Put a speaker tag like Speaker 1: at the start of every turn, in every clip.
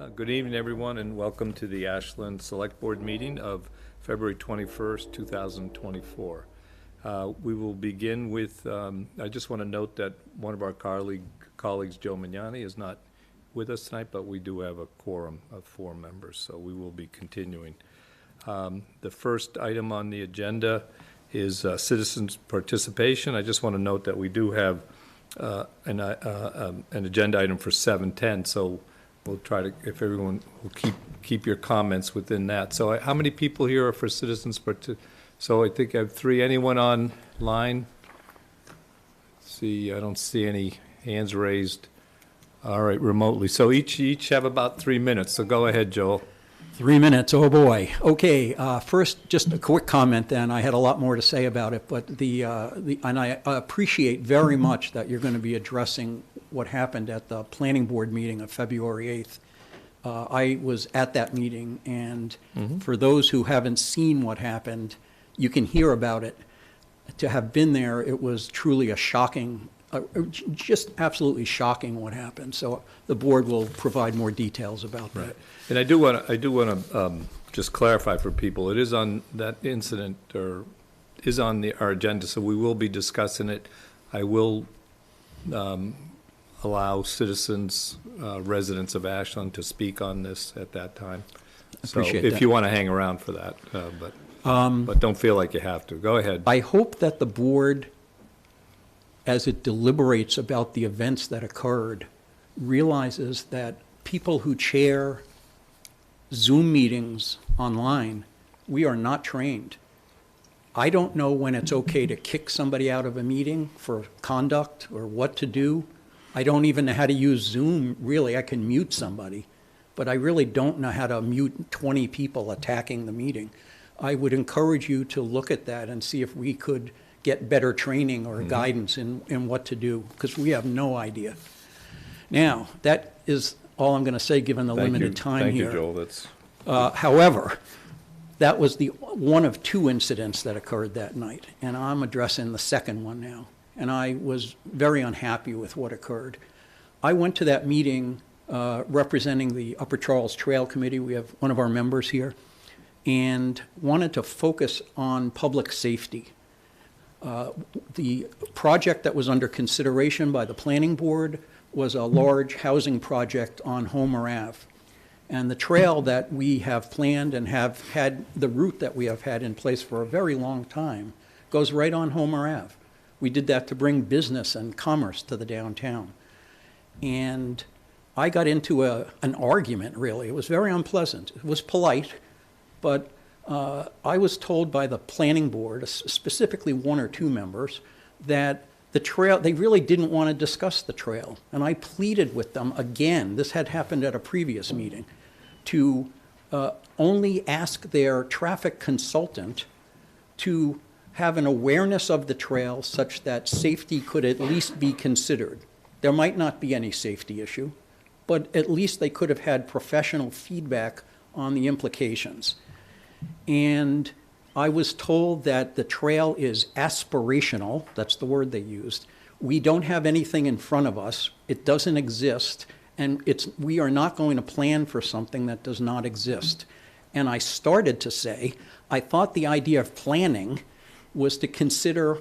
Speaker 1: Good evening, everyone, and welcome to the Ashland Select Board meeting of February 21st, 2024. We will begin with, I just want to note that one of our colleagues, Joe Mignani, is not with us tonight, but we do have a quorum of 4 members, so we will be continuing. The first item on the agenda is citizens' participation. I just want to note that we do have an agenda item for 7:10, so we'll try to, if everyone will keep your comments within that. So how many people here are for citizens So I think I have 3. Anyone online? See, I don't see any hands raised. All right, remotely. So each have about 3 minutes. So go ahead, Joel.
Speaker 2: 3 minutes, oh boy. Okay, first, just a quick comment then. I had a lot more to say about it, but and I appreciate very much that you're going to be addressing what happened at the planning board meeting of February 8th. I was at that meeting, and for those who haven't seen what happened, you can hear about it. To have been there, it was truly a shocking, just absolutely shocking what happened. So the board will provide more details about that.
Speaker 1: And I do want to just clarify for people. It is on that incident, or is on our agenda, so we will be discussing it. I will allow citizens, residents of Ashland, to speak on this at that time. So if you want to hang around for that, but don't feel like you have to. Go ahead.
Speaker 2: I hope that the board, as it deliberates about the events that occurred, realizes that people who chair Zoom meetings online, we are not trained. I don't know when it's okay to kick somebody out of a meeting for conduct or what to do. I don't even know how to use Zoom, really. I can mute somebody, but I really don't know how to mute 20 people attacking the meeting. I would encourage you to look at that and see if we could get better training or guidance in what to do, because we have no idea. Now, that is all I'm going to say given the limited time here.
Speaker 1: Thank you, Joel.
Speaker 2: However, that was the one of 2 incidents that occurred that night, and I'm addressing the second one now. And I was very unhappy with what occurred. I went to that meeting representing the Upper Charles Trail Committee. We have one of our members here, and wanted to focus on public safety. The project that was under consideration by the planning board was a large housing project on Homer Ave. And the trail that we have planned and have had, the route that we have had in place for a very long time, goes right on Homer Ave. We did that to bring business and commerce to the downtown. And I got into an argument, really. It was very unpleasant. It was polite, but I was told by the planning board, specifically 1 or 2 members, that the trail, they really didn't want to discuss the trail. And I pleaded with them again, this had happened at a previous meeting, to only ask their traffic consultant to have an awareness of the trail such that safety could at least be considered. There might not be any safety issue, but at least they could have had professional feedback on the implications. And I was told that the trail is aspirational, that's the word they used. We don't have anything in front of us, it doesn't exist, and we are not going to plan for something that does not exist. And I started to say, I thought the idea of planning was to consider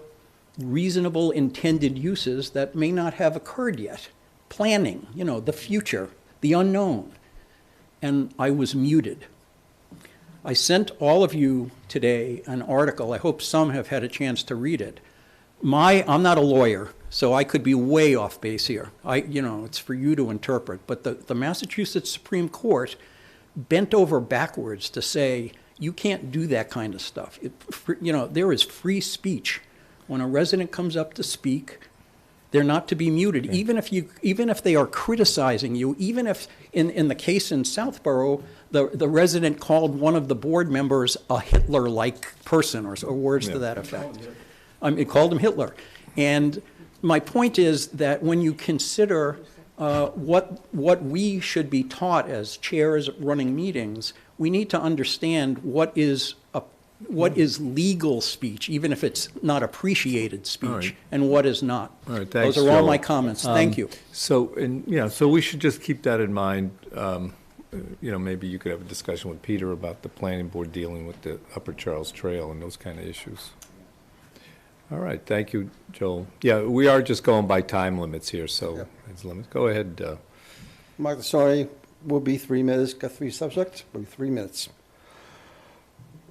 Speaker 2: reasonable intended uses that may not have occurred yet. Planning, the future, the unknown. And I was muted. I sent all of you today an article. I hope some have had a chance to read it. I'm not a lawyer, so I could be way off base here. It's for you to interpret. But the Massachusetts Supreme Court bent over backwards to say, you can't do that kind of stuff. There is free speech. When a resident comes up to speak, they're not to be muted, even if they are criticizing you, even if, in the case in Southborough, the resident called one of the board members a Hitler-like person, or words to that effect. It called him Hitler. And my point is that when you consider what we should be taught as chairs running meetings, we need to understand what is legal speech, even if it's not appreciated speech, and what is not.
Speaker 1: All right, thanks,
Speaker 2: Those are all
Speaker 1: Joel.
Speaker 2: my comments. Thank you.
Speaker 1: So we should just keep that in mind. maybe you could have a discussion with Peter about the planning board dealing with the Upper Charles Trail and those kind of issues. All right, thank you, Joel. Yeah, we are just going by time limits here, so
Speaker 3: Yep.
Speaker 1: it's limits. Go ahead.
Speaker 3: Mark, sorry, will be 3 minutes, got 3 subjects, will be 3 minutes.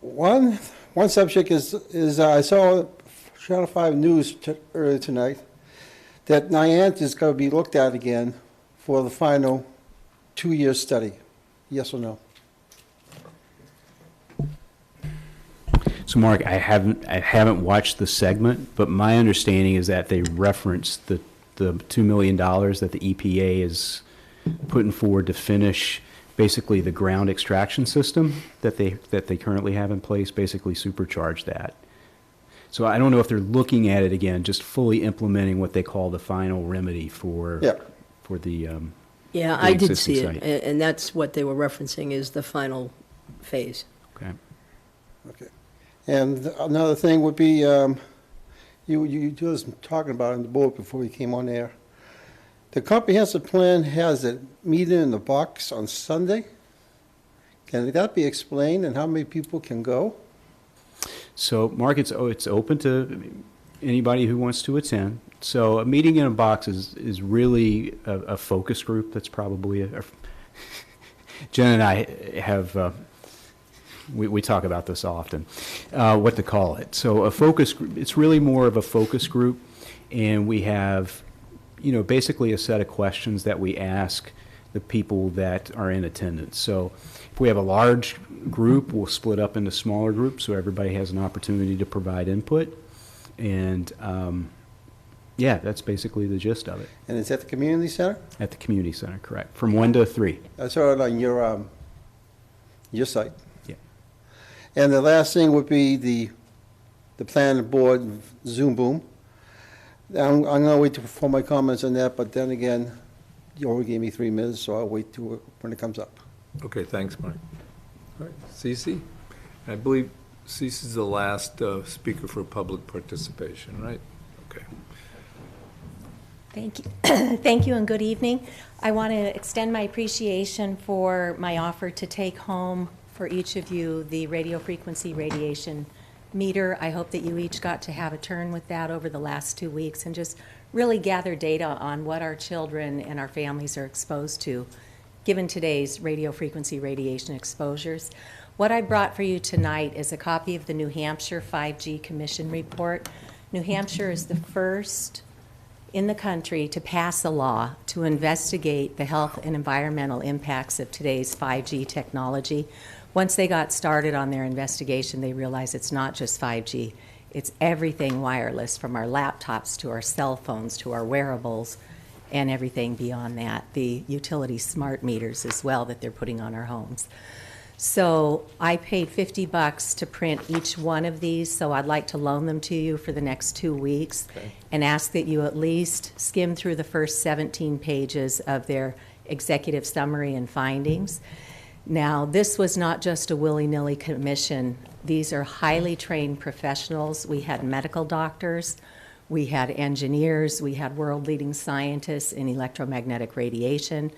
Speaker 3: One subject is I saw Channel 5 News earlier tonight that Niantic is going to be looked at again for the final 2-year study. Yes or no?
Speaker 4: So, Mark, I haven't watched the segment, but my understanding is that they referenced the $2 million that the EPA is putting forward to finish basically the ground extraction system that they currently have in place, basically supercharge that. So I don't know if they're looking at it again, just fully implementing what they call the final remedy for
Speaker 3: Yeah.
Speaker 4: the
Speaker 5: Yeah,
Speaker 4: the
Speaker 5: I did
Speaker 4: existing
Speaker 5: see
Speaker 4: site.
Speaker 5: it, and that's what they were referencing is the final phase.
Speaker 4: Okay.
Speaker 3: Okay. And another thing would be, you just talking about it on the board before we came on air. The comprehensive plan has a meeting in the box on Sunday. Can that be explained and how many people can go?
Speaker 4: So, Mark, it's open to anybody who wants to attend. So a meeting in a box is really a focus group. That's probably Jen and I have, we talk about this often, what to call it. So a focus group, it's really more of a focus group, and we have, basically a set of questions that we ask the people that are in attendance. So if we have a large group, we'll split up into smaller groups so everybody has an opportunity to provide input. And yeah, that's basically the gist of it.
Speaker 3: And it's at the community center?
Speaker 4: At the community center, correct. From 1 to 3.
Speaker 3: I saw it on your site.
Speaker 4: Yeah.
Speaker 3: And the last thing would be the planning board Zoom boom. I'm going to wait for my comments on that, but then again, you only gave me 3 minutes, so I'll wait till when it comes up.
Speaker 1: Okay, thanks, Mark. All right, Cece? I believe Cece's the last speaker for public participation, right? Okay.
Speaker 6: Thank you. Thank you and good evening. I want to extend my appreciation for my offer to take home for each of you the radio frequency radiation meter. I hope that you each got to have a turn with that over the last 2 weeks and just really gather data on what our children and our families are exposed to, given today's radio frequency radiation exposures. What I brought for you tonight is a copy of the New Hampshire 5G Commission report. New Hampshire is the first in the country to pass a law to investigate the health and environmental impacts of today's 5G technology. Once they got started on their investigation, they realized it's not just 5G. It's everything wireless, from our laptops to our cell phones to our wearables and everything beyond that. The utility smart meters as well that they're putting on our homes. So I paid $50 to print each one of these, so I'd like to loan them to you for the next 2 weeks and ask that you at least skim through the first 17 pages of their executive summary and findings. Now, this was not just a willy-nilly commission. These are highly trained professionals. We had medical doctors, we had engineers, we had world-leading scientists in electromagnetic radiation,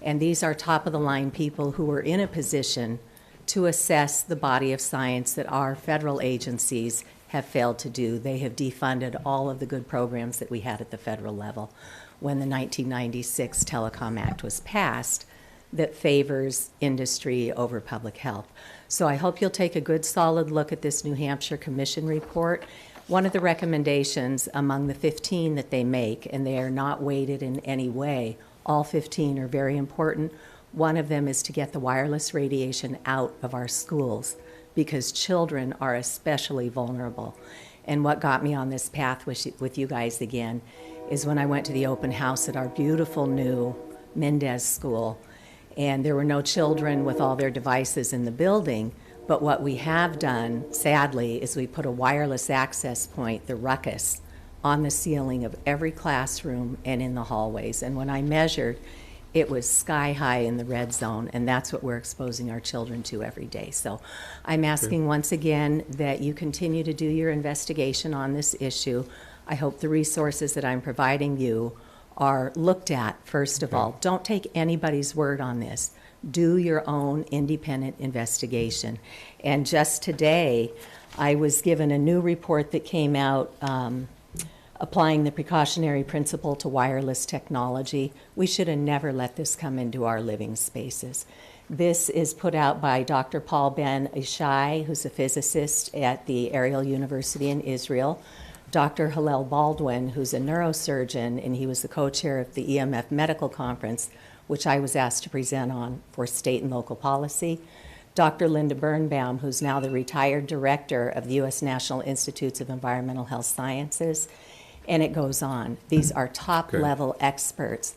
Speaker 6: and these are top-of-the-line people who were in a position to assess the body of science that our federal agencies have failed to do. They have defunded all of the good programs that we had at the federal level when the 1996 Telecom Act was passed that favors industry over public health. So I hope you'll take a good solid look at this New Hampshire Commission report. One of the recommendations among the 15 that they make, and they are not weighted in any way, all 15 are very important. One of them is to get the wireless radiation out of our schools because children are especially vulnerable. And what got me on this path with you guys again is when I went to the open house at our beautiful new Mendez School, and there were no children with all their devices in the building, but what we have done, sadly, is we put a wireless access point, the ruckus, on the ceiling of every classroom and in the hallways. And when I measured, it was sky high in the red zone, and that's what we're exposing our children to every day. So I'm asking once again that you continue to do your investigation on this issue. I hope the resources that I'm providing you are looked at, first of all. Don't take anybody's word on this. Do your own independent investigation. And just today, I was given a new report that came out applying the precautionary principle to wireless technology. We should have never let this come into our living spaces. This is put out by Dr. Paul Ben Ishai, who's a physicist at the Ariel University in Israel, Dr. Hillel Baldwin, who's a neurosurgeon, and he was the co-chair of the EMF Medical Conference, which I was asked to present on for state and local policy, Dr. Linda Birnbaum, who's now the retired director of the U.S. National Institutes of Environmental Health Sciences, and it goes on. These are top-level experts,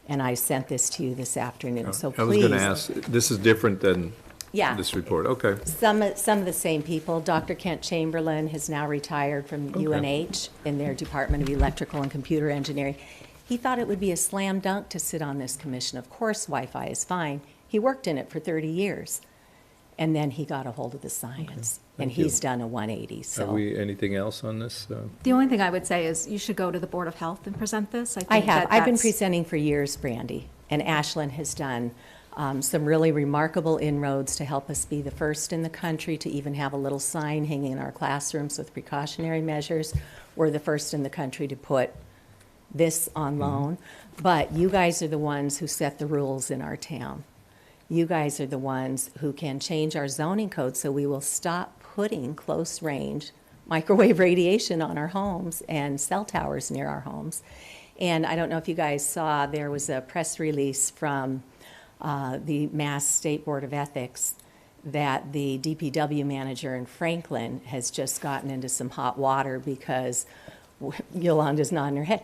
Speaker 6: and I sent this to you this afternoon, so please.
Speaker 1: I was going to ask, this is different than
Speaker 6: Yeah.
Speaker 1: this report, okay.
Speaker 6: Some of the same people. Dr. Kent Chamberlain has now retired from UNH in their Department of Electrical and Computer Engineering. He thought it would be a slam dunk to sit on this commission. Of course, Wi-Fi is fine. He worked in it for 30 years. And then he got a hold of the science, and
Speaker 1: Thank you.
Speaker 6: he's done a 180,
Speaker 1: Have
Speaker 6: so.
Speaker 1: we, anything else on this?
Speaker 7: The only thing I would say is you should go to the Board of Health and present this.
Speaker 6: I
Speaker 7: think
Speaker 6: have.
Speaker 7: that
Speaker 6: I've been
Speaker 7: that's-
Speaker 6: presenting for years, Brandy, and Ashland has done some really remarkable inroads to help us be the first in the country to even have a little sign hanging in our classrooms with precautionary measures. We're the first in the country to put this on loan, but you guys are the ones who set the rules in our town. You guys are the ones who can change our zoning code so we will stop putting close-range microwave radiation on our homes and cell towers near our homes. And I don't know if you guys saw, there was a press release from the Mass State Board of Ethics that the DPW manager in Franklin has just gotten into some hot water because Yolanda's nodding her head.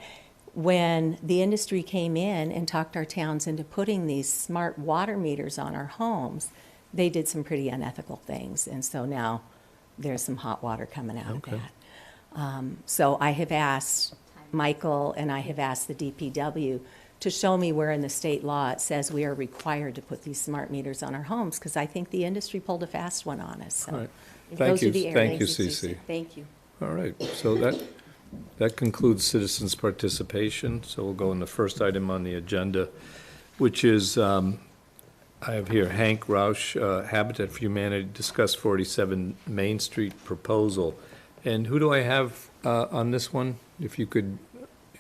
Speaker 6: When the industry came in and talked our towns into putting these smart water meters on our homes, they did some pretty unethical things. And so now there's some hot water coming out of that. So I have asked Michael and I have asked the DPW to show me where in the state law it says we are required to put these smart meters on our homes, because I think the industry pulled a fast one on us. So
Speaker 1: All right.
Speaker 6: those
Speaker 1: Thank
Speaker 6: are
Speaker 1: you.
Speaker 6: the
Speaker 1: Thank you,
Speaker 6: areas.
Speaker 1: Cece.
Speaker 6: Thank you.
Speaker 1: All right, so that concludes citizens' participation. So we'll go on the first item on the agenda, which is, I have here Hank Roush, Habitat for Humanity, discuss 47 Main Street proposal. And who do I have on this one? If you could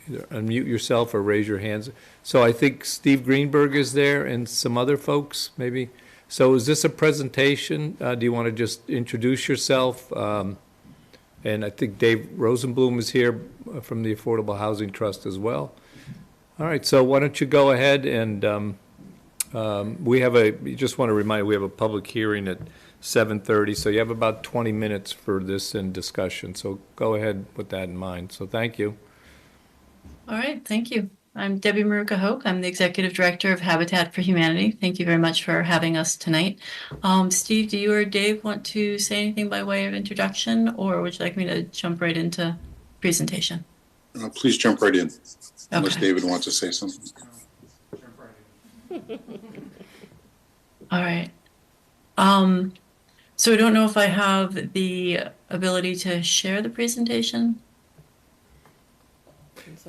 Speaker 1: either unmute yourself or raise your hands. So I think Steve Greenberg is there and some other folks, maybe. So is this a presentation? Do you want to just introduce yourself? And I think Dave Rosenblum is here from the Affordable Housing Trust as well. All right, so why don't you go ahead and you just want to remind, we have a public hearing at 7:30, so you have about 20 minutes for this in discussion. So go ahead with that in mind. So thank you.
Speaker 8: All right, thank you. I'm Debbie Maruka Hoke. I'm the Executive Director of Habitat for Humanity. Thank you very much for having us tonight. Steve, do you or Dave want to say anything by way of introduction, or would you like me to jump right into presentation?
Speaker 9: Please jump right in, unless
Speaker 8: Okay.
Speaker 9: David wants to say something.
Speaker 8: All right. So I don't know if I have the ability to share the presentation.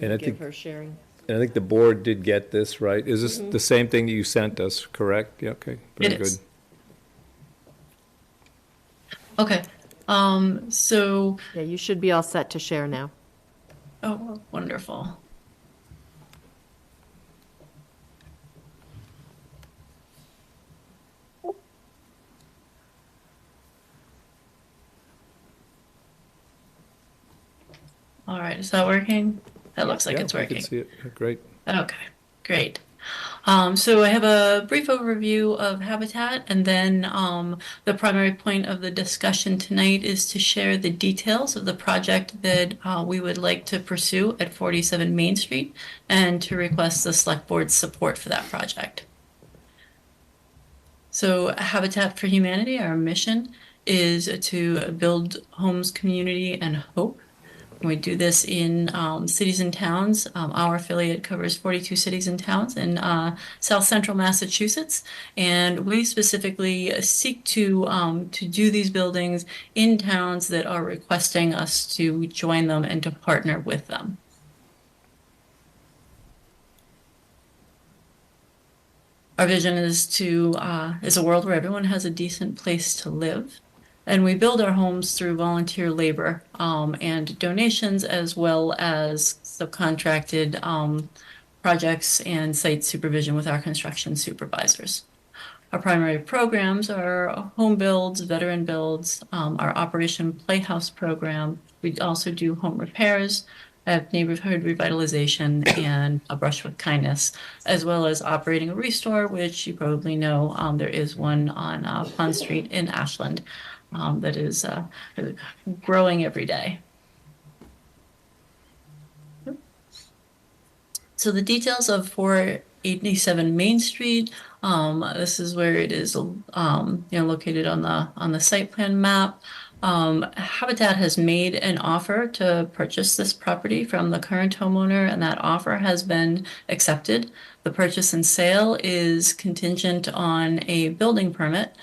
Speaker 1: And I
Speaker 5: Give
Speaker 1: think,
Speaker 5: her sharing.
Speaker 1: and I think the board did get this, right? Is this the same thing that you sent us, correct? Yeah, okay, very
Speaker 8: It
Speaker 1: good.
Speaker 8: is. Okay. So,
Speaker 5: Yeah, you should be all set to share now.
Speaker 8: oh, wonderful. All right, is that working? That looks like
Speaker 1: Yeah,
Speaker 8: it's
Speaker 1: I can
Speaker 8: working.
Speaker 1: see it. Great.
Speaker 8: Okay, great. So I have a brief overview of Habitat, and then the primary point of the discussion tonight is to share the details of the project that we would like to pursue at 47 Main Street, and to request the Select Board's support for that project. So Habitat for Humanity, our mission is to build homes, community, and hope. We do this in cities and towns. Our affiliate covers 42 cities and towns in South Central Massachusetts, and we specifically seek to do these buildings in towns that are requesting us to join them and to partner with them. Our vision is a world where everyone has a decent place to live. And we build our homes through volunteer labor and donations, as well as subcontracted projects and site supervision with our construction supervisors. Our primary programs are home builds, veteran builds, our Operation Playhouse program. We also do home repairs, neighborhood revitalization, and a Brush with Kindness, as well as operating a restore, which you probably know there is one on Pond Street in Ashland that is growing every day. So the details of 487 Main Street, this is where it is located on the site plan map. Habitat has made an offer to purchase this property from the current homeowner, and that offer has been accepted. The purchase and sale is contingent on a building permit.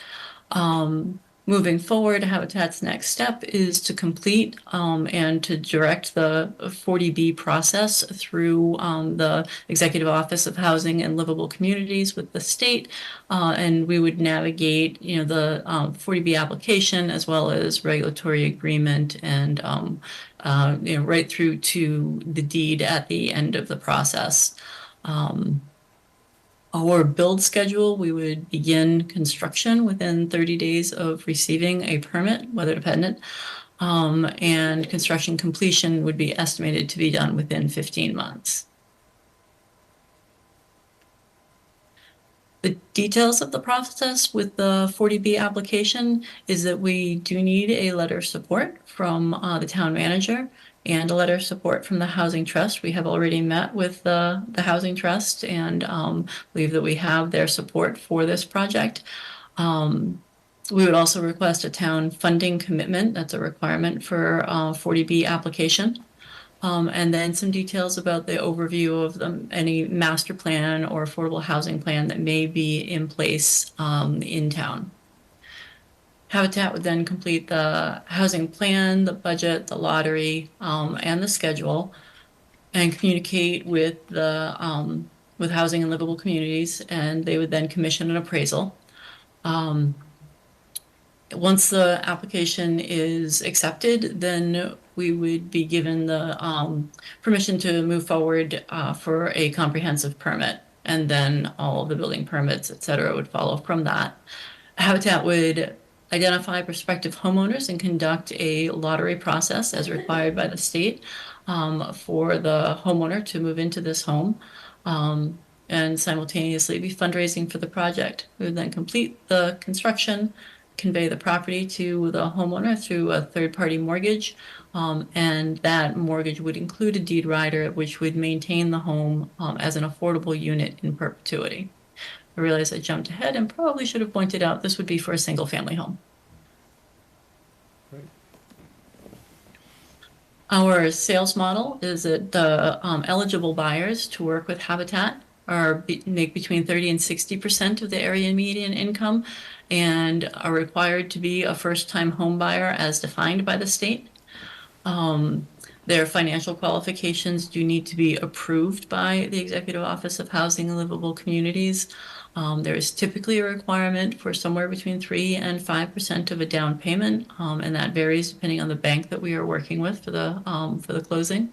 Speaker 8: Moving forward, Habitat's next step is to complete and to direct the 40B process through the Executive Office of Housing and Livable Communities with the state, and we would navigate, the 40B application as well as regulatory agreement and right through to the deed at the end of the process. Our build schedule, we would begin construction within 30 days of receiving a permit, weather dependent, and construction completion would be estimated to be done within 15 months. The details of the process with the 40B application is that we do need a letter of support from the town manager and a letter of support from the Housing Trust. We have already met with the Housing Trust and believe that we have their support for this project. We would also request a town funding commitment. That's a requirement for 40B application. And then some details about the overview of any master plan or affordable housing plan that may be in place in town. Habitat would then complete the housing plan, the budget, the lottery, and the schedule, and communicate with with Housing and Livable Communities, and they would then commission an appraisal. Once the application is accepted, then we would be given the permission to move forward for a comprehensive permit, and then all the building permits, et cetera, would follow from that. Habitat would identify prospective homeowners and conduct a lottery process as required by the state for the homeowner to move into this home and simultaneously be fundraising for the project. We would then complete the construction, convey the property to the homeowner through a third-party mortgage, and that mortgage would include a deed rider which would maintain the home as an affordable unit in perpetuity. I realize I jumped ahead and probably should have pointed out this would be for a single-family home.
Speaker 1: Right.
Speaker 8: Our sales model is that the eligible buyers to work with Habitat make between 30 and 60% of the area median income and are required to be a first-time home buyer as defined by the state. Their financial qualifications do need to be approved by the Executive Office of Housing and Livable Communities. There is typically a requirement for somewhere between 3 and 5% of a down payment, and that varies depending on the bank that we are working with for the closing.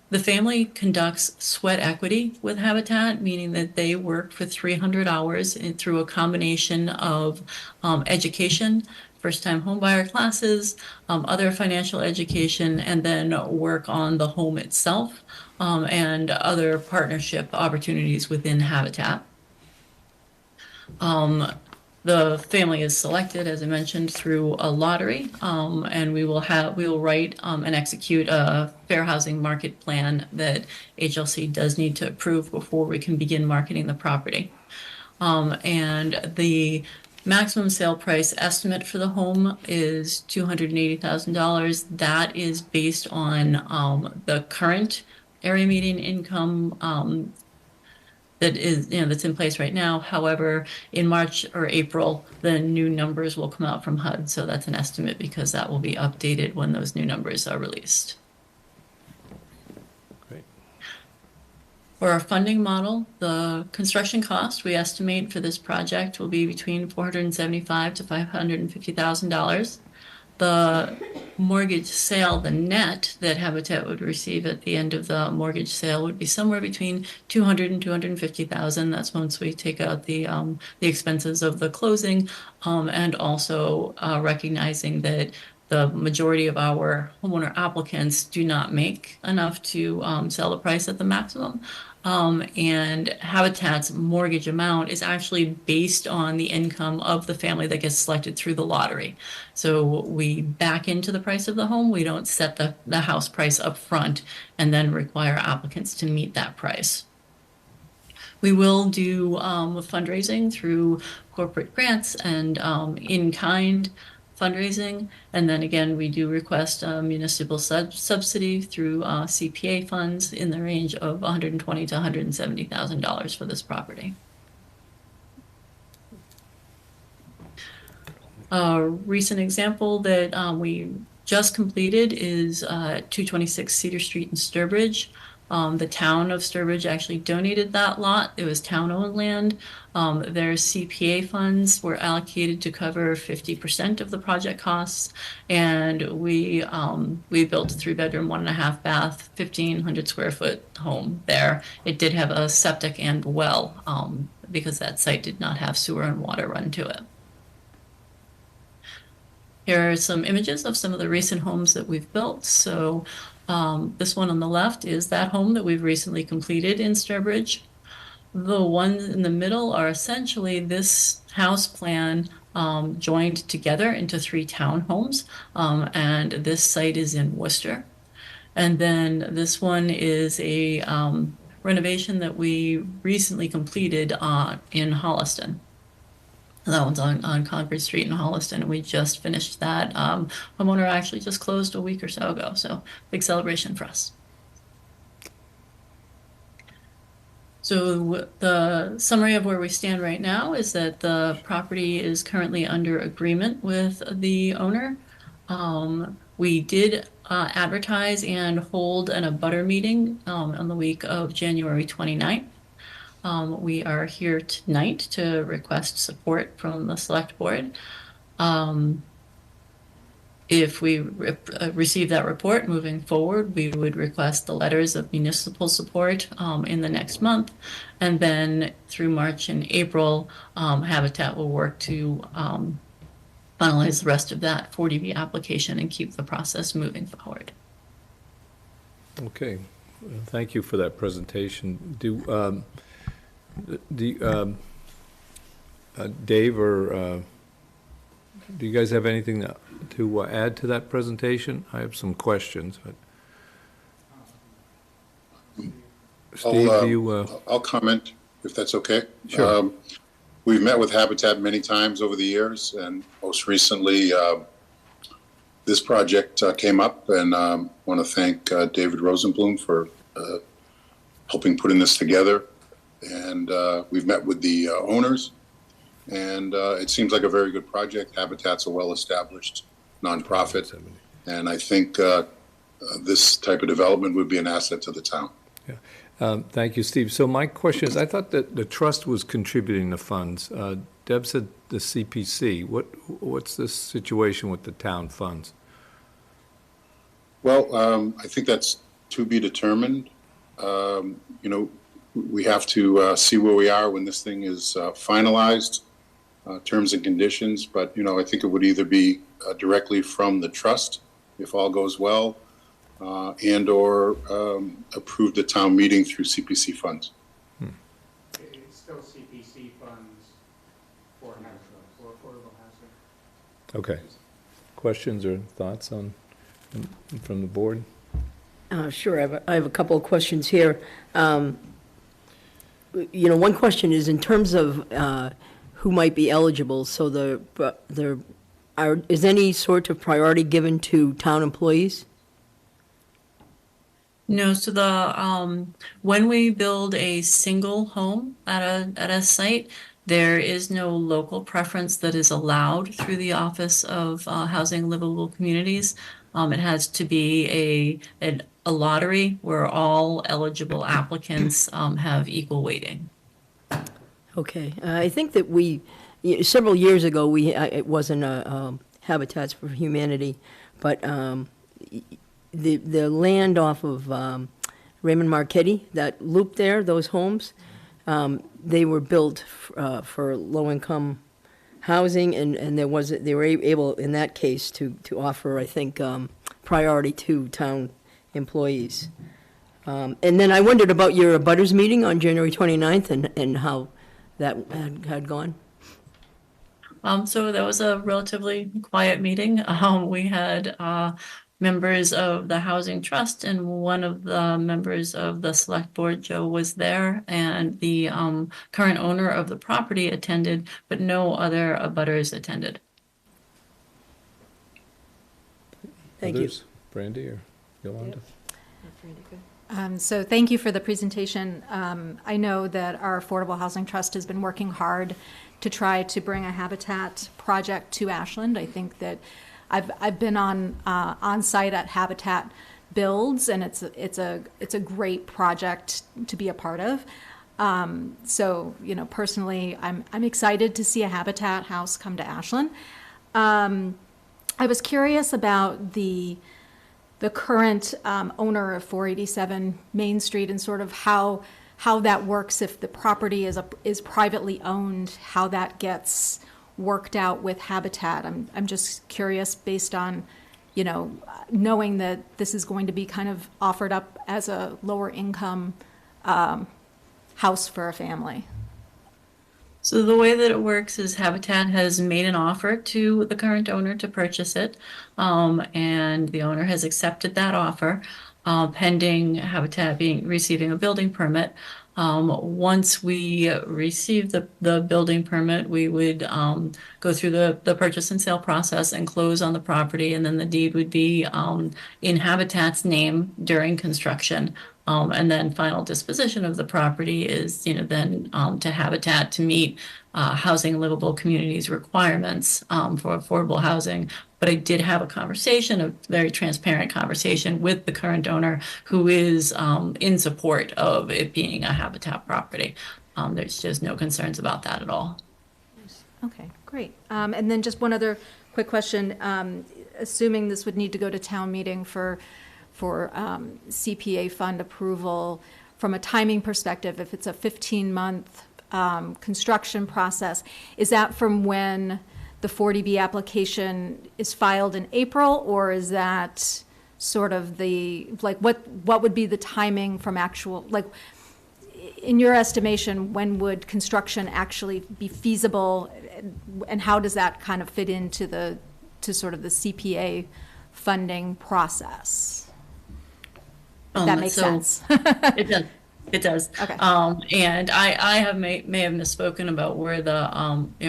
Speaker 8: The family conducts sweat equity with Habitat, meaning that they work for 300 hours through a combination of education, first-time homebuyer classes, other financial education, and then work on the home itself and other partnership opportunities within Habitat. The family is selected, as I mentioned, through a lottery, and we will write and execute a fair housing market plan that HLC does need to approve before we can begin marketing the property. And the maximum sale price estimate for the home is $280,000. That is based on the current area median income that is, that's in place right now. However, in March or April, the new numbers will come out from HUD. So that's an estimate because that will be updated when those new numbers are released.
Speaker 1: Great.
Speaker 8: For our funding model, the construction cost we estimate for this project will be between $475,000 to $550,000. The mortgage sale, the net that Habitat would receive at the end of the mortgage sale would be somewhere between $200,000 and $250,000. That's once we take out the expenses of the closing, and also recognizing that the majority of our homeowner applicants do not make enough to sell the price at the maximum. And Habitat's mortgage amount is actually based on the income of the family that gets selected through the lottery. So we back into the price of the home. We don't set the house price up front and then require applicants to meet that price. We will do fundraising through corporate grants and in-kind fundraising. And then again, we do request municipal subsidy through CPA funds in the range of $120,000 to $170,000 for this property. A recent example that we just completed is 226 Cedar Street in Sturbridge. The town of Sturbridge actually donated that lot. It was town-owned land. Their CPA funds were allocated to cover 50% of the project costs, and we built a 3-bedroom, 1.5 bath, 1,500 square foot home there. It did have a septic and well because that site did not have sewer and water run to it. Here are some images of some of the recent homes that we've built. So this one on the left is that home that we've recently completed in Sturbridge. The ones in the middle are essentially this house plan joined together into 3 townhomes, and this site is in Worcester. And then this one is a renovation that we recently completed in Holliston. That one's on Concord Street in Holliston, and we just finished that. Homeowner actually just closed a week or so ago, so big celebration for us. So the summary of where we stand right now is that the property is currently under agreement with the owner. We did advertise and hold an abutter meeting on the week of January 29th. We are here tonight to request support from the select board. If we receive that report moving forward, we would request the letters of municipal support in the next month. And then through March and April, Habitat will work to finalize the rest of that 40B application and keep the process moving forward.
Speaker 1: Okay, thank you for that presentation. Dave or do you guys have anything to add to that presentation? I have some questions, but Steve, do you?
Speaker 9: I'll comment if that's okay.
Speaker 1: Sure.
Speaker 9: We've met with Habitat many times over the years, and most recently, this project came up, and want to thank David Rosenblum for helping putting this together. And we've met with the owners, and it seems like a very good project. Habitat's a well-established nonprofit, and I think this type of development would be an asset to the town.
Speaker 1: Yeah. Thank you, Steve. So my question is, I thought that the trust was contributing the funds. Deb said the CPC. What's the situation with the town funds?
Speaker 9: Well, I think that's to be determined. We have to see where we are when this thing is finalized, terms and conditions. But, I think it would either be directly from the trust, if all goes well, and or approved at town meeting through CPC funds.
Speaker 10: It's still CPC funds for affordable housing.
Speaker 1: Okay. Questions or thoughts from the board?
Speaker 5: Sure, I have a couple of questions here. One question is in terms of who might be eligible. So is any sort of priority given to town employees?
Speaker 8: No, so when we build a single home at a site, there is no local preference that is allowed through the Office of Housing and Livable Communities. It has to be an a lottery where all eligible applicants have equal weighting.
Speaker 5: Okay, I think that several years ago, it wasn't a Habitats for Humanity, but the land off of Raymond Marchetti, that loop there, those homes, they were built for low-income housing, and they were able, in that case, to offer, I think, priority to town employees. And then I wondered about your abutters meeting on January 29th and how that had gone.
Speaker 8: So that was a relatively quiet meeting. We had members of the Housing Trust and one of the members of the Select Board, Joe, was there, and the current owner of the property attended, but no other abutters attended.
Speaker 5: Thank you.
Speaker 1: Others? Brandy or Yolanda?
Speaker 7: So thank you for the presentation. I know that our Affordable Housing Trust has been working hard to try to bring a habitat project to Ashland. I think that I've been on site at Habitat Builds, and it's a great project to be a part of. So personally, I'm excited to see a Habitat house come to Ashland. I was curious about the current owner of 487 Main Street and sort of how that works if the property is privately owned, how that gets worked out with Habitat. I'm just curious, based on knowing that this is going to be kind of offered up as a lower income house for a family.
Speaker 8: So the way that it works is Habitat has made an offer to the current owner to purchase it, and the owner has accepted that offer, pending Habitat receiving a building permit. Once we receive the building permit, we would go through the purchase and sale process and close on the property, and then the deed would be in Habitat's name during construction. And then final disposition of the property is, then to Habitat to meet housing livable communities requirements for affordable housing. But I did have a conversation, a very transparent conversation with the current owner, who is in support of it being a Habitat property. There's just no concerns about that at all.
Speaker 7: Okay, great. And then just one other quick question. Assuming this would need to go to town meeting for CPA fund approval, from a timing perspective, if it's a 15-month construction process, is that from when the 40B application is filed in April, or is that sort of what would be the timing from actual, in your estimation, when would construction actually be feasible, and how does that kind of fit into sort of the CPA funding process? If that makes sense.
Speaker 8: It does. It does.
Speaker 7: Okay.
Speaker 8: And I may have misspoken about where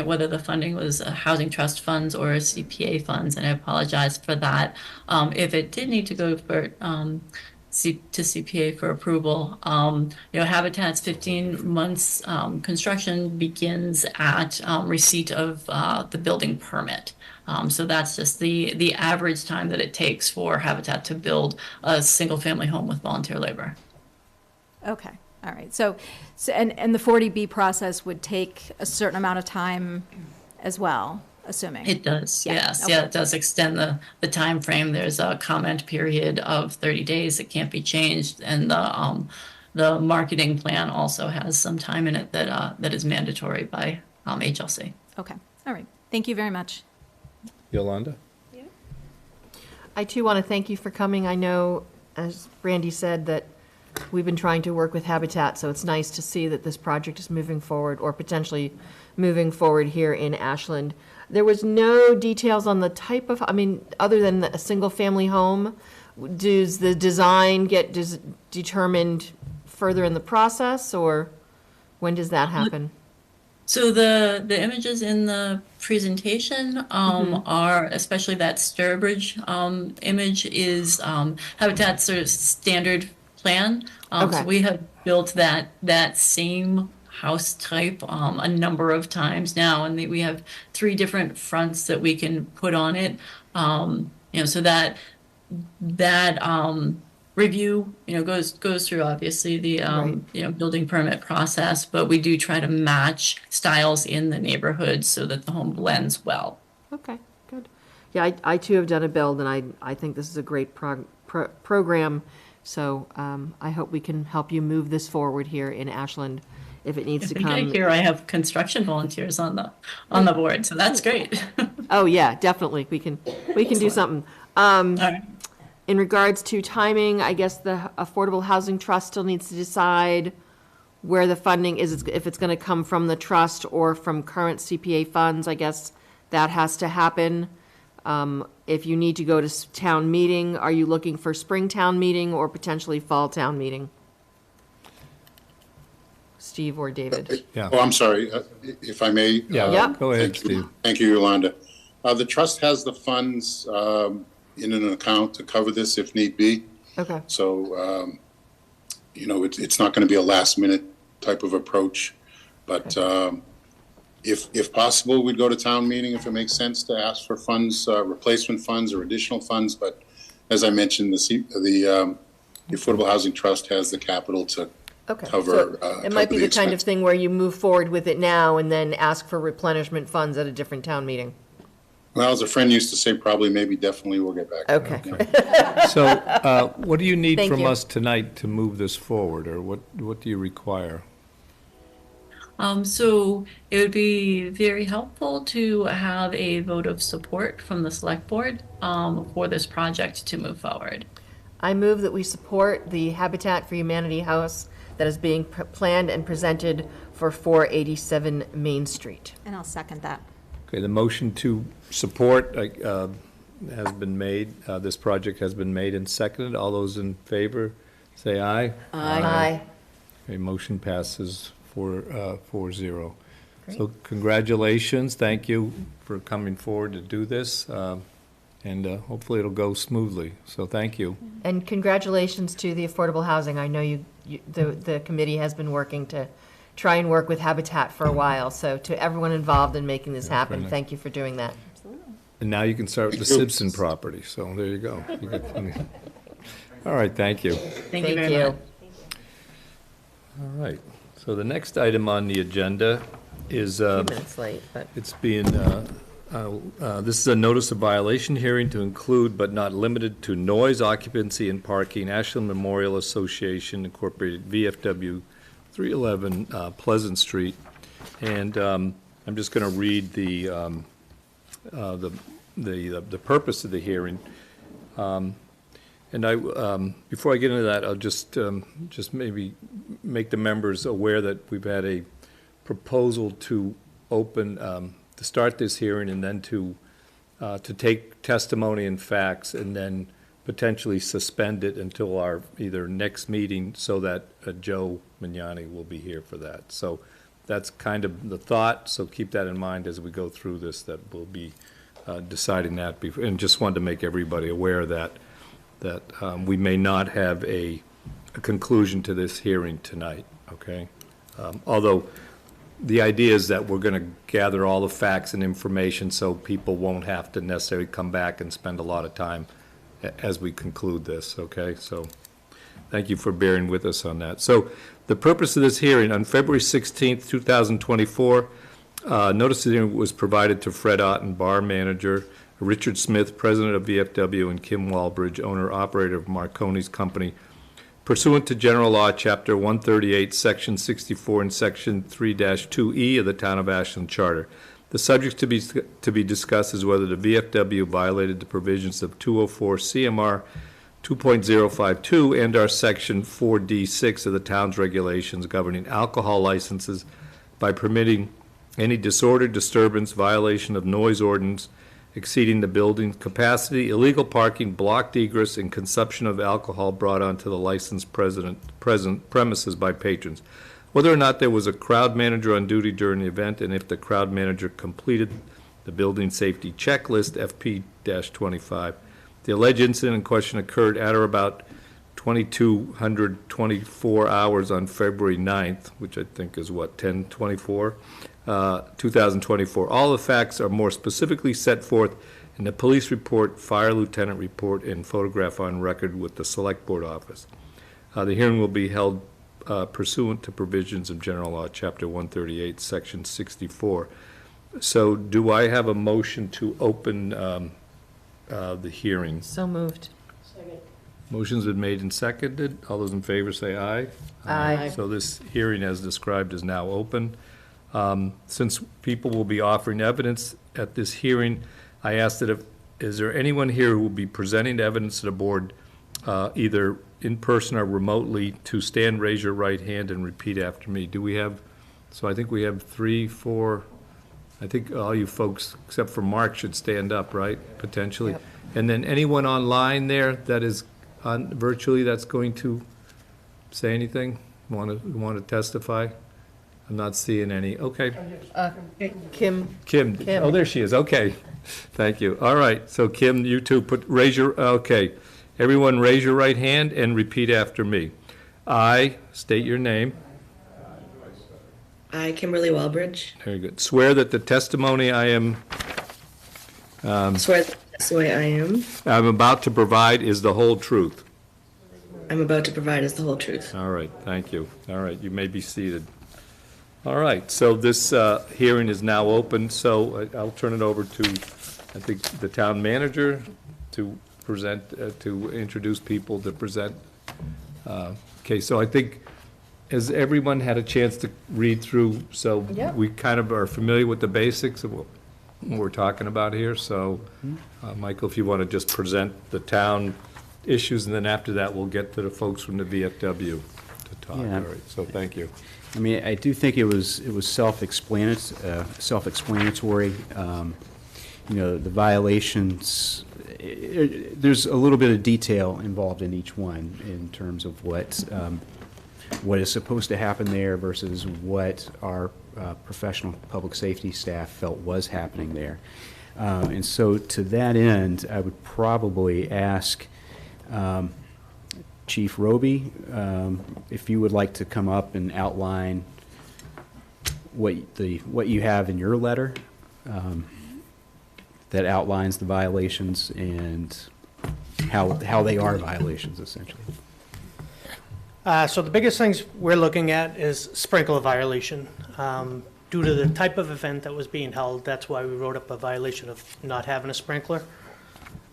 Speaker 8: whether the funding was housing trust funds or CPA funds, and I apologize for that. If it did need to go for to CPA for approval, Habitat's 15 months construction begins at receipt of the building permit. So that's just the average time that it takes for Habitat to build a single family home with volunteer labor.
Speaker 7: Okay, all right. So and the 40B process would take a certain amount of time as well, assuming?
Speaker 8: It does,
Speaker 7: Yeah,
Speaker 8: yes.
Speaker 7: okay.
Speaker 8: Yeah, it does extend the time frame. There's a comment period of 30 days that can't be changed, and the marketing plan also has some time in it that is mandatory by HLC.
Speaker 7: Okay, all right. Thank you very much.
Speaker 1: Yolanda?
Speaker 11: I too want to thank you for coming. I know, as Brandy said, that we've been trying to work with Habitat, so it's nice to see that this project is moving forward, or potentially moving forward here in Ashland. There was no details on the type of, other than a single-family home. Does the design get determined further in the process, or when does that happen?
Speaker 8: So the images in the presentation are, especially that Sturbridge image, is Habitat's sort of standard plan.
Speaker 11: Okay.
Speaker 8: So we have built that same house type a number of times now, and we have 3 different fronts that we can put on it. So that review, goes through obviously the,
Speaker 11: Right.
Speaker 8: building permit process, but we do try to match styles in the neighborhood so that the home blends well.
Speaker 11: Okay, good. Yeah, I too have done a build, and I think this is a great program. So I hope we can help you move this forward here in Ashland if it needs
Speaker 8: I
Speaker 11: to
Speaker 8: think
Speaker 11: come.
Speaker 8: here I have construction volunteers on the board, so that's great.
Speaker 11: Oh, yeah, definitely. We can do something.
Speaker 8: All right.
Speaker 11: In regards to timing, I guess the Affordable Housing Trust still needs to decide where the funding is, if it's going to come from the trust or from current CPA funds. I guess that has to happen. If you need to go to town meeting, are you looking for spring town meeting or potentially fall town meeting? Steve or David?
Speaker 1: Yeah.
Speaker 9: Oh, I'm sorry, if I may.
Speaker 1: Yeah,
Speaker 11: Yep.
Speaker 1: go ahead,
Speaker 9: Thank you.
Speaker 1: Steve.
Speaker 9: Thank you, Yolanda. The trust has the funds in an account to cover this if need be.
Speaker 11: Okay.
Speaker 9: So, it's not going to be a last minute type of approach. But if possible, we'd go to town meeting if it makes sense to ask for funds, replacement funds or additional funds. But as I mentioned, the Affordable Housing Trust has the capital to
Speaker 11: Okay.
Speaker 9: cover.
Speaker 11: So it might be
Speaker 9: cover
Speaker 11: the kind of
Speaker 9: expense.
Speaker 11: thing where you move forward with it now and then ask for replenishment funds at a different town meeting.
Speaker 9: Well, as a friend used to say, probably, maybe, definitely, we'll get back.
Speaker 11: Okay.
Speaker 1: So, what do you need
Speaker 11: Thank
Speaker 1: from
Speaker 11: you.
Speaker 1: us tonight to move this forward, or what do you require?
Speaker 8: So it would be very helpful to have a vote of support from the select board for this project to move forward.
Speaker 11: I move that we support the Habitat for Humanity house that is being planned and presented for 487 Main Street.
Speaker 6: And I'll second that.
Speaker 1: Okay, the motion to support has been made. This project has been made and seconded. All those in favor, say aye.
Speaker 11: Aye.
Speaker 1: Okay, motion passes 4-0. So congratulations, thank you for coming forward to do this, and hopefully it'll go smoothly. So thank you.
Speaker 11: And congratulations to the affordable housing. I know the committee has been working to try and work with Habitat for a while. So to everyone involved in making this happen,
Speaker 1: nice.
Speaker 11: thank you for doing that.
Speaker 1: And now you can start with the Simpson property, so there you go. You got plenty. All right, thank you.
Speaker 8: Thank you very much.
Speaker 1: All right, so the next item on the agenda is,
Speaker 11: A few minutes late, but
Speaker 1: it's being, this is a notice of violation hearing to include but not limited to noise, occupancy, and parking, Ashland Memorial Association Incorporated, VFW, 311 Pleasant Street. And I'm just going to read the purpose of the hearing. And before I get into that, I'll just maybe make the members aware that we've had a proposal to open, to start this hearing and then to take testimony and facts and then potentially suspend it until our either next meeting so that Joe Mignani will be here for that. So that's kind of the thought, so keep that in mind as we go through this, that we'll be deciding that before, and just wanted to make everybody aware that we may not have a conclusion to this hearing tonight, okay? Although the idea is that we're going to gather all the facts and information so people won't have to necessarily come back and spend a lot of time as we conclude this, okay? So thank you for bearing with us on that. So the purpose of this hearing, on February 16th, 2024, notice of the hearing was provided to Fred Otten, bar manager, Richard Smith, president of VFW, and Kim Walbridge, owner-operator of Marconi's Company, pursuant to General Law, Chapter 138, Section 64, and Section 3-2E of the Town of Ashland Charter. The subject to be discussed is whether the VFW violated the provisions of 204 CMR 2.052 and our Section 4D6 of the town's regulations governing alcohol licenses by permitting any disorder, disturbance, violation of noise ordinance exceeding the building's capacity, illegal parking, blocked egress, and consumption of alcohol brought onto the licensed present premises by patrons. Whether or not there was a crowd manager on duty during the event, and if the crowd manager completed the building safety checklist, FP-25. The alleged incident in question occurred at or about 2224 hours on February 9th, which I think is what, 10/24, 2024. All the facts are more specifically set forth and the police report, fire lieutenant report, and photograph on record with the Select Board office. The hearing will be held pursuant to provisions of General Law, Chapter 138, Section 64. So do I have a motion to open the hearing?
Speaker 11: So moved.
Speaker 1: Motion's been made and seconded. All those in favor say aye.
Speaker 11: Aye.
Speaker 1: So this hearing, as described, is now open. Since people will be offering evidence at this hearing, I asked that is there anyone here who will be presenting evidence to the board, either in person or remotely, to stand, raise your right hand, and repeat after me? Do we have, so I think we have 3, 4, I think all you folks, except for Mark, should stand up, right, potentially?
Speaker 11: Yep.
Speaker 1: And then anyone online there that is on virtually that's going to say anything, want to testify? I'm not seeing any. Okay.
Speaker 11: Kim,
Speaker 1: Kim. Oh, there she is. Okay. Thank you. All right. So Kim, you two raise your, okay. Everyone raise your right hand and repeat after me. I, state your name.
Speaker 12: I, Kimberly Wellbridge,
Speaker 1: Very good. Swear that the testimony
Speaker 12: swear that that's the way
Speaker 1: I'm about to provide is the whole truth.
Speaker 12: I'm about to provide is the whole truth.
Speaker 1: All right. Thank you. All right. You may be seated. All right. So this hearing is now open. So I'll turn it over to, I think, the town manager to present, to introduce people to present. Okay, so I think, has everyone had a chance to read through? So
Speaker 11: Yep.
Speaker 1: we kind of are familiar with the basics of what we're talking about here. So, Michael, if you want to just present the town issues, and then after that, we'll get to the folks from the VFW to talk.
Speaker 4: Yeah.
Speaker 1: All right, so thank you.
Speaker 4: I mean, I do think it was self-explanatory. You know, the violations, there's a little bit of detail involved in each one in terms of what is supposed to happen there versus what our professional public safety staff felt was happening there. And so to that end, I would probably ask Chief Roby, if you would like to come up and outline what you have in your letter that outlines the violations and how they are violations, essentially.
Speaker 10: So the biggest things we're looking at is sprinkler violation. Due to the type of event that was being held, that's why we wrote up a violation of not having a sprinkler.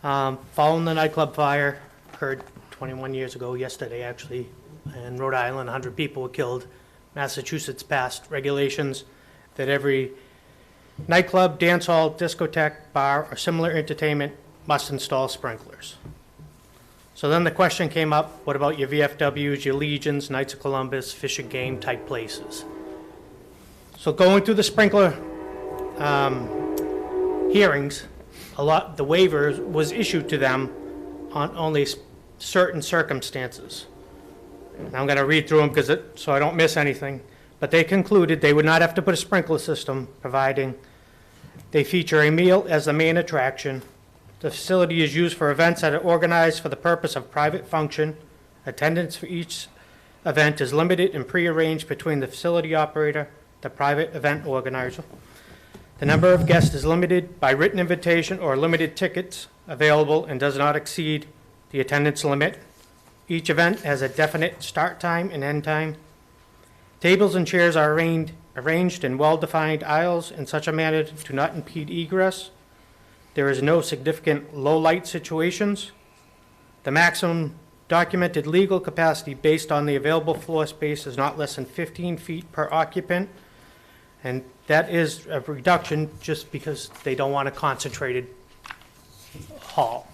Speaker 10: Following the nightclub fire, occurred 21 years ago, yesterday actually, in Rhode Island, 100 people were killed. Massachusetts passed regulations that every nightclub, dance hall, discotheque, bar, or similar entertainment must install sprinklers. So then the question came up, what about your VFWs, your Legions, Knights of Columbus, Fish and Game type places? So going through the sprinkler hearings, the waiver was issued to them on only certain circumstances. And I'm going to read through them so I don't miss anything. But they concluded they would not have to put a sprinkler system, providing they feature a meal as the main attraction. The facility is used for events that are organized for the purpose of private function. Attendance for each event is limited and prearranged between the facility operator, the private event organizer. The number of guests is limited by written invitation or limited tickets available and does not exceed the attendance limit. Each event has a definite start time and end time. Tables and chairs are arranged in well-defined aisles in such a manner to not impede egress. There is no significant low-light situations. The maximum documented legal capacity based on the available floor space is not less than 15 feet per occupant, and that is a reduction just because they don't want a concentrated hall.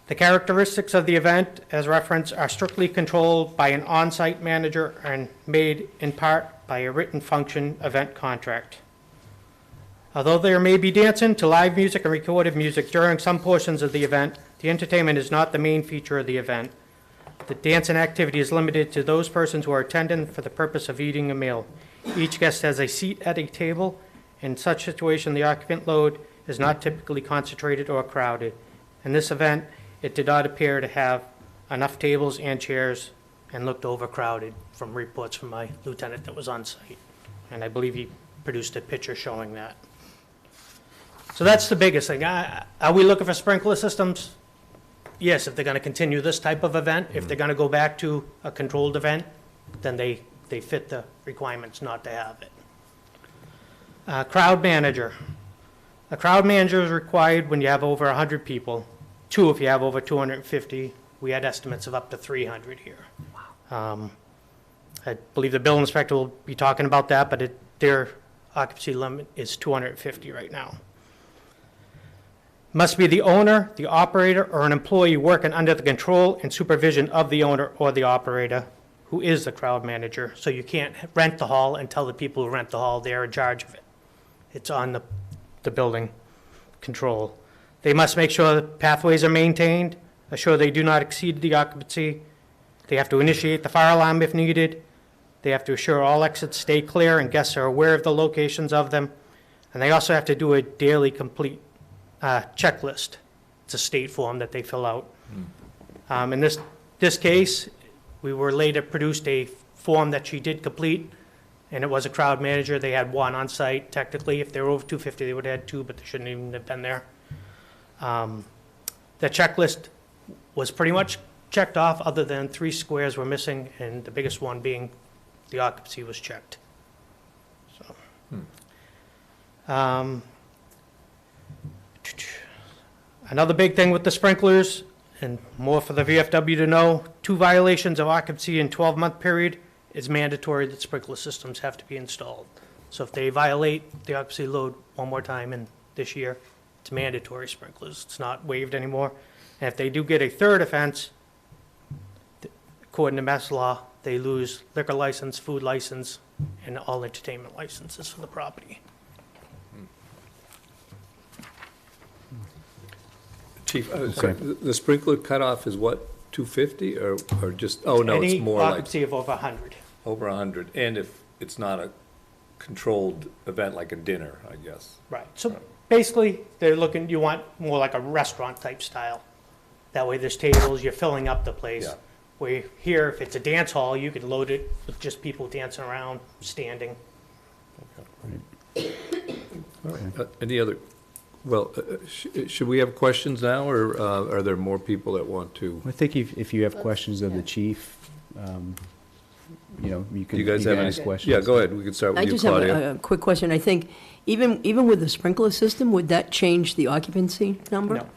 Speaker 10: The characteristics of the event, as referenced, are strictly controlled by an on-site manager and made in part by a written function event contract. Although there may be dancing to live music and recorded music during some portions of the event, the entertainment is not the main feature of the event. The dancing activity is limited to those persons who are attending for the purpose of eating a meal. Each guest has a seat at a table. In such situation, the occupant load is not typically concentrated or crowded. In this event, it did not appear to have enough tables and chairs and looked overcrowded from reports from my lieutenant that was on site. And I believe he produced a picture showing that. So that's the biggest thing. Are we looking for sprinkler systems? Yes, if they're gonna continue this type of event. If they're gonna go back to a controlled event, then they fit the requirements not to have it. Crowd manager. A crowd manager is required when you have over 100 people. 2 if you have over 250. We had estimates of up to 300 here. I believe the building inspector will be talking about that, but their occupancy limit is 250 right now. Must be the owner, the operator, or an employee working under the control and supervision of the owner or the operator, who is the crowd manager. So you can't rent the hall and tell the people who rent the hall they're in charge of it. It's on the building control. They must make sure the pathways are maintained, assure they do not exceed the occupancy. They have to initiate the fire alarm if needed. They have to assure all exits stay clear and guests are aware of the locations of them. And they also have to do a daily complete checklist. It's a state form that they fill out. In this case, we were later produced a form that she did complete, and it was a crowd manager. They had 1 on site. Technically, if they were over 250, they would have had 2, but they shouldn't even have been there. The checklist was pretty much checked off, other than 3 squares were missing, and the biggest one being the occupancy was checked. So. Another big thing with the sprinklers, and more for the VFW to know, 2 violations of occupancy in 12-month period is mandatory that sprinkler systems have to be installed. So if they violate the occupancy load 1 more time in this year, it's mandatory sprinklers. It's not waived anymore. And if they do get a 3rd offense, according to Mass law, they lose liquor license, food license, and all entertainment licenses for the property.
Speaker 1: Chief, the sprinkler cutoff is what, 250 or just, oh, no, it's more
Speaker 10: Any
Speaker 1: like
Speaker 10: occupancy of over 100.
Speaker 1: over 100? And if it's not a controlled event like a dinner, I guess.
Speaker 10: Right. So basically, they're looking, you want more like a restaurant type style. That way there's tables, you're filling up the place.
Speaker 1: Yeah.
Speaker 10: Where here, if it's a dance hall, you can load it with just people dancing around, standing.
Speaker 1: Any other, well, should we have questions now, or are there more people that want to?
Speaker 4: I think if you have questions of the chief, you can
Speaker 1: You guys have any
Speaker 4: ask questions.
Speaker 1: Yeah, go ahead. We can start
Speaker 5: I
Speaker 1: with you,
Speaker 5: just have
Speaker 1: Claudia.
Speaker 5: a quick question. I think even with the sprinkler system, would that change the occupancy number?
Speaker 10: No.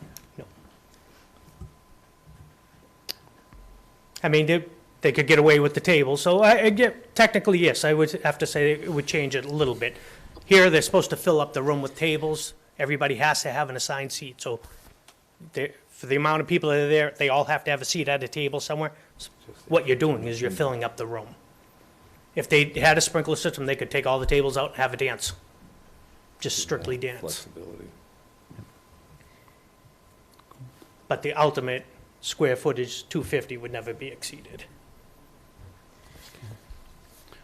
Speaker 10: I mean, they could get away with the table, so technically, yes, I would have to say it would change it a little bit. Here, they're supposed to fill up the room with tables. Everybody has to have an assigned seat, so for the amount of people that are there, they all have to have a seat at a table somewhere. So what you're doing is you're filling up the room. If they had a sprinkler system, they could take all the tables out and have a dance. Just strictly dance.
Speaker 1: Flexibility.
Speaker 10: But the ultimate square footage, 250, would never be exceeded.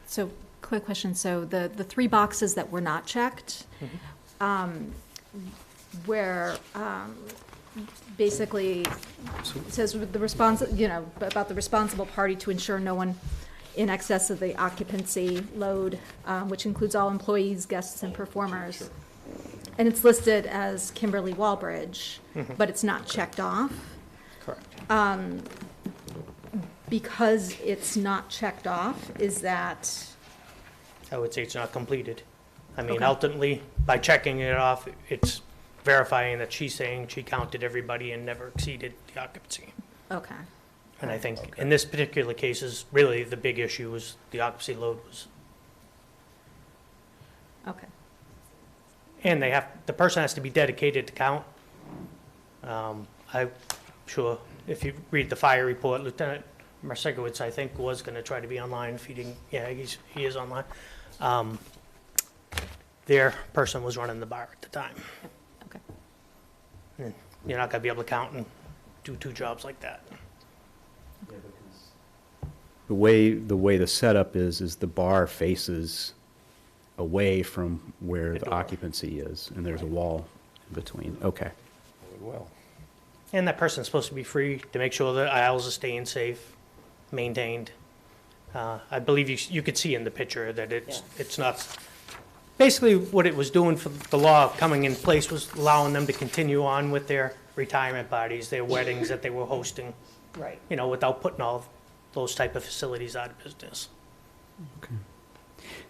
Speaker 7: So, quick question, so the 3 boxes that were not checked, where basically it says with the about the responsible party to ensure no one in excess of the occupancy load, which includes all employees, guests, and performers. And it's listed as Kimberly Walbridge, but it's not checked off.
Speaker 10: Correct.
Speaker 7: Because it's not checked off, is that,
Speaker 10: I would say it's not completed. I mean,
Speaker 7: Okay.
Speaker 10: ultimately, by checking it off, it's verifying that she's saying she counted everybody and never exceeded the occupancy.
Speaker 7: okay,
Speaker 10: And I think in this particular case is really the big issue was the occupancy load was,
Speaker 7: okay.
Speaker 10: and the person has to be dedicated to count. I'm sure if you read the fire report, Lieutenant Marsekowitz, I think, was going to try to be online feeding, he is online. Their person was running the bar at the time.
Speaker 7: Okay.
Speaker 10: And you're not going to be able to count and do 2 jobs like that.
Speaker 4: The way the setup is the bar faces away from where the
Speaker 10: door.
Speaker 4: occupancy is, and there's a wall in between. Okay.
Speaker 1: Well,
Speaker 10: And that person's supposed to be free to make sure the aisles are staying safe, maintained. I believe you could see in the picture that it's not, basically what it was doing for the law coming in place was allowing them to continue on with their retirement parties, their weddings that they were hosting,
Speaker 6: Right.
Speaker 10: you know, without putting all those type of facilities out of business.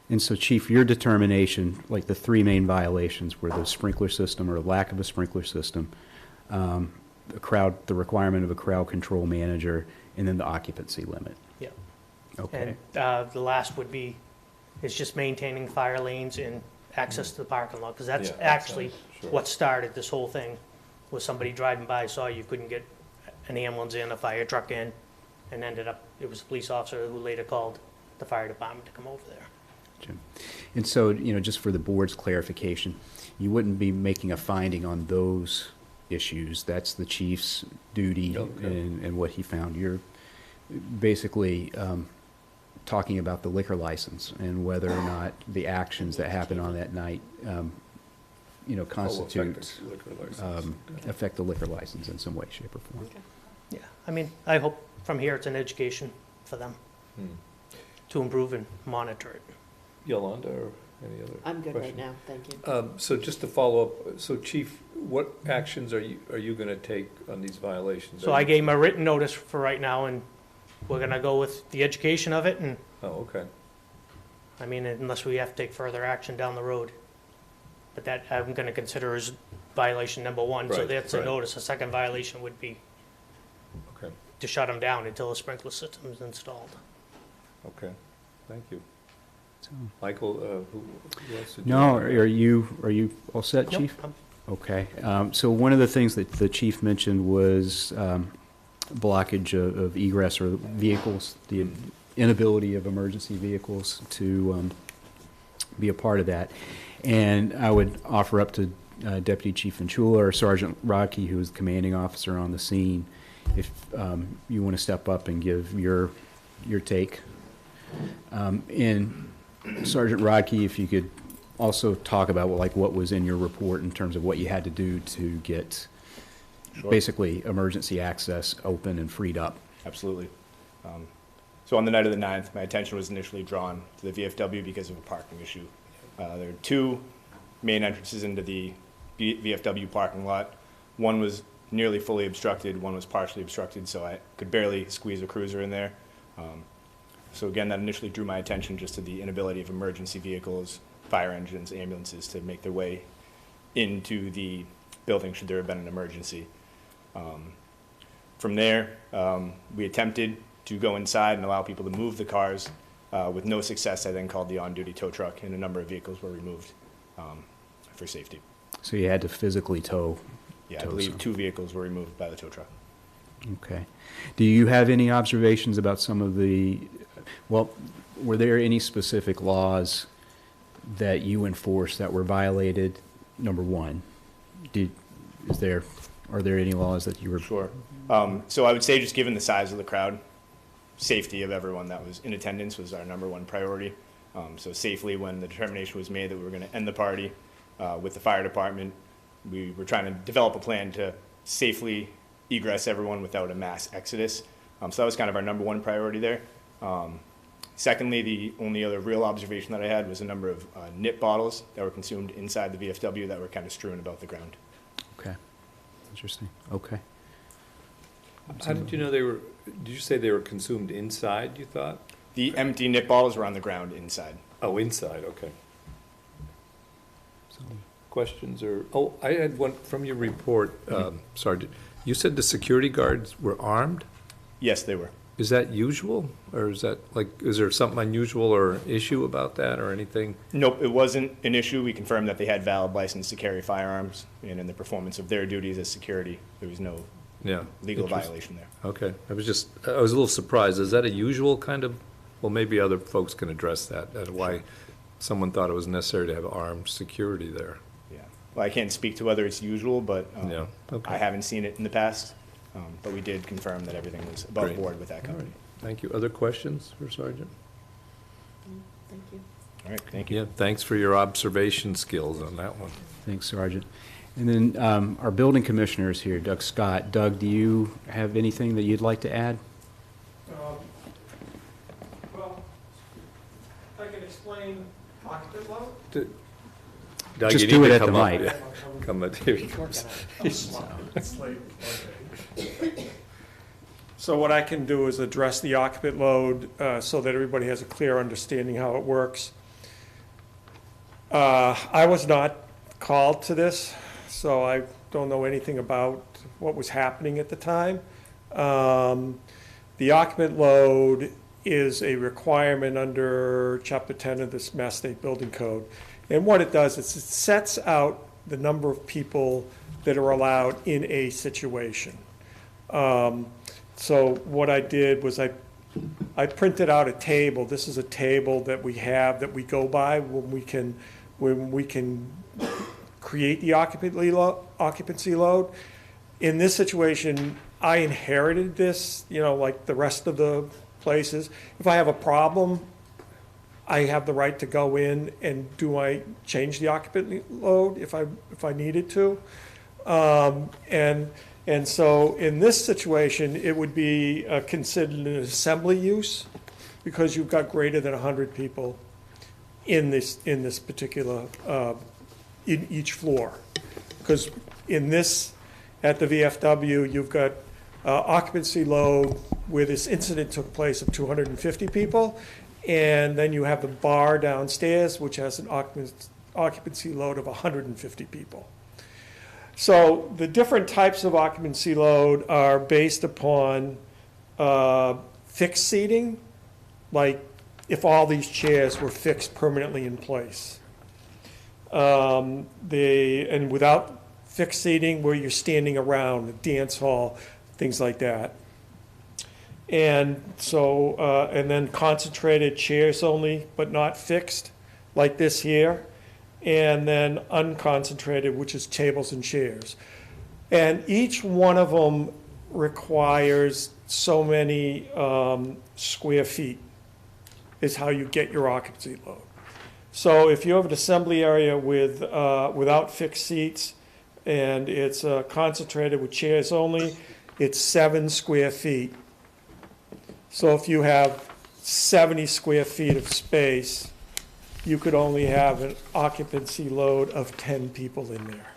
Speaker 4: And so, Chief, your determination, like the three main violations were the sprinkler system or lack of a sprinkler system, the requirement of a crowd control manager, and then the occupancy limit.
Speaker 10: Yeah.
Speaker 4: Okay.
Speaker 10: And the last would be, is just maintaining fire lanes and access to the parking lot, because that's
Speaker 1: Yeah,
Speaker 10: actually
Speaker 1: sure.
Speaker 10: what started this whole thing, was somebody driving by saw you couldn't get an ambulance in, a fire truck in, and ended up, it was a police officer who later called the fire department to come over there.
Speaker 4: Jim. And so, you know, just for the board's clarification, you wouldn't be making a finding on those issues. That's the chief's duty
Speaker 1: Okay.
Speaker 4: and what he found. You're basically talking about the liquor license and whether or not the actions that happen on that night, you know, constitute, affect the liquor license in some way, shape, or form.
Speaker 10: Yeah, I mean, I hope from here it's an education for them to improve and monitor it.
Speaker 1: Yolanda, or any other?
Speaker 12: I'm good right
Speaker 1: question?
Speaker 12: now, thank you.
Speaker 1: So just to follow up, so Chief, what actions are you gonna take on these violations?
Speaker 10: So I gave him a written notice for right now, and we're gonna go with the education of it, and,
Speaker 1: Oh, okay.
Speaker 10: I mean, unless we have to take further action down the road. But that I'm gonna consider as violation number one, so
Speaker 1: Right,
Speaker 10: that's a
Speaker 1: right.
Speaker 10: notice. A second violation would be
Speaker 1: Okay,
Speaker 10: to shut them down until a sprinkler system is installed.
Speaker 1: okay, thank you. Michael, who wants to do?
Speaker 4: No, are you all set,
Speaker 10: Nope,
Speaker 4: Chief? Okay. So one of the things that the chief mentioned was blockage of egress or vehicles, the inability of emergency vehicles to be a part of that. And I would offer up to Deputy Chief Venchula or Sergeant Rodkey, who is the commanding officer on the scene, if you want to step up and give your take. And Sergeant Rodkey, if you could also talk about what was in your report in terms of what you had to do to get basically emergency access open and freed up.
Speaker 13: Absolutely. So on the night of the 9th, my attention was initially drawn to the VFW because of a parking issue. There are two main entrances into the VFW parking lot. One was nearly fully obstructed, one was partially obstructed, so I could barely squeeze a cruiser in there. So again, that initially drew my attention just to the inability of emergency vehicles, fire engines, ambulances to make their way into the building should there have been an emergency. From there, we attempted to go inside and allow people to move the cars. With no success, I then called the on-duty tow truck, and a number of vehicles were removed for safety.
Speaker 4: So you had to physically tow.
Speaker 13: Yeah, I believe 2 vehicles were removed by the tow truck.
Speaker 4: Okay. Do you have any observations about some of were there any specific laws that you enforced that were violated? Number one, are there any laws that you were?
Speaker 13: Sure. So I would say, just given the size of the crowd, safety of everyone that was in attendance was our number one priority. So safely, when the determination was made that we were going to end the party with the fire department, we were trying to develop a plan to safely egress everyone without a mass exodus. So that was kind of our number one priority there. Secondly, the only other real observation that I had was a number of nip bottles that were consumed inside the VFW that were kind of strewn about the ground.
Speaker 4: Okay. Interesting. Okay.
Speaker 1: How did you know did you say they were consumed inside, you thought?
Speaker 13: The empty nip bottles were on the ground inside.
Speaker 1: Oh, inside, okay. Questions or, I had one from your report, Sergeant. You said the security guards were armed?
Speaker 13: Yes, they were.
Speaker 1: Is that usual, or is that, is there something unusual or issue about that, or anything?
Speaker 13: Nope, it wasn't an issue. We confirmed that they had valid license to carry firearms, and in the performance of their duties as security, there was no legal violation there.
Speaker 1: Okay, I was a little surprised. Is that a usual kind of, well, maybe other folks can address that, why someone thought it was necessary to have armed security there.
Speaker 13: Yeah, well, I can't speak to whether it's usual, but
Speaker 1: Okay.
Speaker 13: I haven't seen it in the past. But we did confirm that everything was above
Speaker 1: Great.
Speaker 13: board with that
Speaker 1: All
Speaker 13: company.
Speaker 1: right, thank you. Other questions for Sergeant?
Speaker 12: Thank you.
Speaker 13: All right, thank you.
Speaker 1: Yeah, thanks for your observation skills on that one.
Speaker 4: Thanks, Sergeant. And then our building commissioner is here, Doug Scott. Doug, do you have anything that you'd like to add?
Speaker 10: Well, if I can explain, talk a bit loud?
Speaker 1: Doug,
Speaker 4: Just
Speaker 1: you
Speaker 4: do
Speaker 1: need
Speaker 4: it
Speaker 1: to
Speaker 4: at the
Speaker 1: come up.
Speaker 4: mic.
Speaker 1: Yeah. Come up, here he comes.
Speaker 14: So what I can do is address the occupant load so that everybody has a clear understanding how it works. I was not called to this, so I don't know anything about what was happening at the time. The occupant load is a requirement under Chapter 10 of this Mass State Building Code. And what it does is it sets out the number of people that are allowed in a situation. So what I did was I printed out a table. This is a table that we have that we go by when we can create the occupancy load. In this situation, I inherited this, like the rest of the places. If I have a problem, I have the right to go in and change the occupant load if I needed to. And so in this situation, it would be considered an assembly use because you've got greater than 100 people in this particular, in each floor. Because at the VFW, you've got occupancy load where this incident took place of 250 people. And then you have the bar downstairs, which has an occupancy load of 150 people. So the different types of occupancy load are based upon fixed seating, like if all these chairs were fixed permanently in place. And without fixed seating, where you're standing around, the dance hall, things like that. And so, and then concentrated chairs only, but not fixed, like this here. And then unconcentrated, which is tables and chairs. And each one of them requires so many square feet is how you get your occupancy load. So if you have an assembly area without fixed seats and it's concentrated with chairs only, it's 7 square feet. So if you have 70 square feet of space, you could only have an occupancy load of 10 people in there.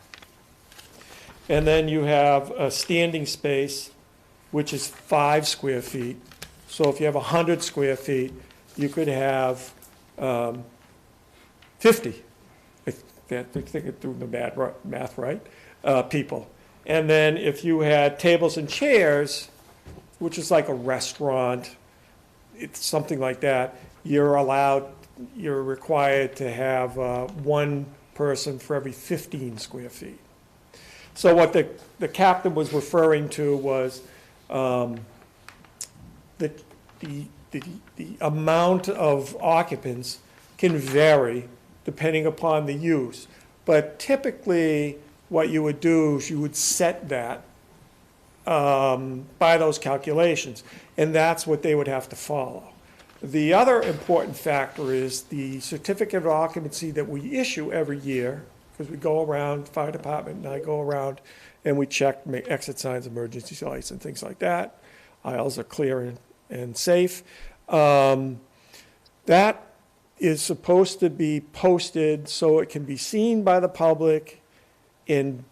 Speaker 14: And then you have a standing space, which is 5 square feet. So if you have 100 square feet, you could have 50, I think it through the math right, people. And then if you had tables and chairs, which is like a restaurant, it's something like that, you're required to have 1 person for every 15 square feet. So what the captain was referring to was the amount of occupants can vary depending upon the use. But typically, what you would do is you would set that by those calculations, and that's what they would have to follow. The other important factor is the certificate of occupancy that we issue every year, because we go around, fire department and I go around, and we check, make exit signs, emergency lights, and things like that. Aisles are clear and safe. That is supposed to be posted so it can be seen by the public in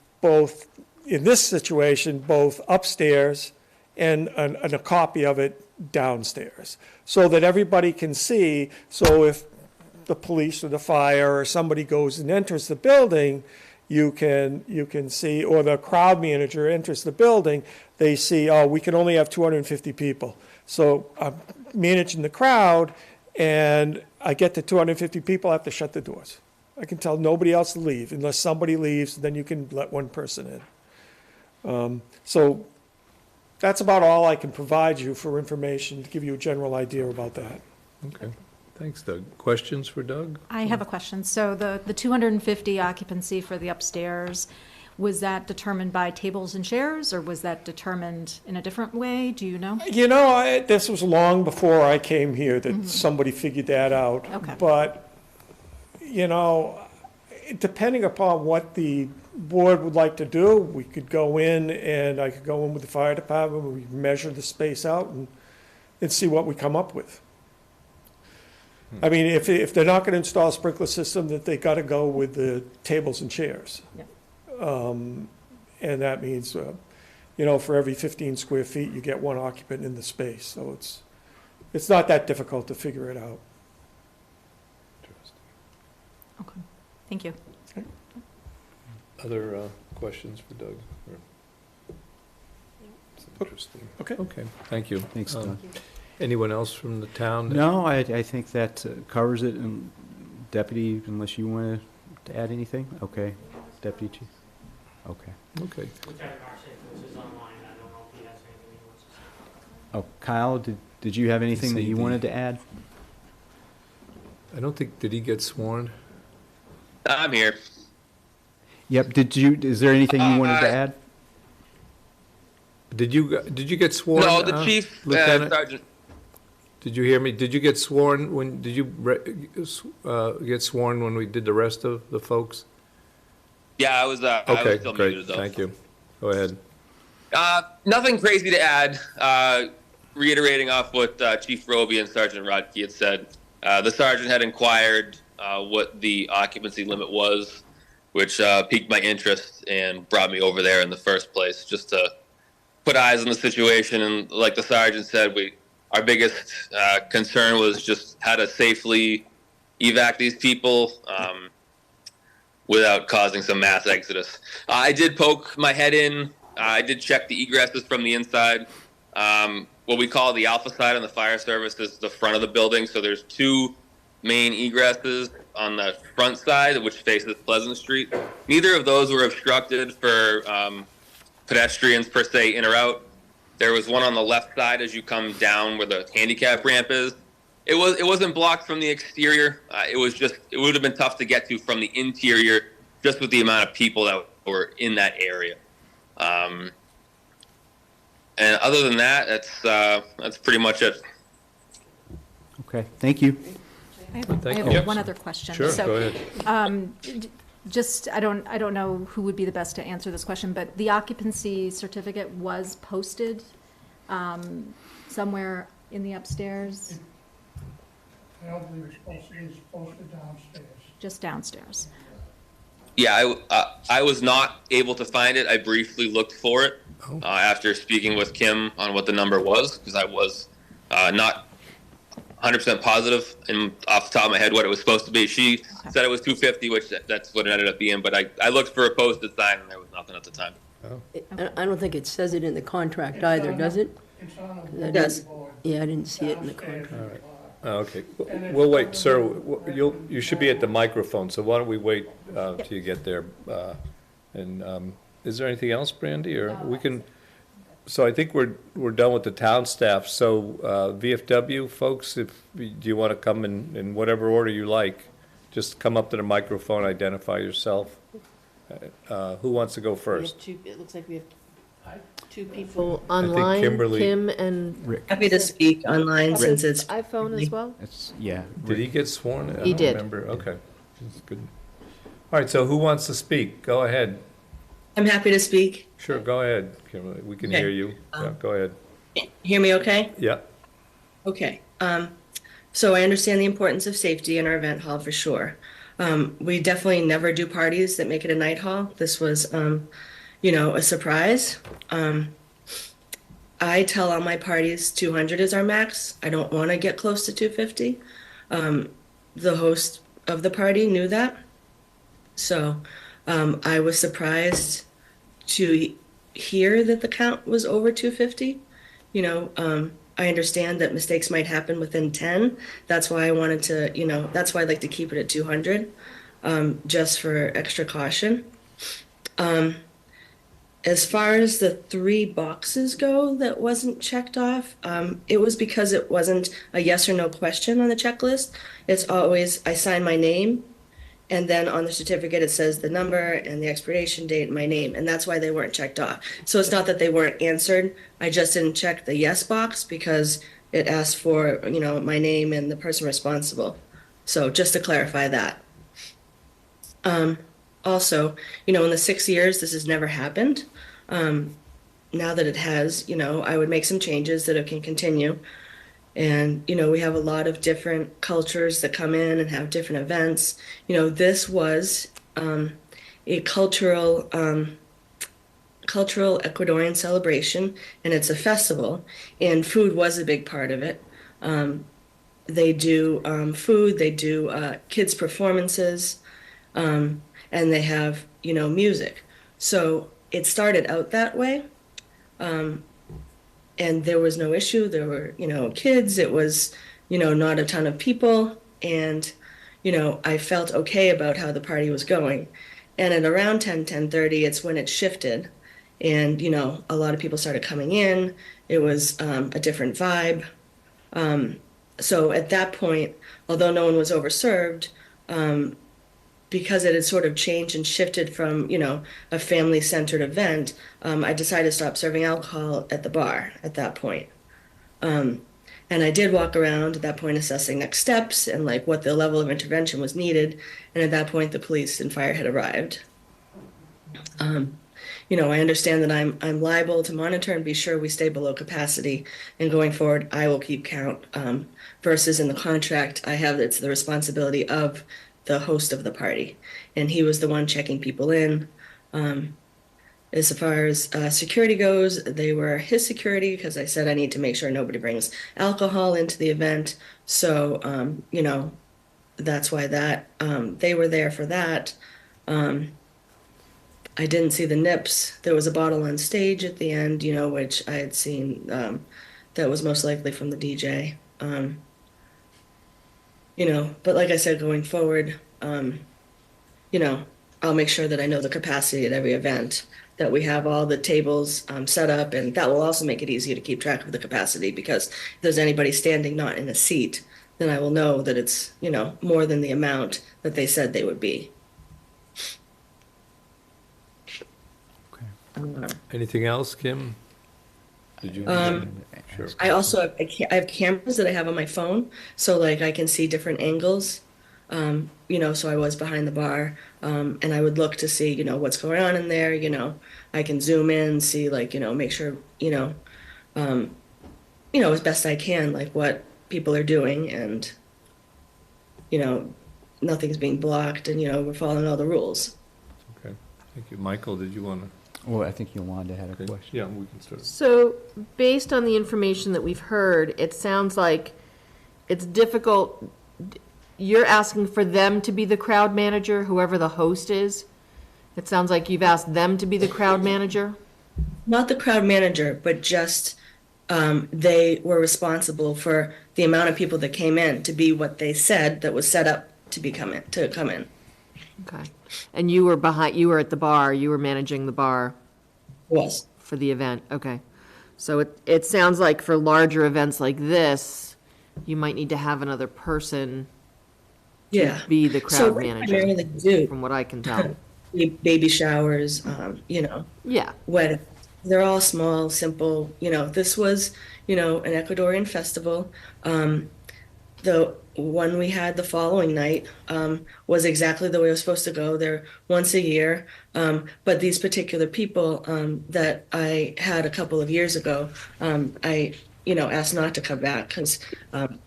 Speaker 14: this situation, both upstairs and a copy of it downstairs, so that everybody can see. So if the police or the fire or somebody goes and enters the building, you can see, or the crowd manager enters the building, they see, oh, we can only have 250 people. So I'm managing the crowd, and I get to 250 people, I have to shut the doors. I can tell nobody else to leave. Unless somebody leaves, then you can let 1 person in. So that's about all I can provide you for information to give you a general idea about that.
Speaker 1: Okay, thanks, Doug. Questions for Doug?
Speaker 7: I have a question. So the 250 occupancy for the upstairs, was that determined by tables and chairs, or was that determined in a different way? Do you know?
Speaker 14: This was long before I came here that somebody figured that out.
Speaker 7: Okay.
Speaker 14: But, depending upon what the board would like to do, we could go in, and I could go in with the fire department, we measure the space out and see what we come up with. I mean, if they're not gonna install a sprinkler system, that they gotta go with the tables and chairs. And that means, for every 15 square feet, you get one occupant in the space, so it's not that difficult to figure it out.
Speaker 7: Okay, thank you.
Speaker 1: Other questions for Doug? It's interesting. Okay, thank you.
Speaker 4: Thanks, Doug.
Speaker 1: Anyone else from the town?
Speaker 4: No, I think that covers it. And Deputy, unless you want to add anything? Okay. Deputy Chief? Okay.
Speaker 1: Okay.
Speaker 4: Oh, Kyle, did you have anything that you wanted to add?
Speaker 1: I don't think, did he get sworn?
Speaker 15: I'm here.
Speaker 4: Yep, is there anything you wanted to add?
Speaker 1: Did you get sworn?
Speaker 15: No, the chief,
Speaker 1: Lieutenant?
Speaker 15: Sergeant.
Speaker 1: Did you hear me? Did you get sworn did you get sworn when we did the rest of the folks?
Speaker 15: Yeah, I was
Speaker 1: Okay,
Speaker 15: still
Speaker 1: great,
Speaker 15: muted though.
Speaker 1: thank you. Go ahead.
Speaker 15: Nothing crazy to add. Reiterating off what Chief Roby and Sergeant Rodkey had said, the sergeant had inquired what the occupancy limit was, which piqued my interest and brought me over there in the first place, just to put eyes on the situation. And like the sergeant said, our biggest concern was just how to safely evac these people without causing some mass exodus. I did poke my head in. I did check the egresses from the inside. What we call the alpha side on the fire service is the front of the building. So there's two main egresses on the front side, which faces Pleasant Street. Neither of those were obstructed for pedestrians per se in or out. There was one on the left side as you come down where the handicap ramp is. It wasn't blocked from the exterior. It would have been tough to get to from the interior, just with the amount of people that were in that area. And other than that, that's pretty much it.
Speaker 4: Okay, thank you.
Speaker 7: I
Speaker 1: Thank
Speaker 7: have
Speaker 1: you.
Speaker 7: one other question.
Speaker 1: Sure,
Speaker 7: So,
Speaker 1: go ahead.
Speaker 7: Just, I don't know who would be the best to answer this question, but the occupancy certificate was posted somewhere in the upstairs?
Speaker 16: I don't believe it's posted downstairs.
Speaker 7: Just downstairs.
Speaker 15: Yeah, I was not able to find it. I briefly looked for it after speaking with Kim on what the number was, because I was not 100% positive and off the top of my head what it was supposed to be. She said it was 250, which that's what it ended up being. But I looked for a posted sign and there was nothing at the time.
Speaker 5: I don't think it says it in the contract either, does it?
Speaker 16: It's on
Speaker 5: It
Speaker 16: the
Speaker 5: does.
Speaker 16: board
Speaker 5: Yeah, I didn't see it in the
Speaker 16: downstairs.
Speaker 5: contract.
Speaker 1: Okay, we'll wait, sir, you should be at the microphone, so why don't we wait till you get there? And is there anything else, Brandy, or we can, so I think we're done with the town staff, so VFW folks, do you want to come in whatever order you like? Just come up to the microphone, identify yourself. Who wants to go first?
Speaker 11: It looks like we have two people online,
Speaker 1: Kimberly-
Speaker 11: Kim and
Speaker 4: Rick.
Speaker 12: Happy to speak online since it's.
Speaker 11: iPhone as well.
Speaker 4: Yeah.
Speaker 1: Did he get sworn? I
Speaker 11: He
Speaker 1: don't
Speaker 11: did.
Speaker 1: remember. Okay, that's good. All right, so who wants to speak? Go ahead.
Speaker 12: I'm happy to speak.
Speaker 1: Sure, go ahead, Kimberly. We can
Speaker 12: Okay.
Speaker 1: hear you. Yeah, go ahead.
Speaker 12: Hear me okay?
Speaker 1: Yeah.
Speaker 12: Okay. So I understand the importance of safety in our event hall for sure. We definitely never do parties that make it a night hall. This was, a surprise. I tell all my parties 200 is our max. I don't want to get close to 250. The host of the party knew that. So I was surprised to hear that the count was over 250. I understand that mistakes might happen within 10. That's why I wanted to, that's why I like to keep it at 200, just for extra caution. As far as the 3 boxes go that wasn't checked off, it was because it wasn't a yes or no question on the checklist. It's always, I sign my name, and then on the certificate it says the number and the expiration date and my name, and that's why they weren't checked off. So it's not that they weren't answered, I just didn't check the yes box because it asked for, my name and the person responsible. So just to clarify that. Also, in the 6 years, this has never happened. Now that it has, I would make some changes that it can continue. And, we have a lot of different cultures that come in and have different events. This was a cultural Ecuadorian celebration, and it's a festival, and food was a big part of it. They do food, they do kids' performances, and they have, music. So it started out that way, and there was no issue. There were, kids. It was, not a ton of people, and, I felt okay about how the party was going. And at around 10:30, it's when it shifted, and, a lot of people started coming in. It was a different vibe. So at that point, although no one was overserved, because it had sort of changed and shifted from, a family-centered event, I decided to stop serving alcohol at the bar at that point. And I did walk around at that point assessing next steps and like what the level of intervention was needed. And at that point, the police and fire had arrived. I understand that I'm liable to monitor and be sure we stay below capacity. And going forward, I will keep count. Versus in the contract, I have it's the responsibility of the host of the party, and he was the one checking people in. As far as security goes, they were his security because I said I need to make sure nobody brings alcohol into the event. So, that's why that they were there for that. I didn't see the nips. There was a bottle on stage at the end, which I had seen. That was most likely from the DJ. But like I said, going forward, I'll make sure that I know the capacity at every event, that we have all the tables set up, and that will also make it easier to keep track of the capacity, because if there's anybody standing not in a seat, then I will know that it's, more than the amount that they said they would be.
Speaker 1: Anything else, Kim? Did you? Sure.
Speaker 12: I also I have cameras that I have on my phone, so like I can see different angles. So I was behind the bar, and I would look to see, what's going on in there. I can zoom in, see, like, make sure, as best I can, like what people are doing, and nothing's being blocked, and we're following all the rules.
Speaker 1: Okay, thank you. Michael, did you want to?
Speaker 4: Well, I think Yolanda had a question.
Speaker 1: Yeah, we can start.
Speaker 11: So, based on the information that we've heard, it sounds like it's difficult. You're asking for them to be the crowd manager, whoever the host is. It sounds like you've asked them to be the crowd manager.
Speaker 12: Not the crowd manager, but just they were responsible for the amount of people that came in to be what they said that was set up to come in.
Speaker 11: Okay. And you were you were at the bar, you were managing the bar.
Speaker 12: Yes.
Speaker 11: For the event, okay. So it sounds like for larger events like this, you might need to have another person to be the crowd manager, from what I can tell.
Speaker 12: Baby showers,
Speaker 11: Yeah.
Speaker 12: weddings. They're all small, simple, this was, an Ecuadorian festival. The one we had the following night was exactly the way it was supposed to go. They're once a year. But these particular people that I had a couple of years ago, I, asked not to come back because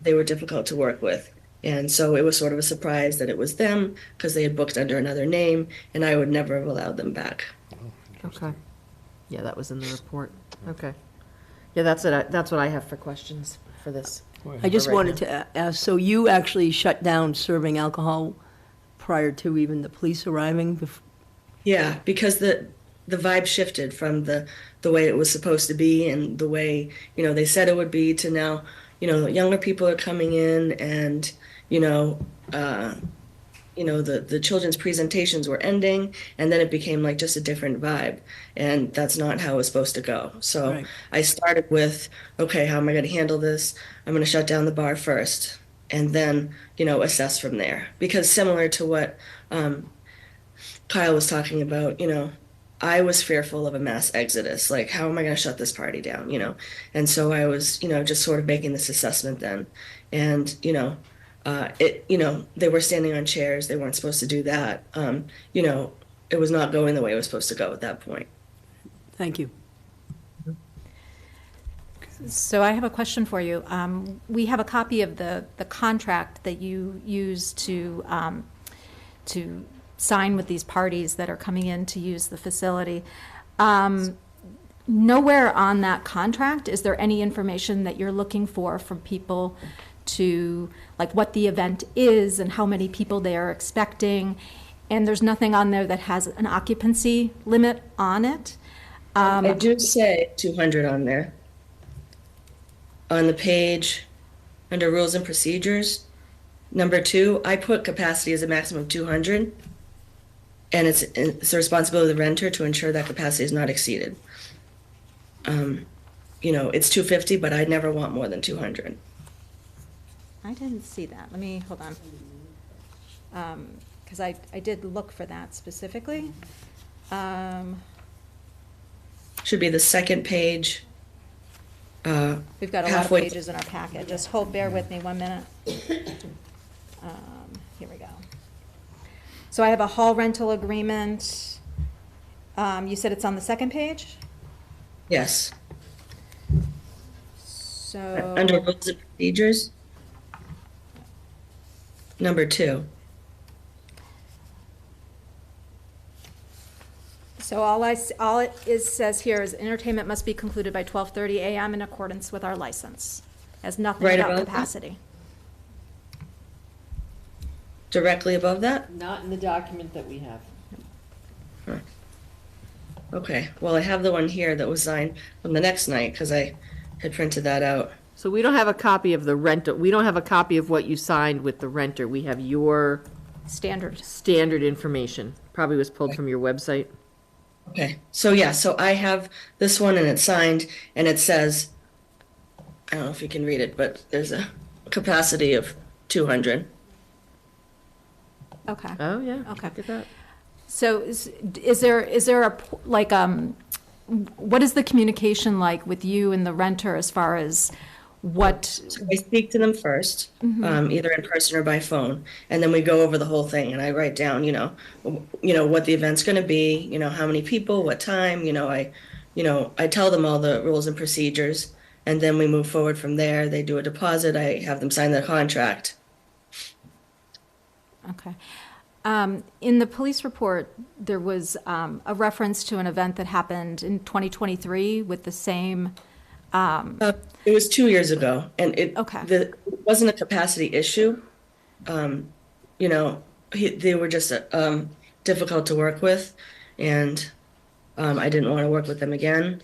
Speaker 12: they were difficult to work with. And so it was sort of a surprise that it was them because they had booked under another name, and I would never have allowed them back.
Speaker 11: Okay. Yeah, that was in the report. Okay. Yeah, that's what I have for questions for this.
Speaker 5: I just wanted to ask, so you actually shut down serving alcohol prior to even the police arriving?
Speaker 12: Yeah, because the vibe shifted from the way it was supposed to be and the way, they said it would be to now, younger people are coming in and, the children's presentations were ending, and then it became like just a different vibe, and that's not how it was supposed to go. So right. I started with, okay, how am I going to handle this? I'm going to shut down the bar first, and then, assess from there. Because similar to what Kyle was talking about, I was fearful of a mass exodus. Like, how am I going to shut this party down, And so I was, just sort of making this assessment then. And, they were standing on chairs. They weren't supposed to do that. It was not going the way it was supposed to go at that point.
Speaker 5: Thank you.
Speaker 7: So I have a question for you. We have a copy of the contract that you use to sign with these parties that are coming in to use the facility. Nowhere on that contract is there any information that you're looking for from people to, like, what the event is and how many people they are expecting. And there's nothing on there that has an occupancy limit on it.
Speaker 12: I do say 200 on there. On the page, under rules and procedures, number 2, I put capacity as a maximum of 200. And it's the responsibility of the renter to ensure that capacity is not exceeded. You know, it's 250, but I'd never want more than 200.
Speaker 7: I didn't see that. Let me, hold on. Because I did look for that specifically.
Speaker 12: Should be the second page.
Speaker 7: We've got a lot of
Speaker 12: halfway-
Speaker 7: pages in our packet. Just bear with me 1 minute. Here we go. So I have a hall rental agreement. You said it's on the second page?
Speaker 12: Yes.
Speaker 7: So.
Speaker 12: Under rules and procedures, number 2.
Speaker 7: So all it says here is entertainment must be concluded by 12:30 a.m. in accordance with our license. Has nothing
Speaker 12: Right
Speaker 7: about
Speaker 12: above that?
Speaker 7: capacity.
Speaker 12: Directly above that?
Speaker 11: Not in the document that we have.
Speaker 12: Okay, well, I have the one here that was signed from the next night, because I had printed that out.
Speaker 11: So we don't have a copy of the renter, we don't have a copy of what you signed with the renter. We have your
Speaker 7: Standard.
Speaker 11: standard information. Probably was pulled from your website.
Speaker 12: Okay, so yeah, so I have this one and it's signed, and it says, I don't know if you can read it, but there's a capacity of 200.
Speaker 7: Okay.
Speaker 11: Oh, yeah.
Speaker 7: Okay.
Speaker 11: Look at that.
Speaker 7: So is there a, like, what is the communication like with you and the renter as far as what?
Speaker 12: So I speak to them first, either in person or by phone, and then we go over the whole thing, and I write down, you know, what the event's going to be, you know, how many people, what time, I tell them all the rules and procedures, and then we move forward from there. They do a deposit. I have them sign the contract.
Speaker 7: Okay. In the police report, there was a reference to an event that happened in 2023 with the same.
Speaker 12: It was 2 years ago, and it wasn't a capacity issue. They were just difficult to work with, and I didn't want to work with them again.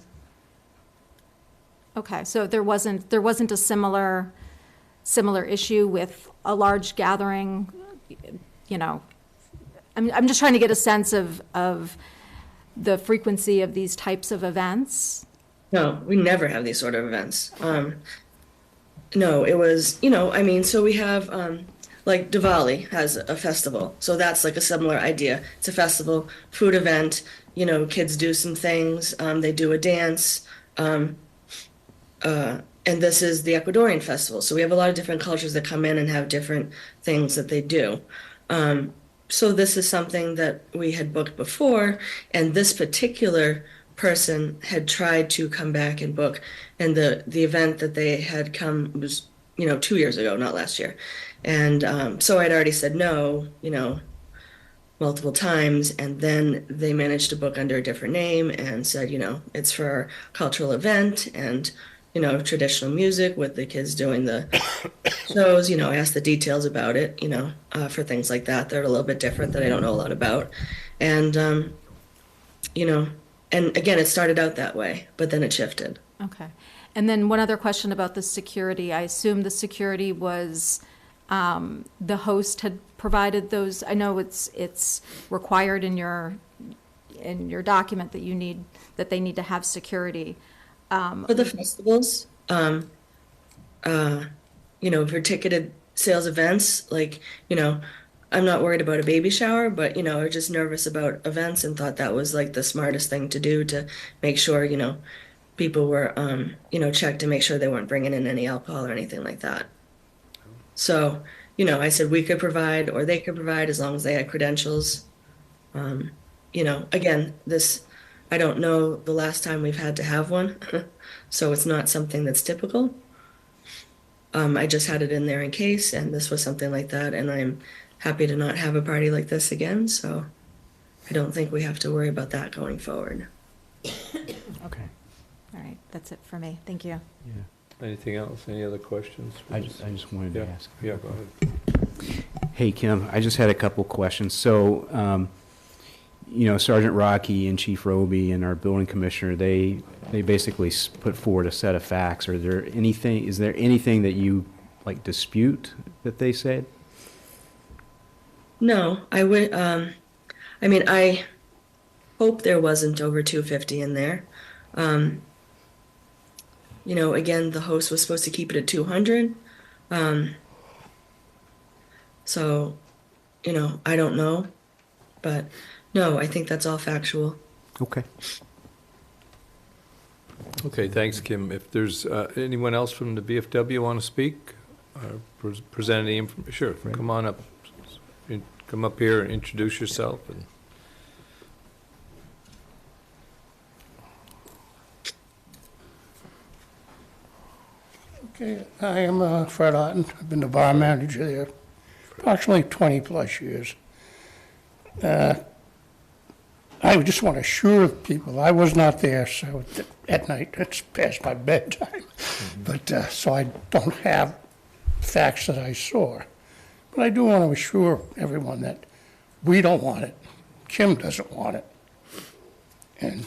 Speaker 7: Okay, so there wasn't a similar issue with a large gathering, you know. I'm just trying to get a sense of the frequency of these types of events.
Speaker 12: No, we never have these sort of events. No, it was, so we have, like Diwali has a festival. So that's like a similar idea. It's a festival, food event, kids do some things, they do a dance. And this is the Ecuadorian festival. So we have a lot of different cultures that come in and have different things that they do. So this is something that we had booked before, and this particular person had tried to come back and book, and the event that they had come was 2 years ago, not last year. And so I'd already said no, multiple times, and then they managed to book under a different name and said, it's for our cultural event and traditional music with the kids doing the shows. I asked the details about it, for things like that. They're a little bit different that I don't know a lot about. And, and again, it started out that way, but then it shifted.
Speaker 7: Okay. And then one other question about the security. I assume the security was the host had provided those. I know it's required in your document that they need to have security.
Speaker 12: For the festivals, for ticketed sales events, I'm not worried about a baby shower, but, I was just nervous about events and thought that was like the smartest thing to do to make sure, people were, checked to make sure they weren't bringing in any alcohol or anything like that. So, I said we could provide or they could provide as long as they had credentials. Again, this I don't know the last time we've had to have one, so it's not something that's typical. I just had it in there in case, and this was something like that, and I'm happy to not have a party like this again, so I don't think we have to worry about that going forward.
Speaker 4: Okay.
Speaker 7: All right, that's it for me. Thank you.
Speaker 4: Yeah.
Speaker 1: Anything else? Any other questions?
Speaker 4: I just wanted to
Speaker 1: Yeah,
Speaker 4: ask.
Speaker 1: yeah, go ahead.
Speaker 4: Hey, Kim, I just had a couple questions. So, Sergeant Rocky and Chief Roby and our building commissioner, they basically put forward a set of facts. Is there anything that you, dispute that they said?
Speaker 12: No, I would, I hope there wasn't over 250 in there. Again, the host was supposed to keep it at 200. So, I don't know, but no, I think that's all factual.
Speaker 4: Okay.
Speaker 1: Okay, thanks, Kim. If there's anyone else from the VFW want to speak or present any information, sure, come on up. Come up here and introduce yourself.
Speaker 16: Okay, I am Fred Otten. I've been the bar manager there approximately 20-plus years. I just want to assure people, I was not there, so at night, it's past my bedtime. But, so I don't have facts that I saw. But I do want to assure everyone that we don't want it. Kim doesn't want it. And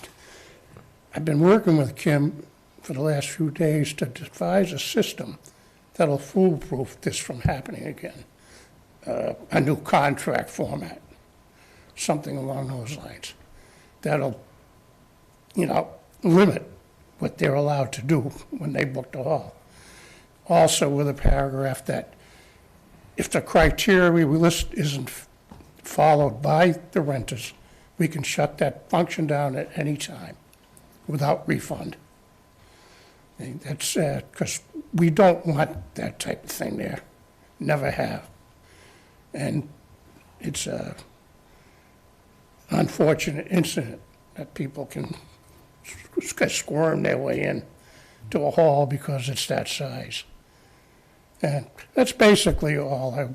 Speaker 16: I've been working with Kim for the last few days to devise a system that'll foolproof this from happening again. A new contract format, something along those lines. That'll, limit what they're allowed to do when they book the hall. Also with a paragraph that if the criteria we list isn't followed by the renters, we can shut that function down at any time without refund. And that's because we don't want that type of thing there, never have. And it's an unfortunate incident that people can squirm their way in to a hall because it's that size. And that's basically all I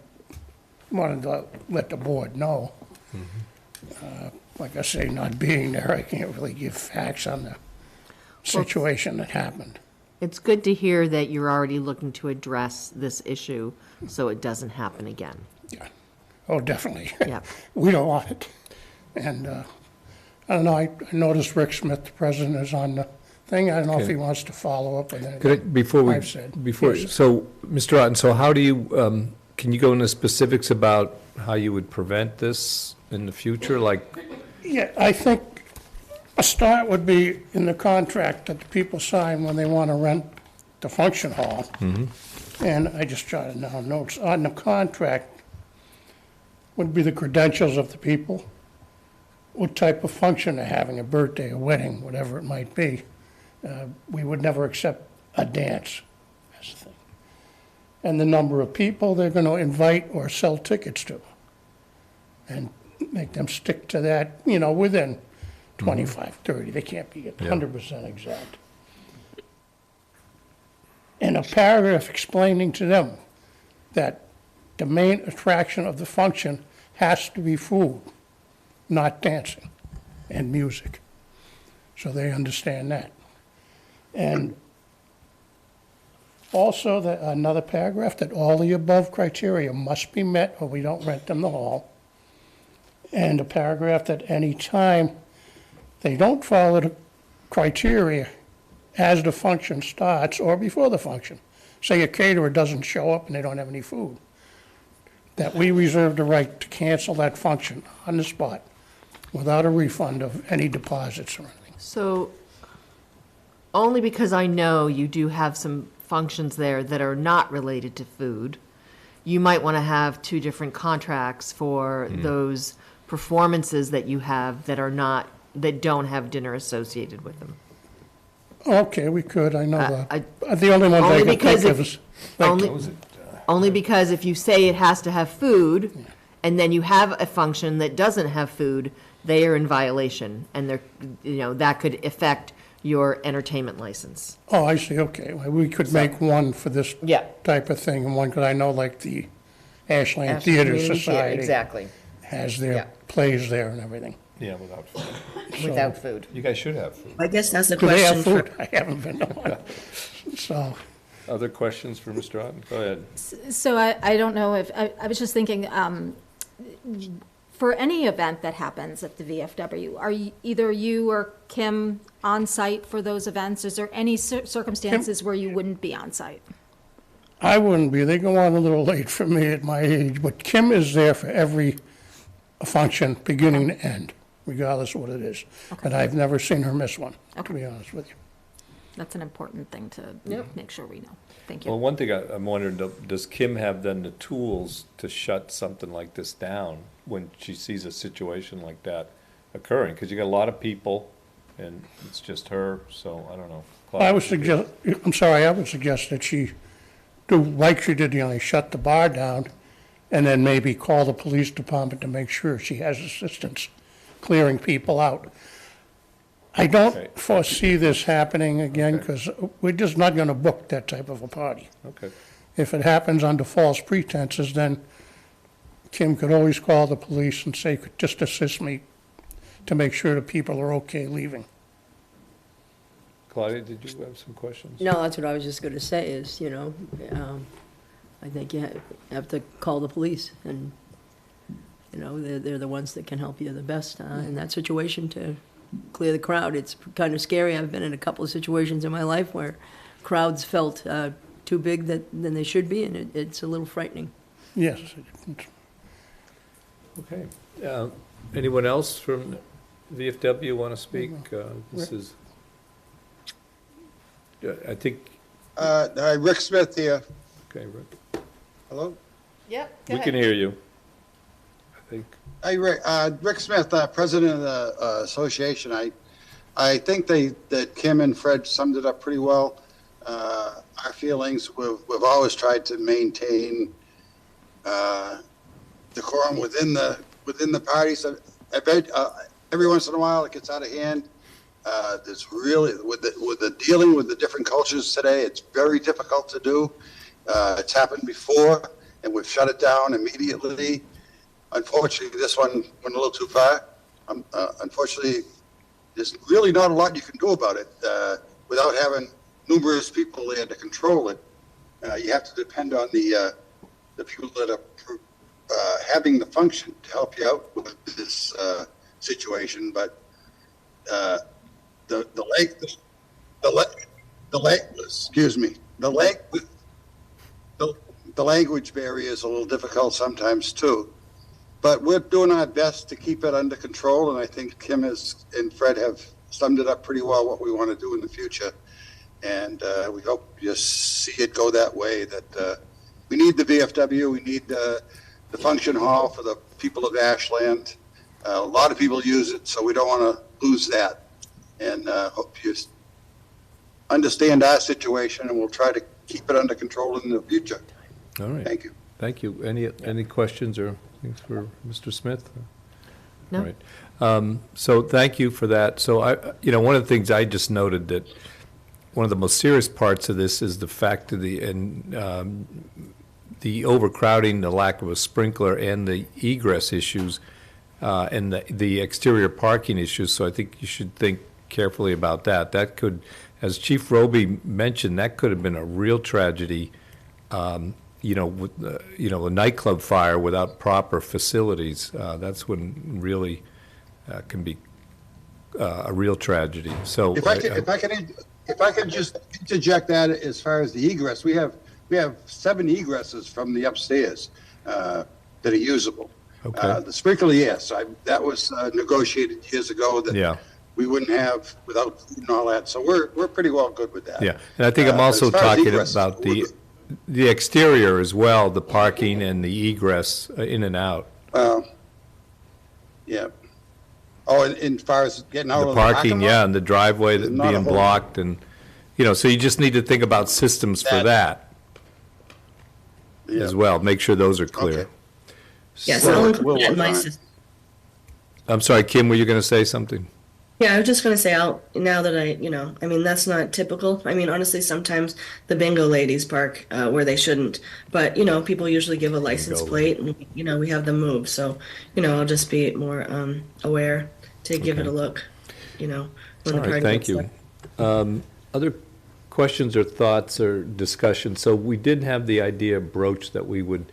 Speaker 16: wanted to let the board know. Like I say, not being there, I can't really give facts on the situation that happened.
Speaker 11: It's good to hear that you're already looking to address this issue so it doesn't happen again.
Speaker 16: Yeah. Oh, definitely.
Speaker 11: Yep.
Speaker 16: We don't want it. And I don't know, I noticed Rick Smith, the president, is on the thing. I don't know if
Speaker 1: Okay.
Speaker 16: he wants to follow up with
Speaker 1: Could I,
Speaker 16: anything
Speaker 1: before
Speaker 16: I've said. Yes.
Speaker 1: so, Mr. Otten, so how do you, can you go into specifics about how you would prevent this in the future?
Speaker 16: Yeah, I think a start would be in the contract that the people sign when they want to rent the function hall. And I just jotted down notes. On the contract would be the credentials of the people, what type of function they're having, a birthday, a wedding, whatever it might be. We would never accept a dance as a thing. And the number of people they're going to invite or sell tickets to. And make them stick to that, within 25, 30. They can't be 100% exact. And a paragraph explaining to them that the main attraction of the function has to be food, not dancing and music. So they understand that. And also another paragraph that all the above criteria must be met or we don't rent them the hall. And a paragraph that any time they don't follow the criteria as the function starts or before the function, say a caterer doesn't show up and they don't have any food, that we reserve the right to cancel that function on the spot without a refund of any deposits or anything.
Speaker 11: So, only because I know you do have some functions there that are not related to food, you might want to have two different contracts for those performances that you have that don't have dinner associated with them.
Speaker 16: Okay, we could, I know
Speaker 11: I-
Speaker 16: that. The only ones I can think of is,
Speaker 11: Only because if you say it has to have food, and then you have a function that doesn't have food, they are in violation, and they're, that could affect your entertainment license.
Speaker 16: Oh, I see, okay. Well, we could make one for this
Speaker 11: Yeah.
Speaker 16: type of thing, and one, because I know like the Ashland
Speaker 11: Ashland
Speaker 16: Theater
Speaker 11: Community Theater,
Speaker 16: Society
Speaker 11: exactly.
Speaker 16: has
Speaker 11: Yeah.
Speaker 16: their plays there and everything.
Speaker 1: Yeah, without food.
Speaker 11: Without food.
Speaker 1: You guys should have food.
Speaker 12: I guess that's the
Speaker 16: Do they
Speaker 12: question
Speaker 16: have
Speaker 12: for.
Speaker 16: food? I haven't been to one. So,
Speaker 1: Other questions for Mr. Otten? Go ahead.
Speaker 7: So I don't know if, I was just thinking, for any event that happens at the VFW, are either you or Kim on site for those events? Is there any circumstances where you wouldn't be on site?
Speaker 16: I wouldn't be. They go on a little late for me at my age, but Kim is there for every function, beginning to end, regardless of what it is. And I've never seen her miss one, to be honest with you.
Speaker 7: That's an important thing to make sure we know. Thank you.
Speaker 1: Well, one thing I'm wondering, does Kim have then the tools to shut something like this down when she sees a situation like that occurring? Because you got a lot of people, and it's just her, so I don't know.
Speaker 16: I would suggest, I'm sorry, I would suggest that she do like she did, shut the bar down, and then maybe call the police department to make sure she has assistance clearing people out. I don't foresee this happening again, because we're just not going to book that type of a party.
Speaker 1: Okay.
Speaker 16: If it happens under false pretenses, then Kim could always call the police and say, just assist me to make sure the people are okay leaving.
Speaker 1: Claudia, did you have some questions?
Speaker 5: No, that's what I was just going to say is, I think you have to call the police and, they're the ones that can help you the best in that situation to clear the crowd. It's kind of scary. I've been in a couple of situations in my life where crowds felt too big than they should be, and it's a little frightening.
Speaker 16: Yes.
Speaker 1: Okay. Anyone else from VFW want to speak? This is, I think.
Speaker 17: Rick Smith here.
Speaker 1: Okay, Rick.
Speaker 17: Hello?
Speaker 11: Yep.
Speaker 1: We can hear you. I think.
Speaker 17: Hey, Rick. Rick Smith, president of the association. I think that Kim and Fred summed it up pretty well. Our feelings, we've always tried to maintain decorum within the parties. I bet every once in a while it gets out of hand. There's really with the dealing with the different cultures today, it's very difficult to do. It's happened before, and we've shut it down immediately. Unfortunately, this one went a little too far. Unfortunately, there's really not a lot you can do about it without having numerous people there to control it. You have to depend on the people that are having the function to help you out with this situation. But the language barrier is a little difficult sometimes too. But we're doing our best to keep it under control, and I think Kim and Fred have summed it up pretty well what we want to do in the future. And we hope you see it go that way, that we need the VFW, we need the function hall for the people of Ashland. A lot of people use it, so we don't want to lose that. And hope you understand our situation, and we'll try to keep it under control in the future.
Speaker 1: All right.
Speaker 17: Thank you.
Speaker 1: Thank you. Any questions or things for Mr. Smith?
Speaker 11: No.
Speaker 1: All right. So thank you for that. So one of the things I just noted that one of the most serious parts of this is the fact of the overcrowding, the lack of a sprinkler, and the egress issues, and the exterior parking issues. So I think you should think carefully about that. That could, as Chief Roby mentioned, that could have been a real tragedy. With a nightclub fire without proper facilities. That's when really can be a real tragedy. So
Speaker 17: If I could just interject that as far as the egress, we have 7 egresses from the upstairs that are usable.
Speaker 1: Okay.
Speaker 17: The sprinkler, yes, that was negotiated years ago that we wouldn't have without food and all that. So we're pretty well good with that.
Speaker 1: Yeah, and I think I'm also
Speaker 17: as far as
Speaker 1: talking
Speaker 17: egress,
Speaker 1: about the exterior as well, the parking and the egress in and out.
Speaker 17: Yeah. Oh, and as far as getting out
Speaker 1: The
Speaker 17: of the parking
Speaker 1: parking,
Speaker 17: lot?
Speaker 1: yeah, and the driveway
Speaker 17: There's not a
Speaker 1: being
Speaker 17: whole-
Speaker 1: blocked, and so you just need to think about systems for that as well. Make sure those are clear.
Speaker 12: Yes,
Speaker 1: So-
Speaker 12: I'll include that in my system.
Speaker 1: I'm sorry, Kim, were you going to say something?
Speaker 12: Yeah, I was just gonna say, now that I mean, that's not typical. I mean, honestly, sometimes the bingo ladies park where they shouldn't, but, people usually give a license plate and, we have them move. So, I'll just be more aware to give it a look, when
Speaker 1: All
Speaker 12: the
Speaker 1: right,
Speaker 12: party
Speaker 1: thank
Speaker 12: gets
Speaker 1: you.
Speaker 12: there.
Speaker 1: Other questions or thoughts or discussion? So we did have the idea broached that we would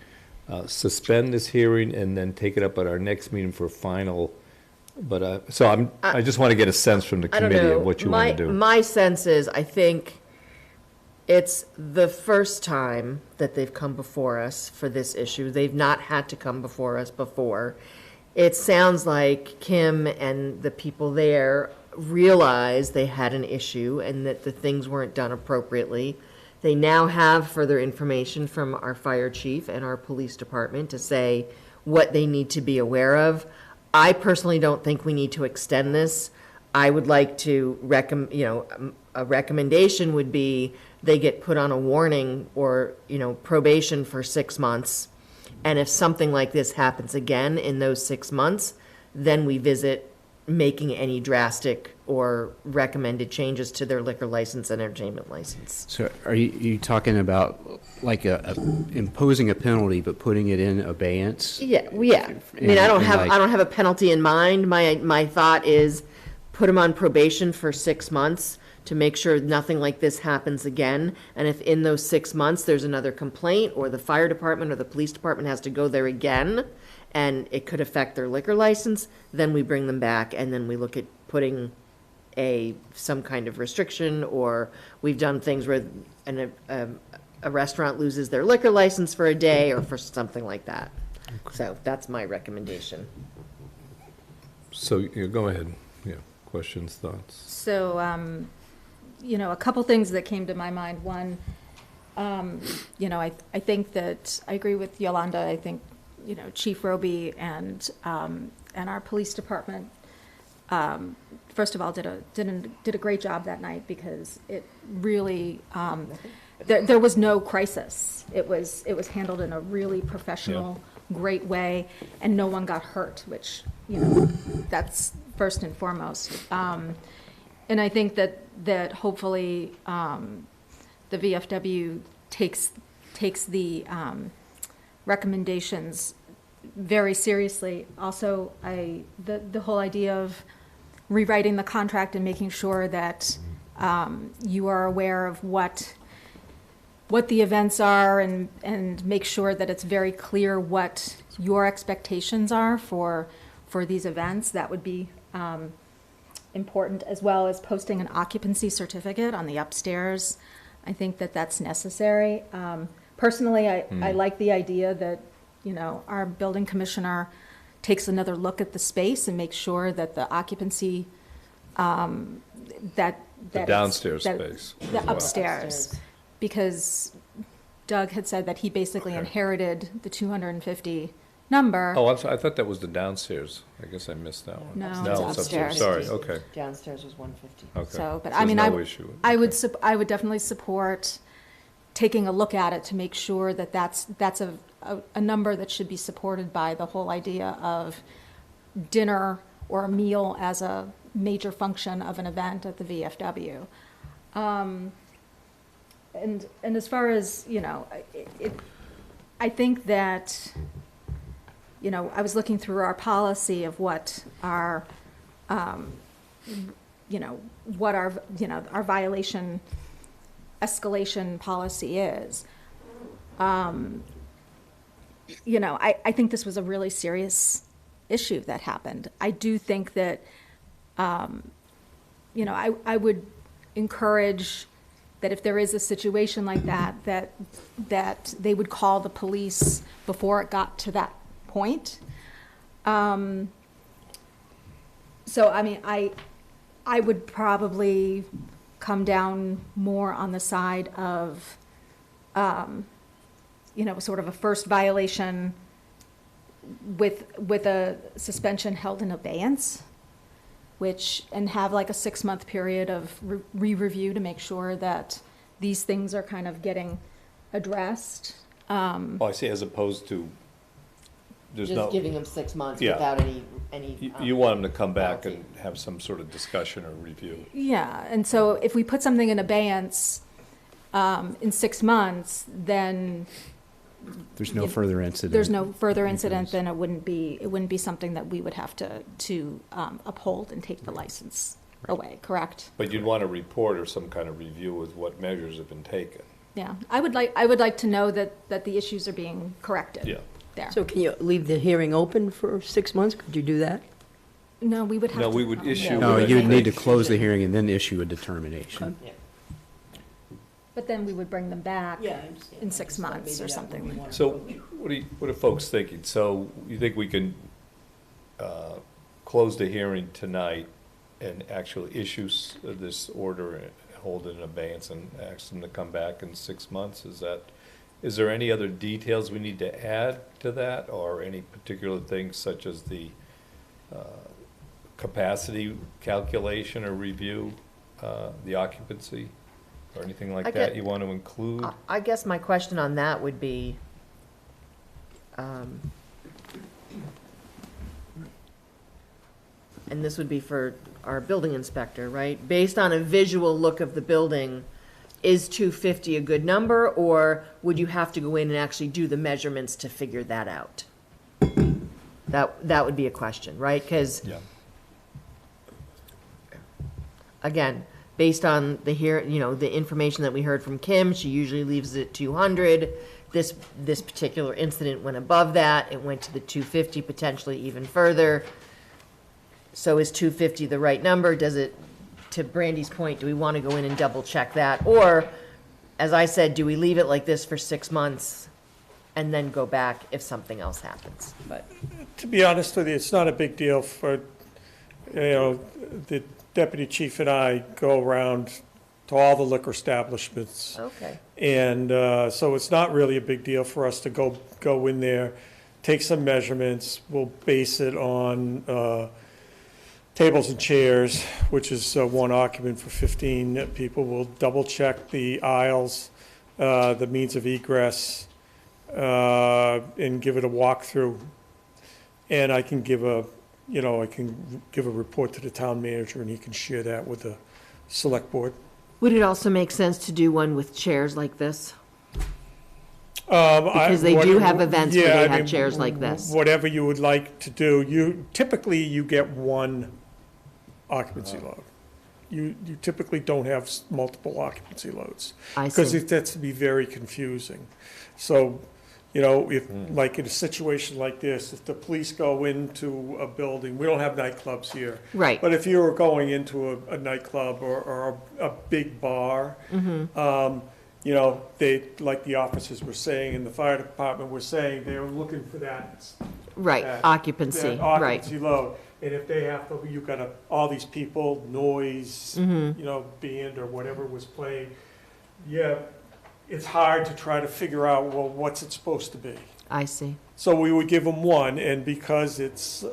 Speaker 1: suspend this hearing and then take it up at our next meeting for final. But, so I just want to get a sense from the
Speaker 11: I don't
Speaker 1: committee
Speaker 11: know.
Speaker 1: of what you want to do.
Speaker 11: My sense is, I think it's the first time that they've come before us for this issue. They've not had to come before us before. It sounds like Kim and the people there realized they had an issue and that the things weren't done appropriately. They now have further information from our fire chief and our police department to say what they need to be aware of. I personally don't think we need to extend this. I would like to a recommendation would be they get put on a warning or, probation for 6 months. And if something like this happens again in those 6 months, then we visit making any drastic or recommended changes to their liquor license and entertainment license.
Speaker 4: So are you talking about like imposing a penalty, but putting it in abeyance?
Speaker 11: Yeah. I mean, I don't have a penalty in mind. My thought is put them on probation for 6 months to make sure nothing like this happens again. And if in those 6 months there's another complaint or the fire department or the police department has to go there again and it could affect their liquor license, then we bring them back and then we look at putting some kind of restriction, or we've done things where a restaurant loses their liquor license for a day or for something like that. So that's my recommendation.
Speaker 1: So go ahead. Yeah, questions, thoughts?
Speaker 7: So, a couple things that came to my mind. One, I think that I agree with Yolanda. I think, Chief Roby and our police department, first of all, did a great job that night, because it really, there was no crisis. It was handled in a really professional, great way, and no one got hurt, which, that's first and foremost. And I think that hopefully the VFW takes the recommendations very seriously. Also, the whole idea of rewriting the contract and making sure that you are aware of what the events are, and make sure that it's very clear what your expectations are for these events. That would be important, as well as posting an occupancy certificate on the upstairs. I think that that's necessary. Personally, I like the idea that, our building commissioner takes another look at the space and makes sure that the occupancy, the
Speaker 1: downstairs space.
Speaker 7: The upstairs. Because Doug had said that he basically inherited the 250 number.
Speaker 1: Oh, I'm sorry. I thought that was the downstairs. I guess I missed that one.
Speaker 7: No, it's upstairs.
Speaker 1: Sorry, okay.
Speaker 11: Downstairs was 150.
Speaker 1: Okay.
Speaker 7: So, but
Speaker 1: So
Speaker 7: I mean,
Speaker 1: there's no issue.
Speaker 7: I would definitely support taking a look at it to make sure that that's a number that should be supported by the whole idea of dinner or a meal as a major function of an event at the VFW. And as far as, I think that, I was looking through our policy of what our, what our violation escalation policy is. I think this was a really serious issue that happened. I do think that, I would encourage that if there is a situation like that they would call the police before it got to that point. So, I mean, I would probably come down more on the side of, sort of a first violation with a suspension held in abeyance, and have like a 6-month period of re-review to make sure that these things are kind of getting addressed.
Speaker 1: Oh, I see, as opposed to there's
Speaker 11: Just
Speaker 1: no,
Speaker 11: giving them 6 months
Speaker 1: Yeah.
Speaker 11: without any.
Speaker 1: you want them to come back
Speaker 11: penalty.
Speaker 1: and have some sort of discussion or review.
Speaker 7: Yeah, and so if we put something in abeyance in 6 months, then
Speaker 4: There's no further incident.
Speaker 7: there's no further incident,
Speaker 4: Because-
Speaker 7: then it wouldn't be something that we would have to uphold and take the license away, correct?
Speaker 1: But you'd want a report or some kind of review with what measures have been taken.
Speaker 7: Yeah, I would like to know that the issues are being corrected.
Speaker 1: Yeah.
Speaker 7: There.
Speaker 5: So can you leave the hearing open for 6 months? Could you do that?
Speaker 7: No, we would have
Speaker 1: No,
Speaker 7: to.
Speaker 1: we would issue.
Speaker 4: No,
Speaker 1: with-
Speaker 4: you'd need to close the hearing and then issue a determination.
Speaker 7: But then we would bring them back
Speaker 5: Yeah, I understand.
Speaker 7: in 6 months or something.
Speaker 1: So what are folks thinking? So you think we can close the hearing tonight and actually issue this order and hold it in abeyance and ask them to come back in 6 months? Is there any other details we need to add to that, or any particular things such as the capacity calculation or review, the occupancy, or anything like that you want to include?
Speaker 11: I guess my question on that would be, and this would be for our building inspector, right? Based on a visual look of the building, is 250 a good number, or would you have to go in and actually do the measurements to figure that out? That would be a question, right? Because
Speaker 1: Yeah.
Speaker 11: again, based on the information that we heard from Kim, she usually leaves it at 200. This particular incident went above that. It went to the 250, potentially even further. So is 250 the right number? Does it, to Brandy's point, do we want to go in and double check that? Or, as I said, do we leave it like this for 6 months and then go back if something else happens? But
Speaker 14: To be honest with you, it's not a big deal for, the deputy chief and I go around to all the liquor establishments.
Speaker 11: okay.
Speaker 14: And so it's not really a big deal for us to go in there, take some measurements. We'll base it on tables and chairs, which is one occupant for 15 people. We'll double check the aisles, the means of egress, and give it a walkthrough. And I can give a report to the town manager, and he can share that with the select board.
Speaker 11: Would it also make sense to do one with chairs like this? Because they do have events where they have chairs like this.
Speaker 14: Whatever you would like to do, typically you get one occupancy load. You typically don't have multiple occupancy loads.
Speaker 11: I
Speaker 14: Because
Speaker 11: see.
Speaker 14: that's to be very confusing. So, if, like in a situation like this, if the police go into a building, we don't have nightclubs here.
Speaker 11: Right.
Speaker 14: But if you were going into a nightclub or a big bar, they, like the officers were saying, and the fire department were saying, they were looking for that.
Speaker 11: Right,
Speaker 14: that-
Speaker 11: occupancy,
Speaker 14: that
Speaker 11: right.
Speaker 14: occupancy load. And if they have to, you've got all these people, noise, band or whatever was playing, it's hard to try to figure out, well, what's it supposed to be?
Speaker 11: I see.
Speaker 14: So we would give them one, and because it's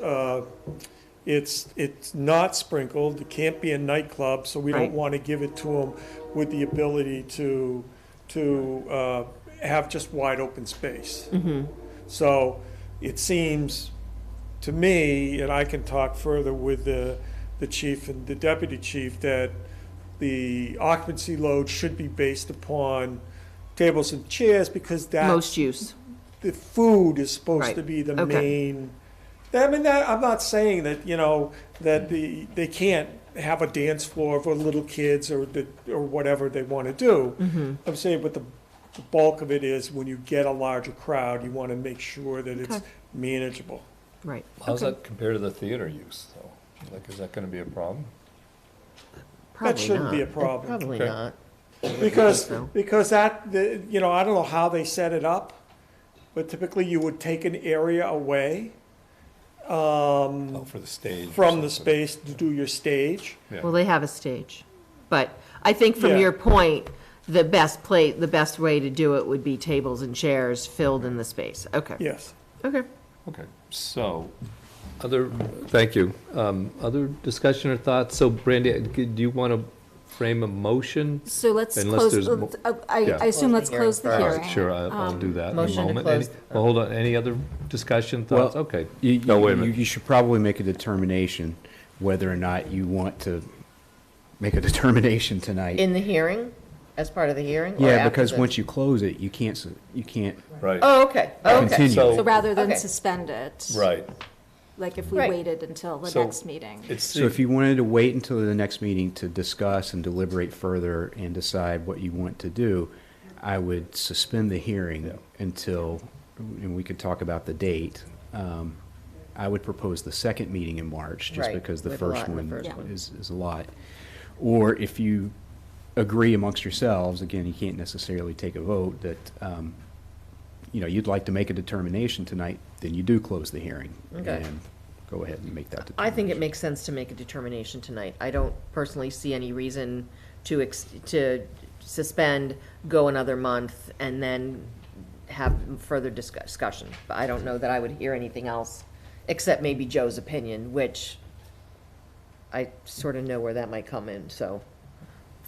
Speaker 14: not sprinkled, it can't be a nightclub, so we
Speaker 11: Right.
Speaker 14: don't want to give it to them with the ability to have just wide open space. So it seems to me, and I can talk further with the chief and the deputy chief, that the occupancy load should be based upon tables and chairs, because that's
Speaker 11: Most use.
Speaker 14: the food is supposed
Speaker 11: Right.
Speaker 14: to be the
Speaker 11: Okay.
Speaker 14: main. I mean, I'm not saying that, that they can't have a dance floor for little kids or whatever they want to do. I'm saying, but the bulk of it is when you get a larger crowd, you want to make sure that it's
Speaker 11: Okay.
Speaker 14: manageable.
Speaker 11: Right.
Speaker 1: How's that compare to the theater use, though? Like, is that gonna be a problem?
Speaker 11: Probably
Speaker 14: shouldn't be
Speaker 11: not.
Speaker 14: a problem.
Speaker 11: Probably
Speaker 1: Okay.
Speaker 11: not.
Speaker 14: Because,
Speaker 11: so.
Speaker 14: because that, I don't know how they set it up, but typically you would take an area away
Speaker 1: Oh, for the stage? or
Speaker 14: from the
Speaker 1: something.
Speaker 14: space to do your stage.
Speaker 1: Yeah.
Speaker 11: Well, they have a stage. But I think from
Speaker 14: Yeah.
Speaker 11: your point, the best way to do it would be tables and chairs filled in the space. Okay.
Speaker 14: Yes.
Speaker 11: Okay.
Speaker 1: Okay, so, thank you. Other discussion or thoughts? So Brandy, do you want to frame a motion?
Speaker 7: So let's
Speaker 1: Unless
Speaker 7: close,
Speaker 1: there's mo-
Speaker 7: I
Speaker 1: Yeah.
Speaker 7: assume let's close the
Speaker 1: All right,
Speaker 7: hearing.
Speaker 1: sure, I'll do that in a
Speaker 11: motion to
Speaker 1: moment.
Speaker 11: close-
Speaker 1: Well, hold on, any other discussion, thoughts?
Speaker 4: Well,
Speaker 1: Okay.
Speaker 4: You,
Speaker 1: No, wait a
Speaker 4: you,
Speaker 1: minute.
Speaker 4: you should probably make a determination whether or not you want to make a determination tonight.
Speaker 11: In the hearing, as part of the hearing? or
Speaker 4: Yeah,
Speaker 11: after
Speaker 4: because
Speaker 11: this?
Speaker 4: once you close it, you can't,
Speaker 1: Right.
Speaker 11: Oh, okay, oh, okay.
Speaker 4: continue.
Speaker 7: So rather than
Speaker 11: Okay.
Speaker 7: suspend it.
Speaker 1: Right.
Speaker 7: Like if we
Speaker 11: Right.
Speaker 7: waited until the
Speaker 1: So
Speaker 7: next meeting.
Speaker 1: It's,
Speaker 4: So if you wanted to wait until the next meeting to discuss and deliberate further and decide what you want to do, I would suspend the hearing until, and we could talk about the date. I would propose the second meeting in March, just
Speaker 11: Right,
Speaker 4: because the
Speaker 11: with a lot
Speaker 4: first
Speaker 11: in the
Speaker 4: one
Speaker 11: first one.
Speaker 4: is a lot. Or if you agree amongst yourselves, again, you can't necessarily take a vote, that, you'd like to make a determination tonight, then you do close the hearing.
Speaker 11: Okay.
Speaker 4: And go ahead and make that
Speaker 11: I
Speaker 4: determination.
Speaker 11: think it makes sense to make a determination tonight. I don't personally see any reason to suspend, go another month, and then have further discussion. But I don't know that I would hear anything else, except maybe Joe's opinion, which I sort of know where that might come in, so.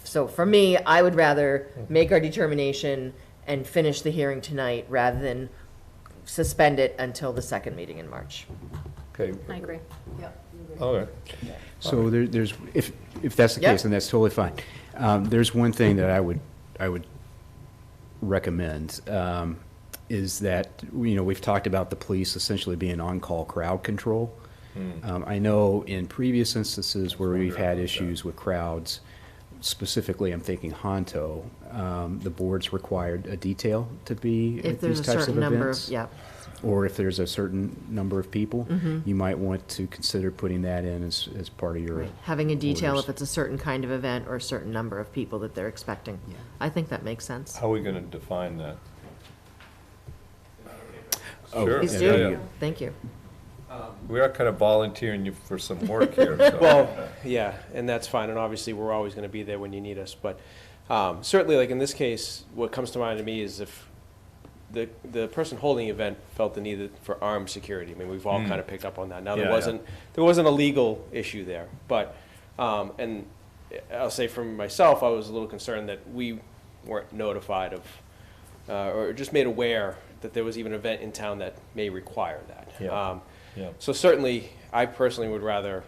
Speaker 11: So for me, I would rather make our determination and finish the hearing tonight, rather than suspend it until the second meeting in March.
Speaker 1: okay,
Speaker 7: I agree.
Speaker 1: all right.
Speaker 4: So there's, if that's the
Speaker 11: Yep.
Speaker 4: case, then that's totally fine. There's one thing that I would recommend, is that, we've talked about the police essentially being on-call crowd control. I know in previous instances where we've had issues with crowds, specifically I'm thinking Honto, the board's required a detail to be
Speaker 11: If
Speaker 4: at
Speaker 11: there's
Speaker 4: these
Speaker 11: a
Speaker 4: types of
Speaker 11: certain number of,
Speaker 4: events.
Speaker 11: yeah.
Speaker 4: Or if there's a certain number of people,
Speaker 11: Mhm.
Speaker 4: you might want to consider putting that in as part of your.
Speaker 11: Having a detail
Speaker 4: orders.
Speaker 11: if it's a certain kind of event or a certain number of people that they're expecting. I think that makes sense.
Speaker 1: How are we going to define that?
Speaker 4: Oh,
Speaker 1: Sure.
Speaker 11: Please
Speaker 1: Yeah,
Speaker 11: do.
Speaker 1: yeah.
Speaker 11: Thank you.
Speaker 1: We are kind of volunteering you for some work here, so.
Speaker 18: Well, yeah, and that's fine, and obviously, we're always gonna be there when you need us, but, certainly, like in this case, what comes to mind to me is if the person holding the event felt the need for armed security. I mean, we've all kind of picked up on that. Now,
Speaker 1: Yeah,
Speaker 18: there wasn't a legal issue there, but, and I'll say for myself, I was a little concerned that we weren't notified of, or just made aware that there was even an event in town that may require that.
Speaker 1: Yeah. Yeah.
Speaker 18: So certainly, I personally would rather,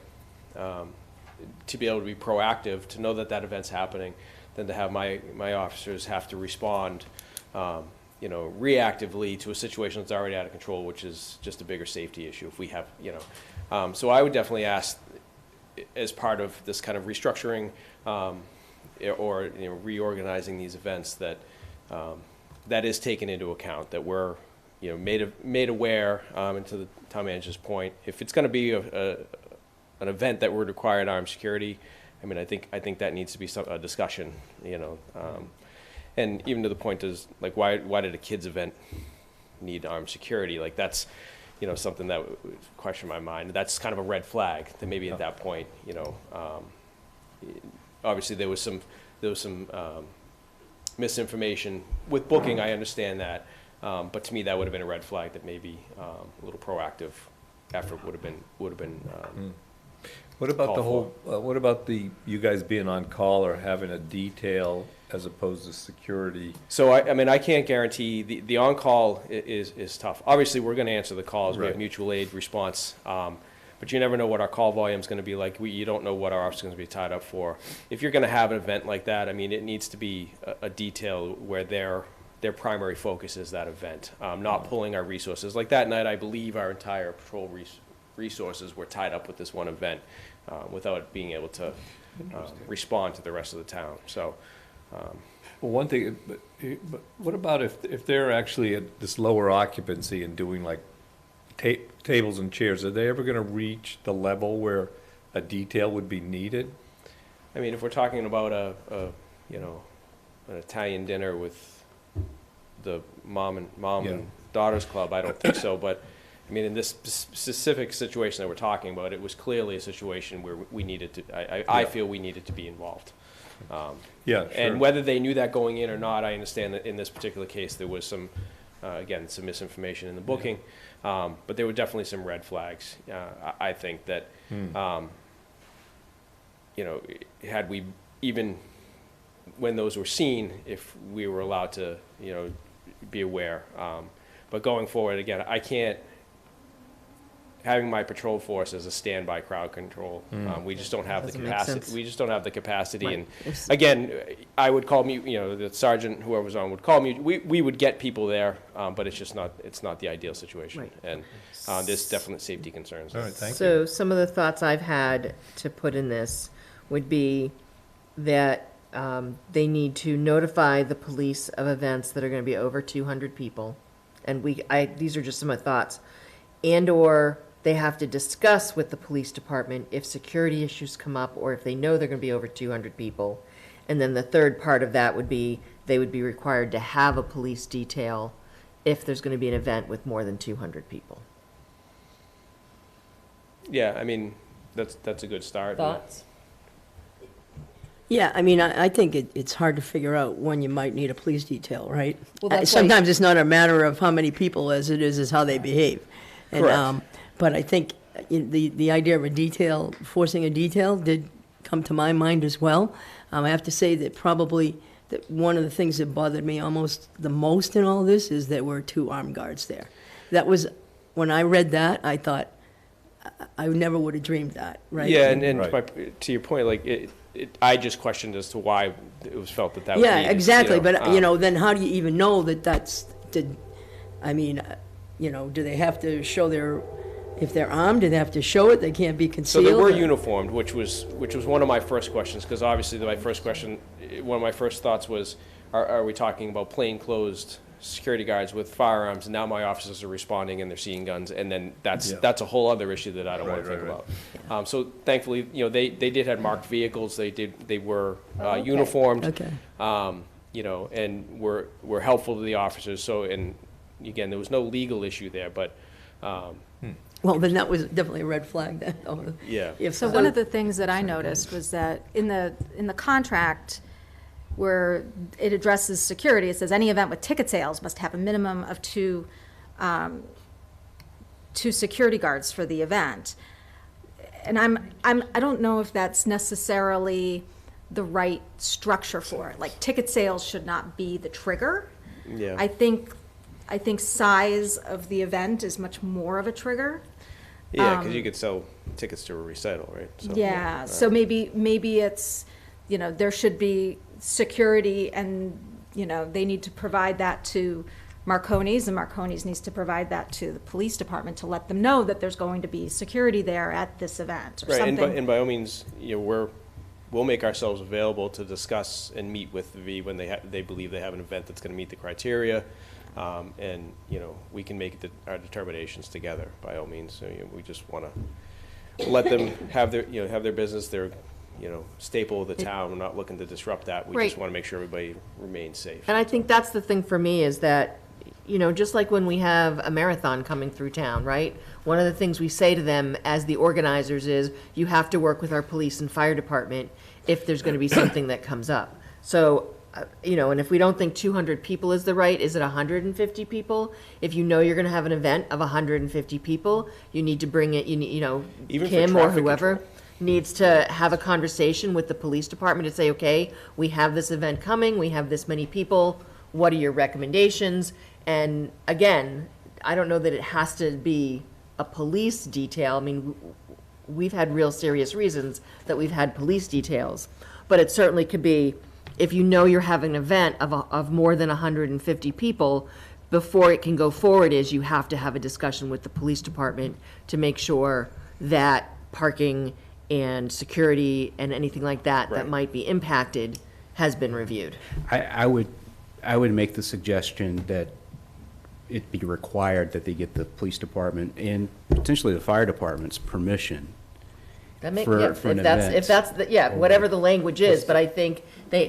Speaker 18: to be able to be proactive, to know that that event's happening, than to have my officers have to respond, reactively to a situation that's already out of control, which is just a bigger safety issue if we have, So I would definitely ask, as part of this kind of restructuring, or reorganizing these events, that that is taken into account, that we're made aware, and to the town manager's point, if it's going to be an event that would require armed security, I mean, I think that needs to be a discussion, and even to the point is, like, why did a kids event need armed security? Like, that's something that would question my mind. That's kind of a red flag that maybe at that point, obviously there was some misinformation with booking. I understand that, but to me that would have been a red flag that maybe a little proactive effort would have been.
Speaker 1: What about the
Speaker 18: called
Speaker 1: whole, what about you guys being on call or having a detail as opposed to security?
Speaker 18: So I mean, I can't guarantee, the on-call is tough. Obviously, we're gonna answer the calls, we have
Speaker 1: Right.
Speaker 18: mutual aid response, but you never know what our call volume's gonna be like. You don't know what our officer's gonna be tied up for. If you're gonna have an event like that, I mean, it needs to be a detail where their primary focus is that event, not pulling our resources. Like that night, I believe our entire patrol resources were tied up with this one event, without being able to respond to the rest of the town, so.
Speaker 1: Well, one thing, but what about if they're actually at this lower occupancy and doing like tables and chairs, are they ever gonna reach the level where a detail would be needed?
Speaker 18: I mean, if we're talking about an Italian dinner with the mom and daughters club, I don't think so, but I mean, in this specific situation that we're talking about, it was clearly a situation where we needed to, I feel we needed to be involved.
Speaker 1: Yeah, sure.
Speaker 18: And whether they knew that going in or not, I understand that in this particular case, there was some misinformation in the booking, but there were definitely some red flags. I think that, had we even when those were seen, if we were allowed to, you know, be aware. But going forward, again, I can't, having my patrol force as a standby crowd control, we just don't have the
Speaker 11: Doesn't make
Speaker 18: capacity.
Speaker 11: sense.
Speaker 18: We just don't have the capacity.
Speaker 11: Right.
Speaker 18: And
Speaker 11: If-
Speaker 18: again, I would call me, you know, the sergeant, whoever was on, would call me. We would get people there, but it's just not, it's not the ideal situation.
Speaker 11: Right.
Speaker 18: And there's definite safety concerns.
Speaker 1: All right, thank you.
Speaker 11: So some of the thoughts I've had to put in this would be that they need to notify the police of events that are going to be over 200 people. And these are just some of my thoughts. And/or they have to discuss with the police department if security issues come up or if they know they're going to be over 200 people. And then the third part of that would be they would be required to have a police detail if there's going to be an event with more than 200 people.
Speaker 18: Yeah, I mean, that's a good start.
Speaker 11: Thoughts?
Speaker 5: Yeah, I mean, I think it's hard to figure out when you might need a police detail, right?
Speaker 11: Well, that's why-
Speaker 5: Sometimes it's not a matter of how many people as it is how they behave. And,
Speaker 18: Correct.
Speaker 5: But I think the idea of a detail, forcing a detail did come to my mind as well. I have to say that probably that one of the things that bothered me almost the most in all this is there were 2 armed guards there. That was, when I read that, I thought, I never would have dreamed that, right?
Speaker 18: Yeah, and
Speaker 1: Right.
Speaker 18: to your point, like, I just questioned as to why it was felt that was
Speaker 5: Yeah,
Speaker 18: needed,
Speaker 5: exactly,
Speaker 18: you know,
Speaker 5: but, then how do you even know that I mean, do they have to show if they're armed, do they have to show it, they can't be
Speaker 18: So
Speaker 5: concealed?
Speaker 18: they were
Speaker 5: or-
Speaker 18: uniformed, which was one of my first questions, because obviously one of my first thoughts was, are we talking about plainclothes security guards with firearms, and now my officers are responding and they're seeing guns, and then that's a whole other issue that I don't want to think about. So thankfully, they did have marked vehicles, they were uniformed.
Speaker 5: Okay.
Speaker 18: And were helpful to the officers, so, and again, there was no legal issue there, but,
Speaker 5: Well, then that was definitely a red flag then.
Speaker 18: yeah.
Speaker 7: So one of the things that I noticed was that in the contract where it addresses security, it says any event with ticket sales must have a minimum of two security guards for the event. And I don't know if that's necessarily the right structure for it. Like, ticket sales should not be the trigger.
Speaker 18: Yeah.
Speaker 7: I think size of the event is much more of a trigger.
Speaker 18: Yeah, because you could sell tickets to a recital, right? So,
Speaker 7: Yeah, so maybe it's, there should be security and, they need to provide that to Marconi's, and Marconi's needs to provide that to the police department to let them know that there's going to be security there at this event or
Speaker 18: Right,
Speaker 7: something.
Speaker 18: and by all means, we'll make ourselves available to discuss and meet with the V when they believe they have an event that's going to meet the criteria. And, we can make our determinations together, by all means. So, we just want to let them have their business. They're, staple of the town. We're not looking to disrupt that. We just
Speaker 11: Right.
Speaker 18: want to make sure everybody remains safe.
Speaker 11: And I think that's the thing for me is that, just like when we have a marathon coming through town, right? One of the things we say to them as the organizers is, you have to work with our police and fire department if there's going to be something that comes up. So, and if we don't think 200 people is the right, is it 150 people? If you know you're going to have an event of 150 people, you need to bring it,
Speaker 18: Even for
Speaker 11: Kim or
Speaker 18: traffic
Speaker 11: whoever
Speaker 18: control.
Speaker 11: needs to have a conversation with the police department to say, okay, we have this event coming, we have this many people, what are your recommendations? And again, I don't know that it has to be a police detail. I mean, we've had real serious reasons that we've had police details, but it certainly could be, if you know you're having an event of more than 150 people, before it can go forward is you have to have a discussion with the police department to make sure that parking and security and anything like that that might be impacted has been reviewed.
Speaker 4: I would make the suggestion that it be required that they get the police department and potentially the fire department's permission.
Speaker 11: That makes,
Speaker 4: For-
Speaker 11: yeah,
Speaker 4: for an
Speaker 11: if that's,
Speaker 4: event.
Speaker 11: yeah, whatever the language is, but I think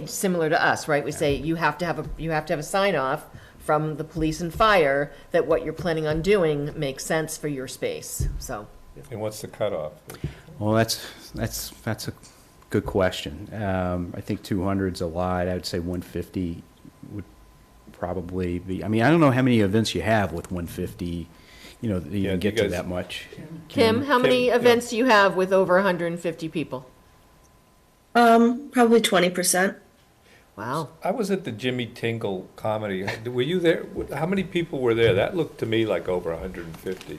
Speaker 11: similar to us, right? We say you have to have a sign off from the police and fire that what you're planning on doing makes sense for your space, so.
Speaker 1: And what's the cutoff?
Speaker 4: Well, that's a good question. I think 200's a lot. I would say 150 would probably be, I mean, I don't know how many events you have with 150, that you
Speaker 1: Yeah,
Speaker 4: can
Speaker 1: do you
Speaker 4: get to
Speaker 1: guys-
Speaker 4: that much.
Speaker 11: Kim, how many events do you have with over 150 people?
Speaker 12: Probably 20%.
Speaker 11: Wow.
Speaker 1: I was at the Jimmy Tingle comedy. Were you there? How many people were there? That looked to me like over 150.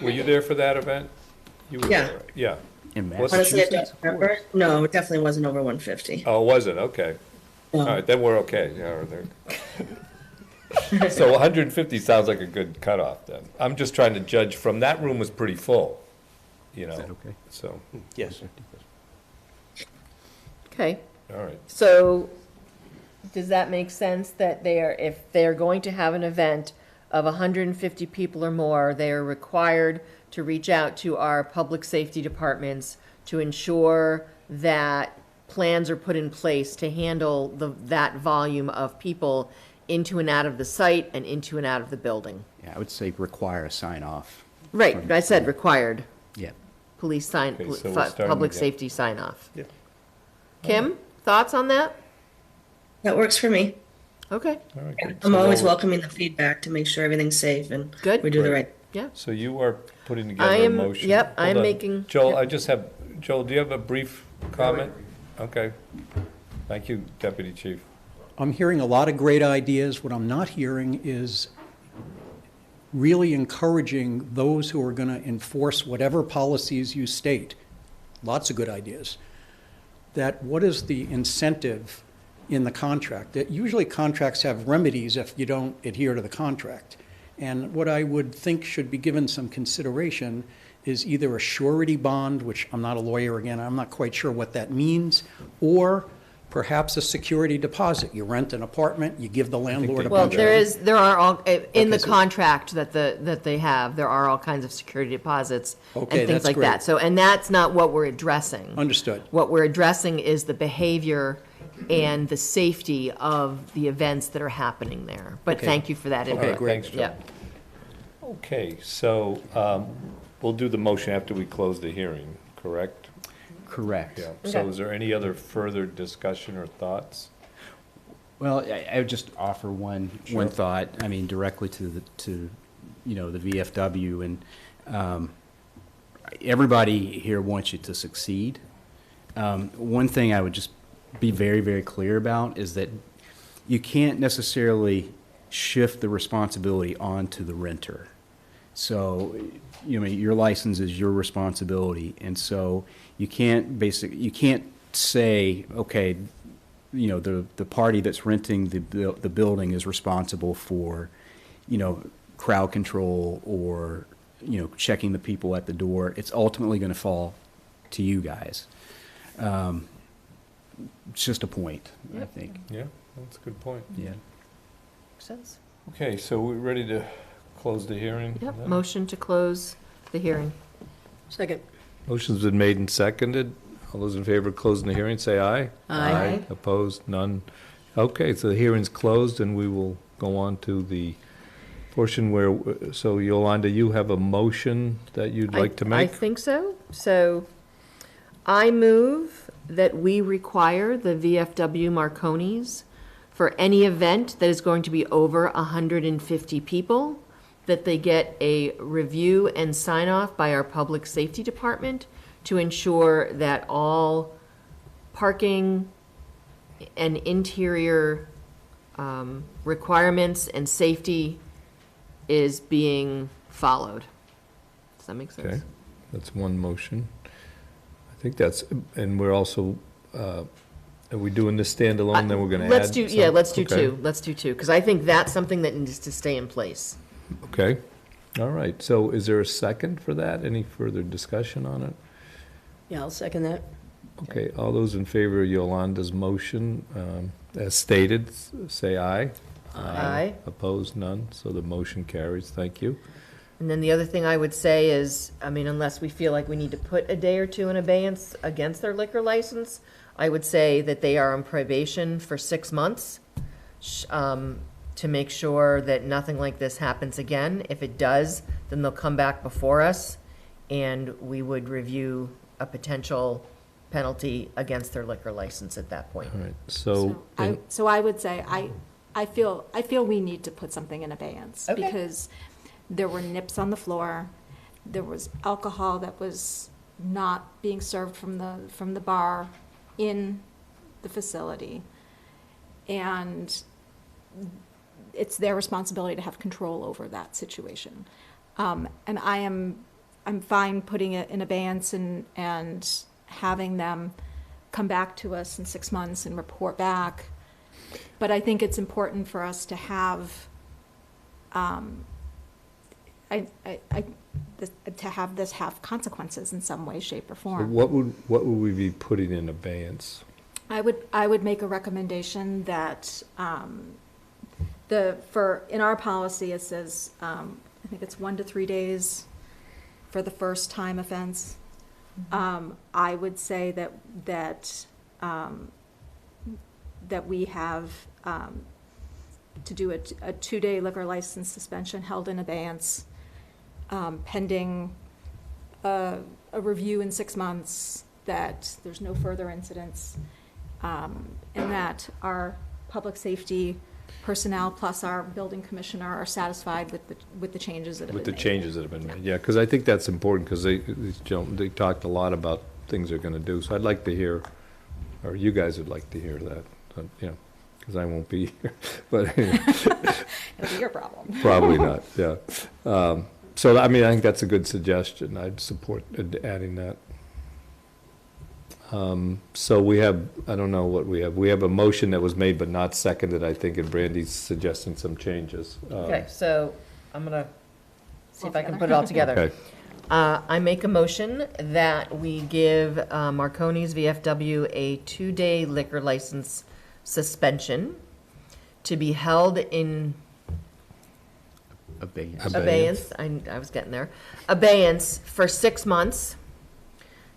Speaker 1: Were you there for that event? You were
Speaker 12: Yeah.
Speaker 1: there, right? Yeah.
Speaker 4: In
Speaker 12: Honestly, I don't
Speaker 4: Massachusetts?
Speaker 12: remember. No, it definitely wasn't over 150.
Speaker 1: Oh, was it? Okay. All right, then we're okay. Yeah, so 150 sounds like a good cutoff then. I'm just trying to judge from, that room was pretty full, you know?
Speaker 4: Is that okay?
Speaker 1: So,
Speaker 18: Yes.
Speaker 11: Okay.
Speaker 1: all right.
Speaker 11: So, does that make sense that if they're going to have an event of 150 people or more, they are required to reach out to our public safety departments to ensure that plans are put in place to handle that volume of people into and out of the site and into and out of the building?
Speaker 4: Yeah, I would say require a sign off.
Speaker 11: Right, I said required.
Speaker 4: Yeah.
Speaker 11: Police sign,
Speaker 1: Okay, so we're starting
Speaker 11: public
Speaker 1: again.
Speaker 11: safety sign off.
Speaker 14: Yeah.
Speaker 11: Kim, thoughts on that?
Speaker 12: That works for me.
Speaker 11: Okay,
Speaker 1: All right, good.
Speaker 12: I'm
Speaker 1: So
Speaker 12: always
Speaker 1: we'll-
Speaker 12: welcoming the feedback to make sure everything's safe and
Speaker 11: Good.
Speaker 12: we do the
Speaker 1: Great.
Speaker 12: right.
Speaker 11: yeah.
Speaker 1: So you are putting
Speaker 11: I
Speaker 1: together a
Speaker 11: am-
Speaker 1: motion.
Speaker 11: yep, I am
Speaker 1: Hold on.
Speaker 11: making-
Speaker 1: Joel,
Speaker 11: yep.
Speaker 1: I just have, Joel, do you have a brief comment? Okay. Thank you, Deputy Chief.
Speaker 2: I'm hearing a lot of great ideas. What I'm not hearing is really encouraging those who are going to enforce whatever policies you state. Lots of good ideas. That what is the incentive in the contract? That usually contracts have remedies if you don't adhere to the contract. And what I would think should be given some consideration is either a surety bond, which I'm not a lawyer again, I'm not quite sure what that means, or perhaps a security deposit. You rent an apartment, you give the landlord a
Speaker 11: Well,
Speaker 2: bunch of.
Speaker 11: there are all, in the
Speaker 2: so-
Speaker 11: contract that they have, there are all kinds of security deposits and
Speaker 2: Okay,
Speaker 11: things
Speaker 2: that's
Speaker 11: like
Speaker 2: great.
Speaker 11: that. So, and that's not what we're addressing.
Speaker 2: Understood.
Speaker 11: What we're addressing is the behavior and the safety of the events that are happening there. But
Speaker 2: Okay.
Speaker 11: thank you for that input.
Speaker 2: Okay, great.
Speaker 1: Thanks, Joel.
Speaker 11: Yeah.
Speaker 1: Okay, so we'll do the motion after we close the hearing, correct?
Speaker 4: Correct.
Speaker 1: Yeah. So
Speaker 11: Okay.
Speaker 1: is there any other further discussion or thoughts?
Speaker 4: Well, I would just offer one thought, I mean, directly to the VFW, and everybody here wants you to succeed. One thing I would just be very, very clear about is that you can't necessarily shift the responsibility onto the renter. So, your license is your responsibility, and so you can't say, okay, the party that's renting the building is responsible for, crowd control or, checking the people at the door. It's ultimately going to fall to you guys. It's just a point, I think.
Speaker 1: Yeah, that's a good point.
Speaker 4: Yeah.
Speaker 11: Makes sense.
Speaker 1: Okay, so we're ready to close the hearing?
Speaker 11: Yep,
Speaker 1: then?
Speaker 11: motion to close the hearing.
Speaker 5: Second.
Speaker 1: Motion's been made and seconded. All those in favor of closing the hearing, say aye.
Speaker 11: Aye.
Speaker 1: Opposed? None. Okay, so the hearing's closed, and we will go on to the portion where, so Yolanda, you have a motion that you'd like to
Speaker 11: I
Speaker 1: make?
Speaker 11: think so. So I move that we require the VFW Marconis for any event that is going to be over 150 people, that they get a review and sign off by our public safety department to ensure that all parking and interior requirements and safety is being followed. Does that make sense?
Speaker 1: Okay, that's one motion. I think that's, and we're also, are we doing this standalone, then we're gonna add?
Speaker 11: Let's do, yeah,
Speaker 1: some?
Speaker 11: let's do
Speaker 1: Okay.
Speaker 11: two, let's do two, because I think that's something that needs to stay in place.
Speaker 1: Okay, all right, so is there a second for that? Any further discussion on it?
Speaker 5: Yeah, I'll second that.
Speaker 1: Okay, all those in favor of Yolanda's motion, as stated, say aye.
Speaker 11: Aye.
Speaker 1: Opposed, none, so the motion carries, thank you.
Speaker 11: And then the other thing I would say is, I mean, unless we feel like we need to put a day or two in abeyance against their liquor license, I would say that they are on probation for 6 months, to make sure that nothing like this happens again. If it does, then they'll come back before us, and we would review a potential penalty against their liquor license at that point.
Speaker 1: All right, so,
Speaker 7: So I would say, I feel we need to put something in abeyance.
Speaker 11: Okay.
Speaker 7: Because there were nips on the floor, there was alcohol that was not being served from the bar in the facility. And it's their responsibility to have control over that situation. And I'm fine putting it in abeyance and having them come back to us in 6 months and report back. But I think it's important for us to have, to have this have consequences in some way, shape, or
Speaker 1: So
Speaker 7: form.
Speaker 1: what would we be putting in abeyance?
Speaker 7: I would make a recommendation that, in our policy, it says, I think it's 1 to 3 days for the first time offense. I would say that we have, to do a 2-day liquor license suspension held in abeyance, pending a review in 6 months, that there's no further incidents, and that our public safety personnel plus our building commissioner are satisfied with the changes that have been made.
Speaker 1: With the changes that have been made, yeah, because I think that's important, because they talked a lot about things they're going to do, so I'd like to hear, or you guys would like to hear that, yeah, because I won't be here, but anyway.
Speaker 7: It'll be your problem.
Speaker 1: Probably not, yeah. So, I mean, I think that's a good suggestion. I'd support adding that. So we have, I don't know what we have. We have a motion that was made but not seconded, I think, and Brandy's suggesting some changes.
Speaker 11: Okay, so I'm gonna see if I can put it all together.
Speaker 1: Okay.
Speaker 11: I make a motion that we give Marconi's VFW a 2-day liquor license suspension to be held in abeyance. I was getting there. Abeyance for 6 months.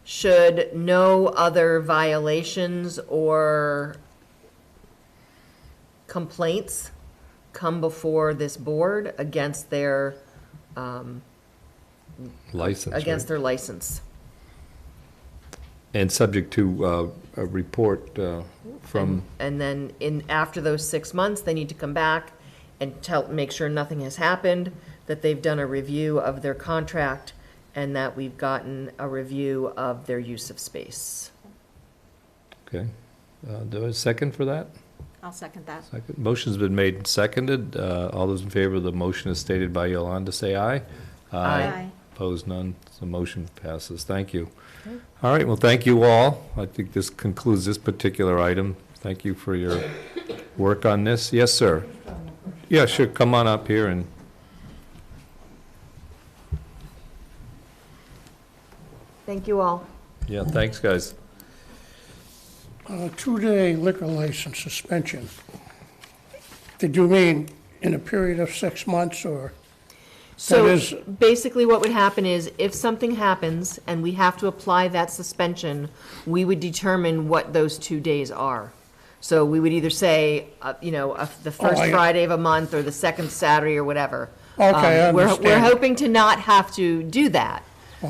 Speaker 11: Should no other violations or complaints come before this board against their
Speaker 1: License,
Speaker 11: against
Speaker 1: right?
Speaker 11: their license.
Speaker 1: And subject to a report from,
Speaker 11: And then after those 6 months, they need to come back and make sure nothing has happened, that they've done a review of their contract, and that we've gotten a review of their use of space.
Speaker 1: okay. Do I have a second for that?
Speaker 7: I'll second that.
Speaker 1: Second. Motion's been made and seconded. All those in favor of the motion as stated by Yolanda, say aye.
Speaker 7: Aye.
Speaker 1: Opposed, none. The motion passes. Thank you. All right, well, thank you all. I think this concludes this particular item. Thank you for your work on this. Yes, sir. Yeah, sure, come on up here and.
Speaker 11: Thank you all.
Speaker 1: Yeah, thanks, guys.
Speaker 16: 2-day liquor license suspension. Did you mean in a period of 6 months, or?
Speaker 11: So
Speaker 16: That is-
Speaker 11: basically what would happen is if something happens and we have to apply that suspension, we would determine what those 2 days are. So we would either say, the first
Speaker 16: I-
Speaker 11: Friday of a month or the second Saturday or whatever.
Speaker 16: Okay, I
Speaker 11: We're
Speaker 16: understand.
Speaker 11: hoping to not have to do that.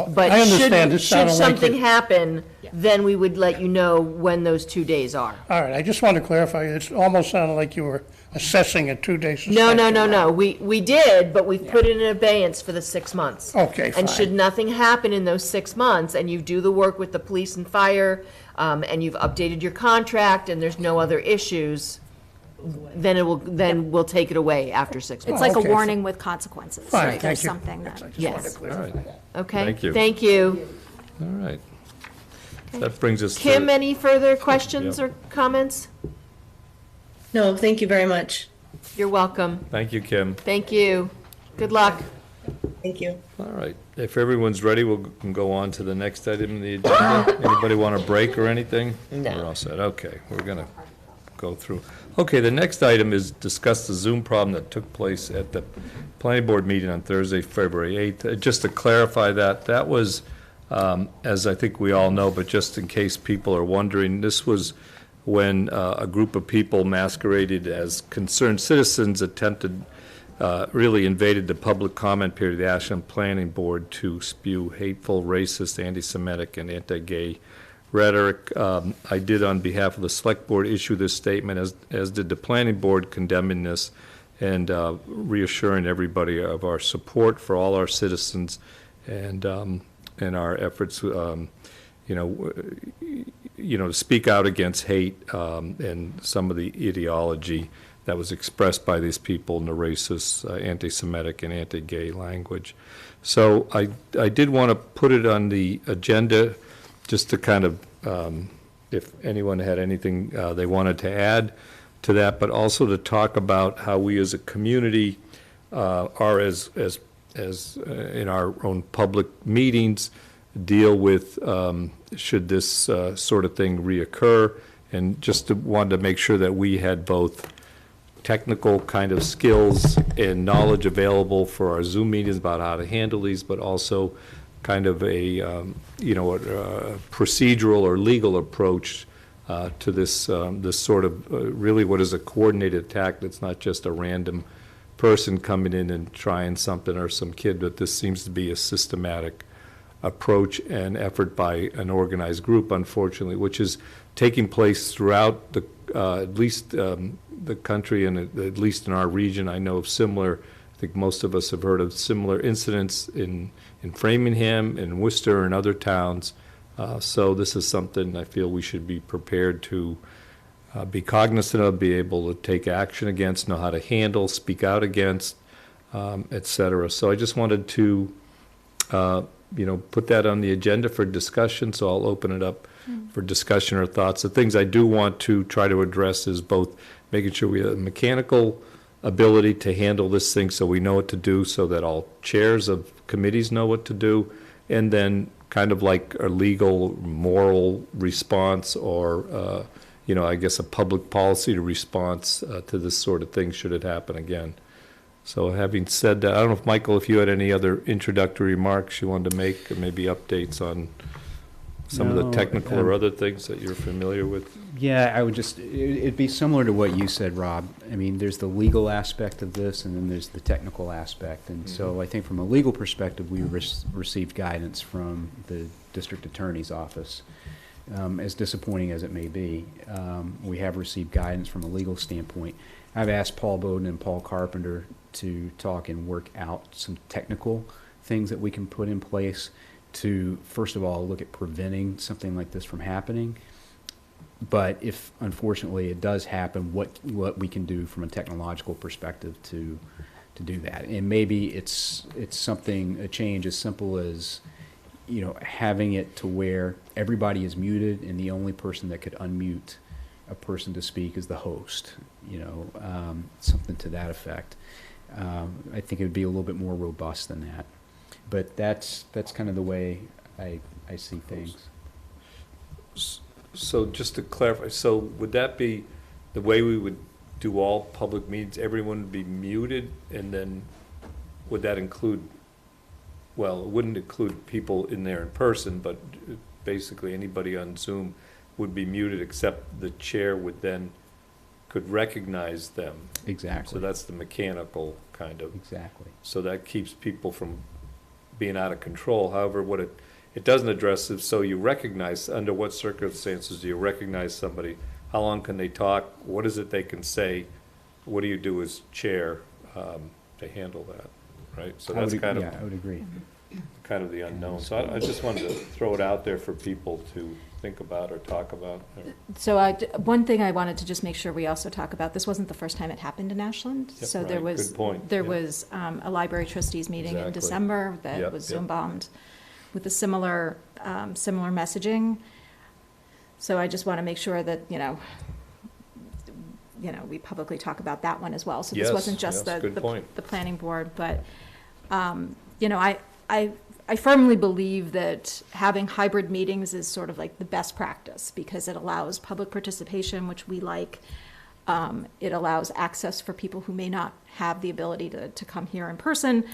Speaker 11: But
Speaker 16: I understand. It
Speaker 11: should
Speaker 16: sounded like
Speaker 11: something
Speaker 16: it-
Speaker 11: happen, then we would let you know when those 2 days are.
Speaker 16: All right, I just want to clarify, it almost sounded like you were assessing a 2-day suspension.
Speaker 11: No. We did, but we've put it in abeyance for the 6 months.
Speaker 16: Okay,
Speaker 11: And should
Speaker 16: fine.
Speaker 11: nothing happen in those 6 months, and you do the work with the police and fire, and you've updated your contract, and there's no other issues, then we'll take it away after 6
Speaker 7: It's
Speaker 11: months.
Speaker 7: like a
Speaker 16: okay.
Speaker 7: warning with consequences.
Speaker 16: Fine,
Speaker 7: If
Speaker 16: thank
Speaker 7: there's
Speaker 16: you.
Speaker 7: something that,
Speaker 16: I just wanted
Speaker 11: Yes.
Speaker 16: to clarify
Speaker 1: All right.
Speaker 16: that.
Speaker 11: Okay?
Speaker 1: Thank you.
Speaker 11: Thank you.
Speaker 1: All right. That brings us to.
Speaker 11: Kim, any further questions
Speaker 1: Yep.
Speaker 11: or comments?
Speaker 12: No, thank you very much.
Speaker 11: You're welcome.
Speaker 1: Thank you, Kim.
Speaker 11: Thank you. Good luck.
Speaker 12: Thank you.
Speaker 1: All right. If everyone's ready, we can go on to the next item on the agenda. Anybody want a break or anything?
Speaker 11: No.
Speaker 1: We're all set. Okay, we're going to go through. Okay, the next item is discuss the Zoom problem that took place at the planning board meeting on Thursday, February 8th. Just to clarify that was, as I think we all know, but just in case people are wondering, this was when a group of people masqueraded as concerned citizens attempted, really invaded the public comment period of the Ashland Planning Board to spew hateful, racist, anti-Semitic, and anti-gay rhetoric. I did, on behalf of the Select Board, issue this statement, as did the Planning Board, condemning this and reassuring everybody of our support for all our citizens and our efforts to speak out against hate and some of the ideology that was expressed by these people in the racist, anti-Semitic, and anti-gay language. So I did want to put it on the agenda just to kind of, if anyone had anything they wanted to add to that, but also to talk about how we as a community are as in our own public meetings deal with should this sort of thing reoccur, and just wanted to make sure that we had both technical kind of skills and knowledge available for our Zoom meetings about how to handle these, but also kind of a procedural or legal approach to this this sort of really what is a coordinated attack that's not just a random person coming in and trying something or some kid, but this seems to be a systematic approach and effort by an organized group, unfortunately, which is taking place throughout the at least the country and at least in our region. I know of similar, I think most of us have heard of similar incidents in Framingham, in Worcester, and other towns. So this is something I feel we should be prepared to be cognizant of, be able to take action against, know how to handle, speak out against, et cetera. So I just wanted to, put that on the agenda for discussion, so I'll open it up for discussion or thoughts. The things I do want to try to address is both making sure we have a mechanical ability to handle this thing so we know what to do, so that all chairs of committees know what to do, and then kind of like a legal, moral response or, I guess a public policy response to this sort of thing should it happen again. So having said that, I don't know if, Michael, if you had any other introductory remarks you wanted to make, or maybe updates on some of the technical or other things that you're familiar with?
Speaker 4: Yeah, I would just, it'd be similar to what you said, Rob. I mean, there's the legal aspect of this, and then there's the technical aspect. And so I think from a legal perspective, we received guidance from the district attorney's office. As disappointing as it may be, we have received guidance from a legal standpoint. I've asked Paul Bowden and Paul Carpenter to talk and work out some technical things that we can put in place to, first of all, look at preventing something like this from happening. But if, unfortunately, it does happen, what we can do from a technological perspective to do that. And maybe it's something, a change as simple as, having it to where everybody is muted and the only person that could unmute a person to speak is the host, something to that effect. I think it would be a little bit more robust than that. But that's kind of the way I see things.
Speaker 1: So just to clarify, so would that be the way we would do all public meetings? Everyone would be muted, and then would that include, well, it wouldn't include people in there in person, but basically anybody on Zoom would be muted except the chair would then could recognize them.
Speaker 4: Exactly.
Speaker 1: So that's the mechanical kind of.
Speaker 4: Exactly.
Speaker 1: So that keeps people from being out of control. However, what it doesn't address is, so you recognize, under what circumstances do you recognize somebody? How long can they talk? What is it they can say? What do you do as chair to handle that, right? So that's kind of.
Speaker 4: Yeah, I would agree.
Speaker 1: Kind of the unknown. So I just wanted to throw it out there for people to think about or talk about.
Speaker 7: So one thing I wanted to just make sure we also talk about, this wasn't the first time it happened in Ashland.
Speaker 1: Yep,
Speaker 7: so
Speaker 1: right.
Speaker 7: there was
Speaker 1: Good point.
Speaker 7: there was a library trustees meeting in December that was Zoom bombed with a similar messaging. So I just want to make sure that we publicly talk about that one as well. So this wasn't just the planning board, but I firmly believe that having hybrid meetings is sort of like the best practice because it allows public participation, which we like. It allows access for people who may not have the ability to come here in person.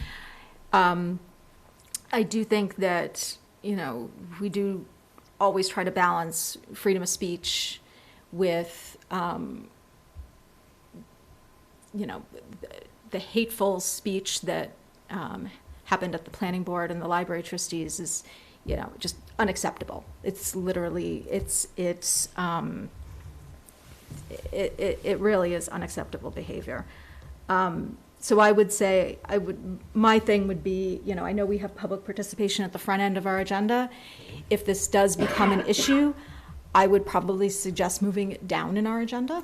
Speaker 7: I do think that, we do always try to balance freedom of speech with, the hateful speech that happened at the planning board and the library trustees is, just unacceptable. It's literally, it really is unacceptable behavior. So I would say, my thing would be, I know we have public participation at the front end of our agenda. If this does become an issue, I would probably suggest moving it down in our agenda.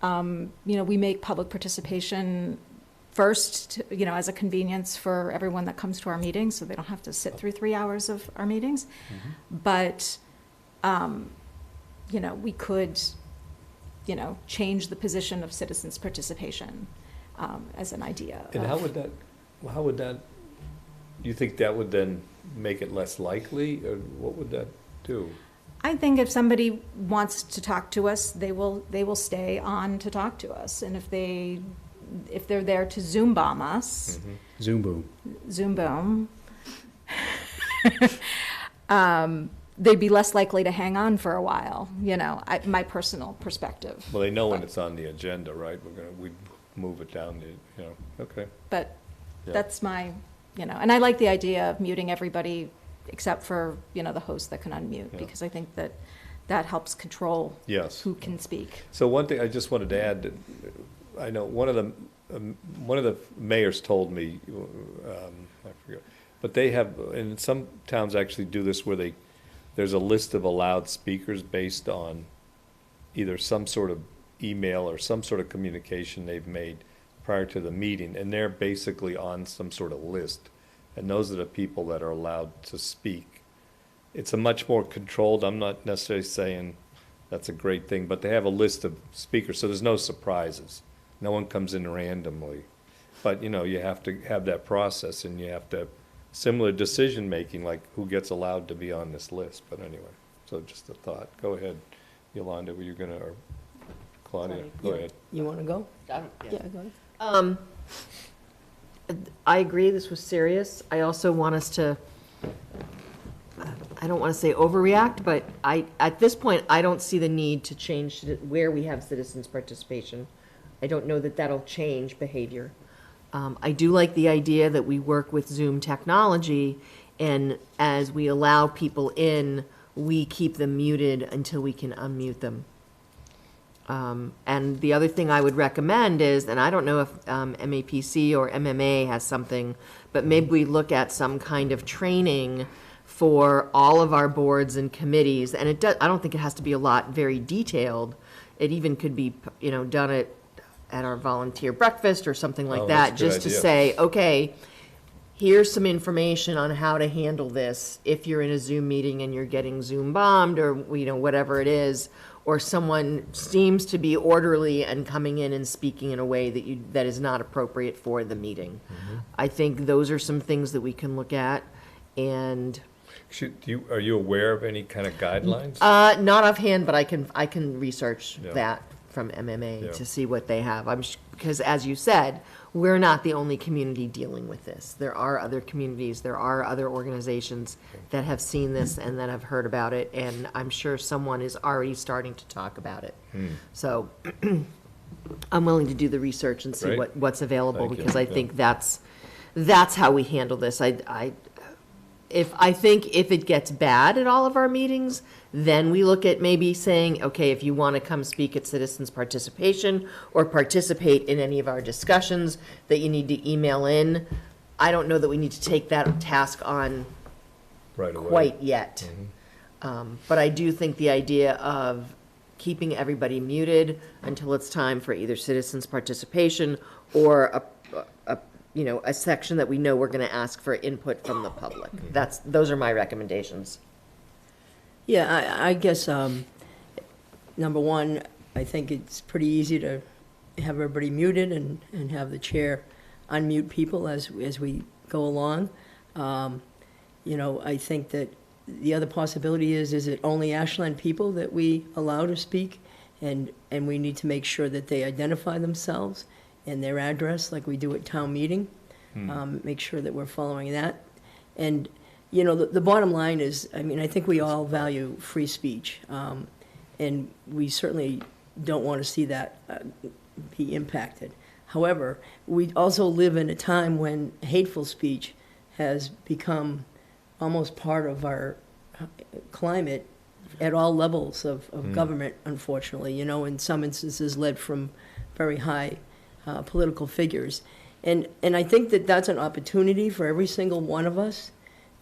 Speaker 7: We make public participation first, as a convenience for everyone that comes to our meetings, so they don't have to sit through 3 hours of our meetings. But, we could, change the position of citizens' participation as an idea.
Speaker 1: And how would that, you think that would then make it less likely, or what would that do?
Speaker 7: I think if somebody wants to talk to us, they will stay on to talk to us. And if they're there to Zoom bomb us.
Speaker 4: Zoom boom.
Speaker 7: Zoom boom. They'd be less likely to hang on for a while, my personal perspective.
Speaker 1: Well, they know when it's on the agenda, right? We'd move it down, okay.
Speaker 7: But
Speaker 1: Yeah.
Speaker 7: that's my, and I like the idea of muting everybody except for, the host that can unmute, because I think that helps control who can speak.
Speaker 1: So one thing I just wanted to add, that I know one of the mayors told me, I forget, but they have, and some towns actually do this where there's a list of allowed speakers based on either some sort of email or some sort of communication they've made prior to the meeting, and they're basically on some sort of list. And those are the people that are allowed to speak. It's a much more controlled, I'm not necessarily saying that's a great thing, but they have a list of speakers, so there's no surprises. No one comes in randomly. But, you have to have that process, and you have to, similar decision-making, like who gets allowed to be on this list. But anyway, so just a thought. Go ahead, Yolanda, were you going to, or Claudia, go ahead.
Speaker 5: You want to go?
Speaker 11: Yeah,
Speaker 5: go ahead.
Speaker 11: I agree, this was serious. I also want us to, I don't want to say overreact, but at this point, I don't see the need to change where we have citizens' participation. I don't know that that'll change behavior. I do like the idea that we work with Zoom technology, and as we allow people in, we keep them muted until we can unmute them. And the other thing I would recommend is, and I don't know if MAPC or MMA has something, but maybe we look at some kind of training for all of our boards and committees. And I don't think it has to be a lot very detailed. It even could be, done at our volunteer breakfast or something like that, just to say, okay, here's some information on how to handle this if you're in a Zoom meeting and you're getting Zoom bombed, or whatever it is, or someone seems to be orderly and coming in and speaking in a way that is not appropriate for the meeting. I think those are some things that we can look at. And
Speaker 1: are you aware of any kind of guidelines?
Speaker 11: not offhand, but I can research that from MMA to see what they have. Because as you said, we're not the only community dealing with this. There are other communities, there are other organizations that have seen this and that have heard about it, and I'm sure someone is already starting to talk about it. So I'm willing to do the research and see what's available, because I think that's how we handle this. I think if it gets bad at all of our meetings, then we look at maybe saying, okay, if you want to come speak at citizens' participation or participate in any of our discussions, that you need to email in. I don't know that we need to take that task on
Speaker 1: right away.
Speaker 11: Quite yet. But I do think the idea of keeping everybody muted until it's time for either citizens' participation or a section that we know we're going to ask for input from the public. Those are my recommendations.
Speaker 5: Yeah, I guess, number one, I think it's pretty easy to have everybody muted and have the chair unmute people as we go along. I think that the other possibility is it only Ashland people that we allow to speak? And we need to make sure that they identify themselves and their address like we do at town meeting. Make sure that we're following that. And, the bottom line is, I think we all value free speech. And we certainly don't want to see that be impacted. However, we also live in a time when hateful speech has become almost part of our climate at all levels of government, unfortunately, in some instances led from very high political figures. And I think that that's an opportunity for every single one of us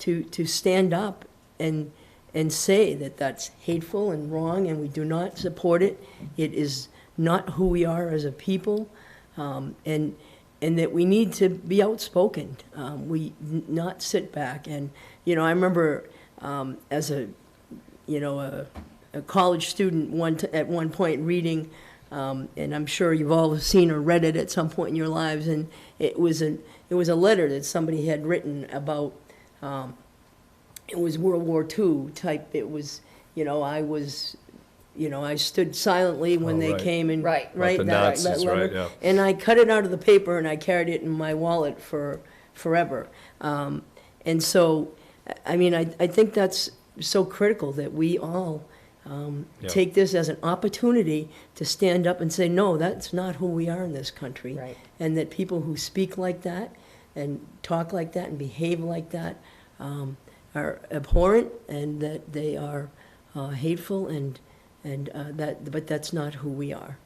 Speaker 5: to stand up and say that that's hateful and wrong, and we do not support it. It is not who we are as a people, and that we need to be outspoken. We not sit back. And, you know, I remember as a college student at one point reading, and I'm sure you've all seen or read it at some point in your lives, and it was a letter that somebody had written about, it was World War II type. It was, I stood silently when they came and,
Speaker 11: Right.
Speaker 5: right,
Speaker 1: the
Speaker 5: that
Speaker 1: Nazis,
Speaker 5: letter.
Speaker 1: right, yeah.
Speaker 5: And I cut it out of the paper and I carried it in my wallet for forever. And so, I mean, I think that's so critical that we all take this as an opportunity to stand up and say, no, that's not who we are in this country.
Speaker 11: Right.
Speaker 5: And that people who speak like that and talk like that and behave like that are abhorrent, and that they are hateful, but that's not who we are.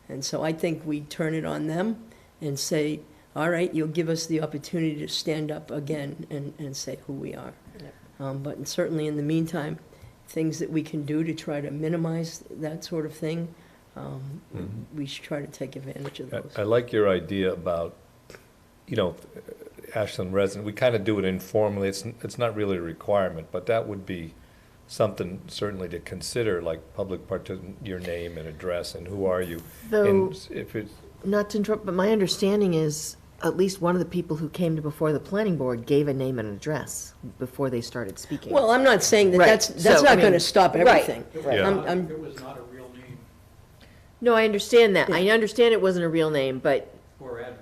Speaker 5: And so I think we turn it on them and say, all right, you'll give us the opportunity to stand up again and say who we are. But certainly in the meantime, things that we can do to try to minimize that sort of thing, we should try to take advantage of those.
Speaker 1: I like your idea about, Ashland resident. We kind of do it informally. It's not really a requirement, but that would be something certainly to consider, like your name and address and who are you.
Speaker 11: Though,
Speaker 1: and if it's,
Speaker 11: not to interrupt, but my understanding is at least one of the people who came to before the planning board gave a name and address before they started speaking.
Speaker 5: Well, I'm not saying that
Speaker 11: Right.
Speaker 5: that's
Speaker 11: So,
Speaker 5: not
Speaker 11: I
Speaker 5: going to
Speaker 11: mean,
Speaker 5: stop
Speaker 11: right,
Speaker 5: everything.
Speaker 11: right.
Speaker 1: Yeah.
Speaker 2: It was not a real name
Speaker 11: No, I understand that. I understand it wasn't a real name, but
Speaker 2: or address.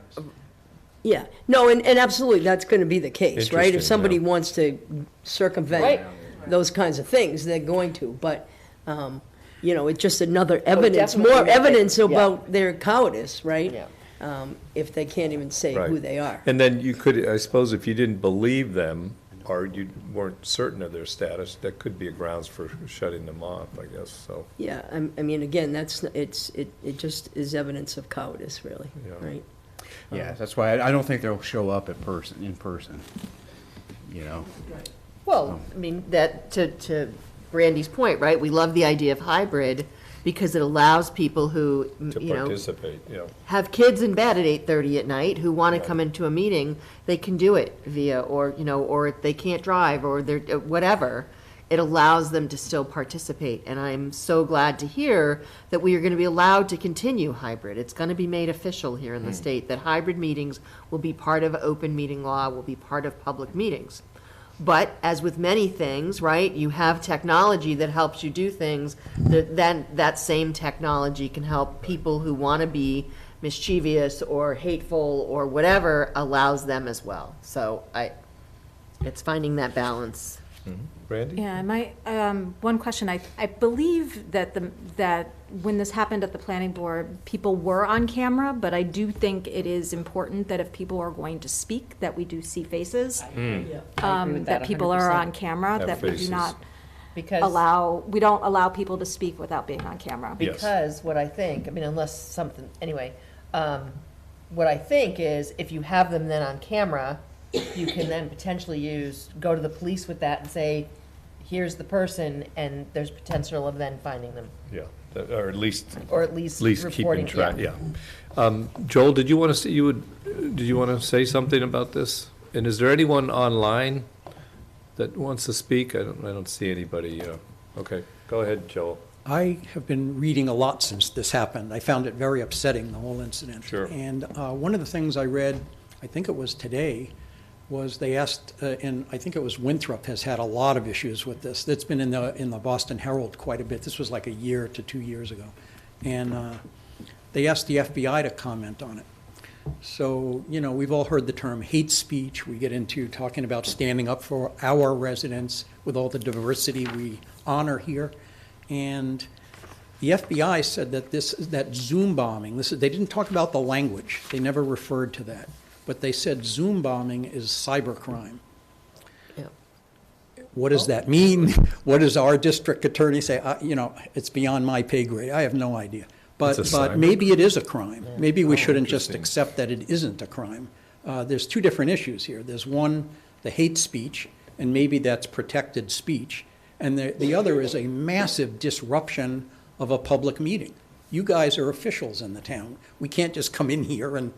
Speaker 5: Yeah, no, and absolutely, that's going to be the case, right? If
Speaker 1: Interesting,
Speaker 5: somebody
Speaker 1: yeah.
Speaker 5: wants to circumvent
Speaker 11: Right.
Speaker 5: those kinds of things, they're going to. But, it's just another evidence,
Speaker 11: definitely
Speaker 5: more
Speaker 11: make it-
Speaker 5: evidence
Speaker 11: yeah.
Speaker 5: about their cowardice, right?
Speaker 11: Yeah.
Speaker 5: If they can't even say
Speaker 1: Right.
Speaker 5: who they are.
Speaker 1: and then you could, I suppose, if you didn't believe them or you weren't certain of their status, that could be a grounds for shutting them off, I guess. So,
Speaker 5: Yeah, I mean, again, it just is evidence of cowardice, really,
Speaker 1: Yeah.
Speaker 5: right?
Speaker 4: Yeah, that's why I don't think they'll show up in person,
Speaker 11: well, I mean, that, to Brandy's point, right? We love the idea of hybrid because it allows people who,
Speaker 1: to participate,
Speaker 11: have kids in bed at 8:30 at night who want to come into a meeting, they can do it via, or if they can't drive or they're, whatever, it allows them to still participate. And I'm so glad to hear that we are going to be allowed to continue hybrid. It's going to be made official here in the state that hybrid meetings will be part of open meeting law, will be part of public meetings. But as with many things, right, you have technology that helps you do things, then that same technology can help people who want to be mischievous or hateful or whatever, allows them as well. So it's finding that balance.
Speaker 1: Brandy?
Speaker 7: Yeah, one question, I believe that that when this happened at the planning board, people were on camera, but I do think it is important that if people are going to speak, that we do see faces. That people are on camera,
Speaker 1: Have
Speaker 7: that we do
Speaker 1: faces.
Speaker 7: not
Speaker 11: Because
Speaker 7: we don't allow people to speak without being on camera.
Speaker 1: Yes.
Speaker 11: Because what I think, I mean, unless something, anyway, what I think is if you have them then on camera, you can then potentially go to the police with that and say, here's the person, and there's potential of then finding them.
Speaker 1: Yeah, or at least
Speaker 11: reporting,
Speaker 1: keeping track, yeah. Joel, did you want to say something about this? And is there anyone online that wants to speak? I don't see anybody, Okay, go ahead, Joel.
Speaker 2: I have been reading a lot since this happened. I found it very upsetting, the whole incident.
Speaker 1: Sure.
Speaker 2: And one of the things I read, I think it was today, was they asked, and I think it was Winthrop has had a lot of issues with this. It's been in the Boston Herald quite a bit. This was like a year to 2 years ago. And they asked the FBI to comment on it. So, we've all heard the term hate speech. We get into talking about standing up for our residents with all the diversity we honor here. And the FBI said that Zoom bombing, they didn't talk about the language. They never referred to that. But they said Zoom bombing is cybercrime.
Speaker 11: Yeah.
Speaker 2: What does that mean? What does our district attorney say? It's beyond my pay grade. I have no idea. But maybe it is a crime. Maybe we shouldn't just accept that it isn't a crime. there's two different issues here. There's one, the hate speech, and maybe that's protected speech. And the other is a massive disruption of a public meeting. You guys are officials in the town. We can't just come in here and,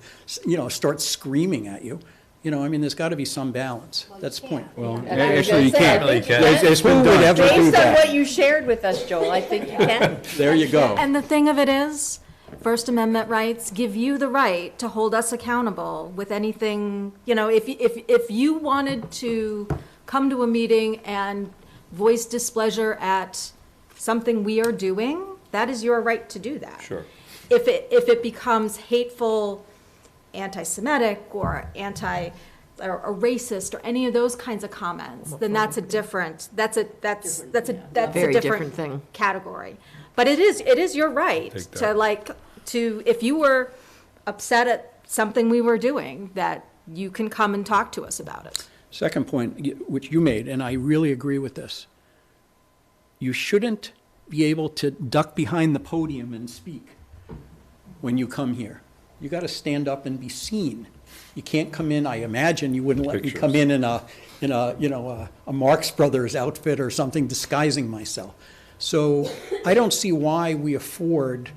Speaker 2: start screaming at you. I mean, there's got to be some balance. That's the point.
Speaker 4: Well,
Speaker 11: And I was
Speaker 4: actually, you
Speaker 11: gonna say, I
Speaker 4: can't.
Speaker 11: think you can.
Speaker 4: It's been
Speaker 2: Who would
Speaker 4: done.
Speaker 2: ever do
Speaker 11: Based on
Speaker 2: that?
Speaker 11: what you shared with us, Joel, I think you can.
Speaker 2: There you go.
Speaker 7: And the thing of it is, First Amendment rights give you the right to hold us accountable with anything, if you wanted to come to a meeting and voice displeasure at something we are doing, that is your right to do that.
Speaker 1: Sure.
Speaker 7: If it becomes hateful, anti-Semitic or or racist or any of those kinds of comments, then that's a different
Speaker 11: Very different thing.
Speaker 7: category. But it is your right
Speaker 1: Take that.
Speaker 7: if you were upset at something we were doing, that you can come and talk to us about it.
Speaker 2: Second point, which you made, and I really agree with this. You shouldn't be able to duck behind the podium and speak when you come here. You got to stand up and be seen. You can't come in, I imagine you wouldn't let me come in a Marx Brothers outfit or something disguising myself. So I don't see why we afford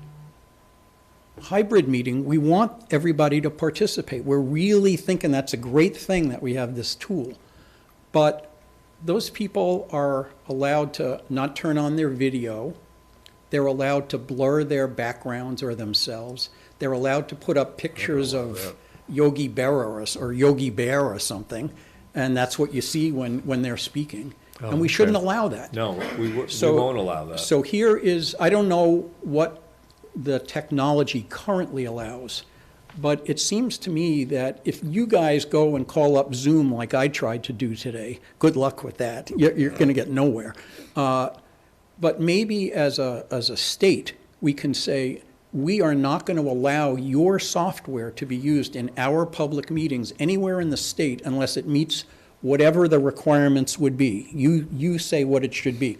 Speaker 2: hybrid meeting. We want everybody to participate. We're really thinking that's a great thing that we have this tool. But those people are allowed to not turn on their video. They're allowed to blur their backgrounds or themselves. They're allowed to put up pictures of Yogi Berra or Yogi Bear or something, and that's what you see when they're speaking.
Speaker 1: Oh,
Speaker 2: and we
Speaker 1: okay.
Speaker 2: shouldn't allow that.
Speaker 1: No, we won't allow that.
Speaker 2: So here is, I don't know what the technology currently allows, but it seems to me that if you guys go and call up Zoom like I tried to do today, good luck with that. You're going to get nowhere. But maybe as a state, we can say, we are not going to allow your software to be used in our public meetings anywhere in the state unless it meets whatever the requirements would be. You say what it should be.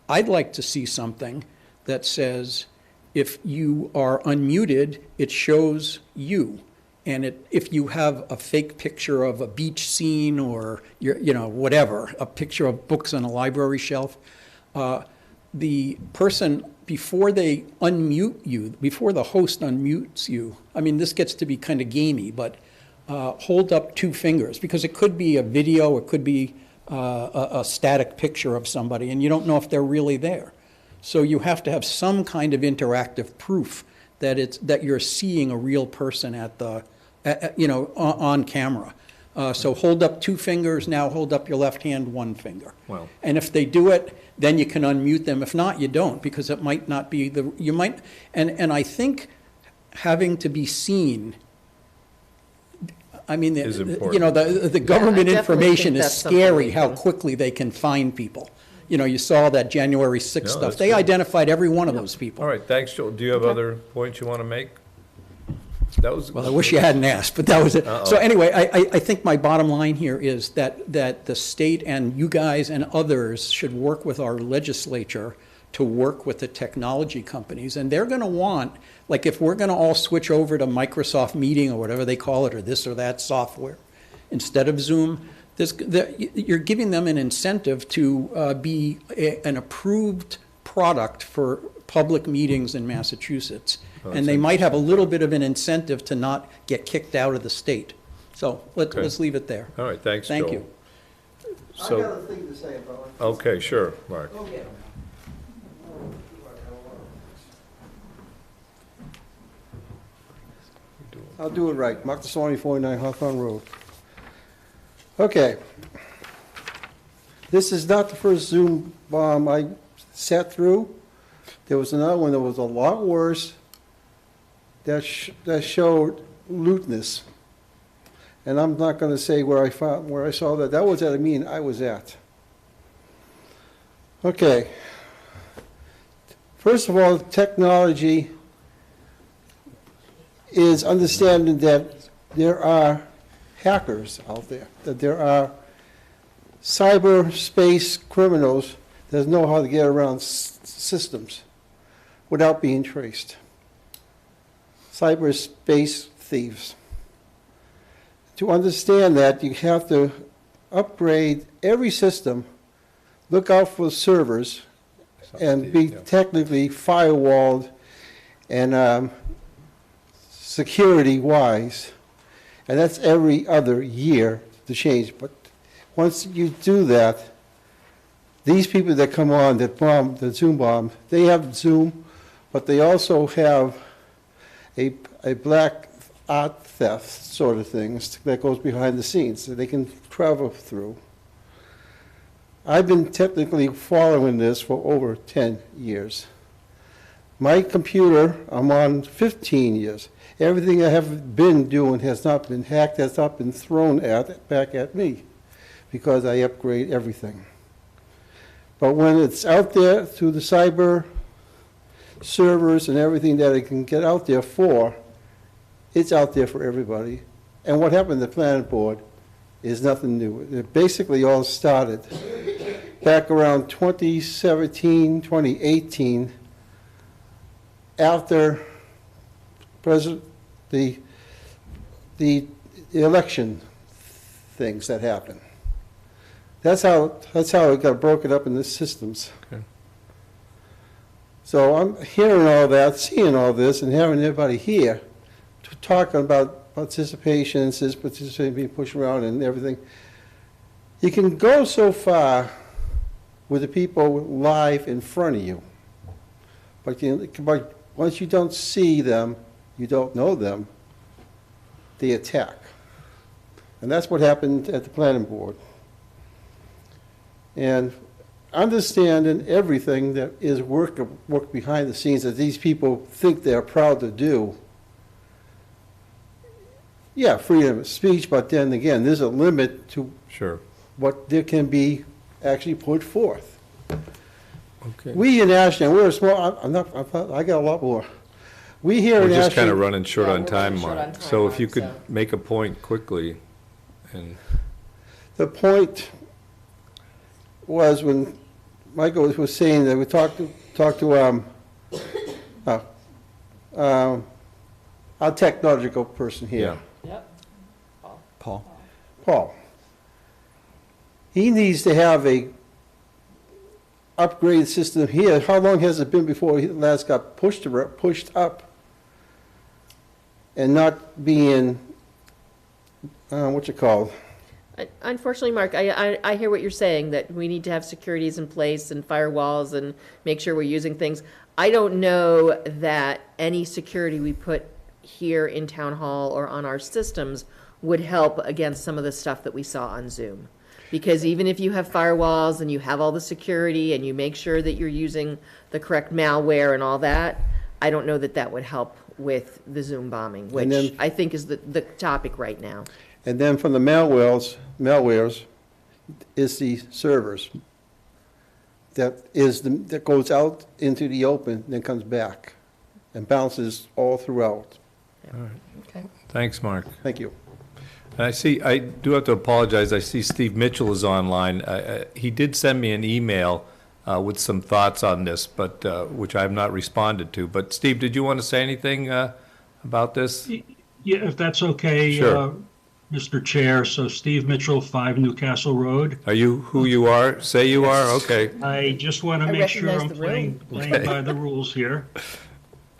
Speaker 2: I'd like to see something that says, if you are unmuted, it shows you. And if you have a fake picture of a beach scene or whatever, a picture of books on a library shelf, the person, before they unmute you, before the host unmutes you, I mean, this gets to be kind of gamey, but hold up 2 fingers, because it could be a video, it could be a static picture of somebody, and you don't know if they're really there. So you have to have some kind of interactive proof that you're seeing a real person on camera. So hold up 2 fingers, now hold up your left hand 1 finger.
Speaker 1: Wow.
Speaker 2: And if they do it, then you can unmute them. If not, you don't, because it might not be and I think having to be seen, I mean,
Speaker 1: Is important.
Speaker 2: the government
Speaker 11: I definitely
Speaker 2: information
Speaker 11: think
Speaker 2: is
Speaker 11: that's something
Speaker 2: scary
Speaker 11: we
Speaker 2: how
Speaker 11: can-
Speaker 2: quickly they can find people. You saw that January 6th
Speaker 1: No,
Speaker 2: stuff.
Speaker 1: that's
Speaker 2: They
Speaker 1: good.
Speaker 2: identified every one of those people.
Speaker 1: All right, thanks, Joel. Do you have other points you want to make? That was.
Speaker 2: Well, I wish you hadn't asked, but that was it.
Speaker 1: Uh-oh.
Speaker 2: So anyway, I think my bottom line here is that the state and you guys and others should work with our legislature to work with the technology companies. And they're going to want, like if we're going to all switch over to Microsoft Meeting or whatever they call it, or this or that software, instead of Zoom, you're giving them an incentive to be an approved product for public meetings in Massachusetts. And they might have a little bit of an incentive to not get kicked out of the state. So let's leave it there.
Speaker 1: All right, thanks, Joel.
Speaker 2: Thank you.
Speaker 3: I
Speaker 1: So,
Speaker 3: got a thing to say about it.
Speaker 1: okay, sure, Mark.
Speaker 3: I'll do it right. Mark Tassoni, 49 Hawthorne Road. Okay. This is not the first Zoom bomb I sat through. There was another one that was a lot worse that showed lewdness. And I'm not going to say where I saw that. That was at a meeting I was at. Okay. First of all, technology is understanding that there are hackers out there, that there are cyberspace criminals that know how to get around systems without being traced. Cyberspace thieves. to understand that, you have to upgrade every system, look out for servers, and be technically firewalled and security-wise. And that's every other year to change. But once you do that, these people that come on that bomb, the Zoom bomb, they have Zoom, but they also have a black art theft sort of things that goes behind the scenes that they can travel through. I've been technically following this for over 10 years. My computer, I'm on 15 years. Everything I have been doing has not been hacked, has not been thrown back at me, because I upgrade everything. But when it's out there through the cyber servers and everything that it can get out there for, it's out there for everybody. And what happened to the Planet Board is nothing new. It basically all started back around 2017, 2018, after the election things that happened. That's how it got broken up in the systems.
Speaker 1: Okay.
Speaker 3: So I'm hearing all that, seeing all this, and having everybody here talking about participation being pushed around and everything. You can go so far with the people live in front of you, but once you don't see them, you don't know them, they attack. And that's what happened at the planning board. And understanding everything that is work behind the scenes that these people think they're proud to do. Yeah, freedom of speech, but then again, there's a limit to what there can be actually put forth.
Speaker 1: Okay.
Speaker 3: We in Ashland, we're a small, I got a lot more. We here in
Speaker 1: We're
Speaker 3: Ashland.
Speaker 1: just kind of running short on time,
Speaker 3: short
Speaker 1: Mark.
Speaker 3: on time,
Speaker 1: So if you
Speaker 3: Mark,
Speaker 1: could
Speaker 3: so-
Speaker 1: make a point quickly, and
Speaker 3: The point was when Michael was saying that we talked to our technological person here.
Speaker 5: Yep.
Speaker 3: Paul. He needs to have a upgrade system here. How long has it been before he last got pushed up and not being, what you call?
Speaker 11: Unfortunately, Mark, I hear what you're saying, that we need to have securities in place and firewalls and make sure we're using things. I don't know that any security we put here in Town Hall or on our systems would help against some of the stuff that we saw on Zoom. Because even if you have firewalls and you have all the security and you make sure that you're using the correct malware and all that, I don't know that that would help with the Zoom bombing, which I think is the topic right now.
Speaker 3: And then from the malwares is the servers that goes out into the open, then comes back and bounces all throughout.
Speaker 1: all right.
Speaker 11: Okay.
Speaker 1: Thanks, Mark.
Speaker 3: Thank you.
Speaker 1: And I do have to apologize. I see Steve Mitchell is online. He did send me an email with some thoughts on this, but which I have not responded to. But Steve, did you want to say anything about this?
Speaker 19: Yeah, if that's okay,
Speaker 1: Sure.
Speaker 19: Mr. Chair. So Steve Mitchell, 5 Newcastle Road.
Speaker 1: Are you who you are? Say you are? Okay.
Speaker 19: I just want to
Speaker 11: I
Speaker 19: make sure
Speaker 11: recognize
Speaker 19: I'm
Speaker 11: the room.
Speaker 19: playing by the rules here.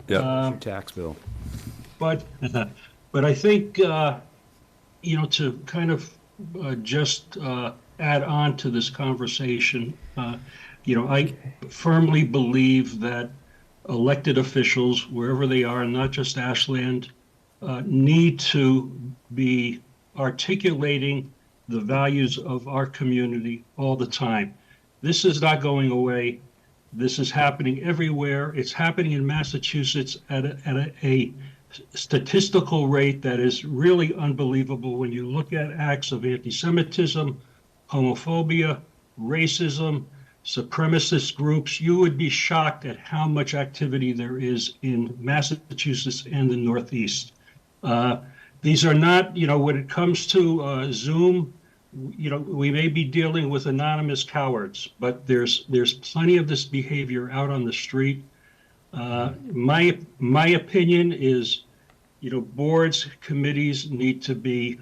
Speaker 1: Yeah.
Speaker 4: Your tax bill.
Speaker 19: But I think, to kind of just add on to this conversation, I firmly believe that elected officials, wherever they are, not just Ashland, need to be articulating the values of our community all the time. This is not going away. This is happening everywhere. It's happening in Massachusetts at a statistical rate that is really unbelievable when you look at acts of anti-Semitism, homophobia, racism, supremacist groups. You would be shocked at how much activity there is in Massachusetts and the Northeast. These are not, when it comes to Zoom, we may be dealing with anonymous cowards, but there's plenty of this behavior out on the street. My opinion is, boards, committees need to be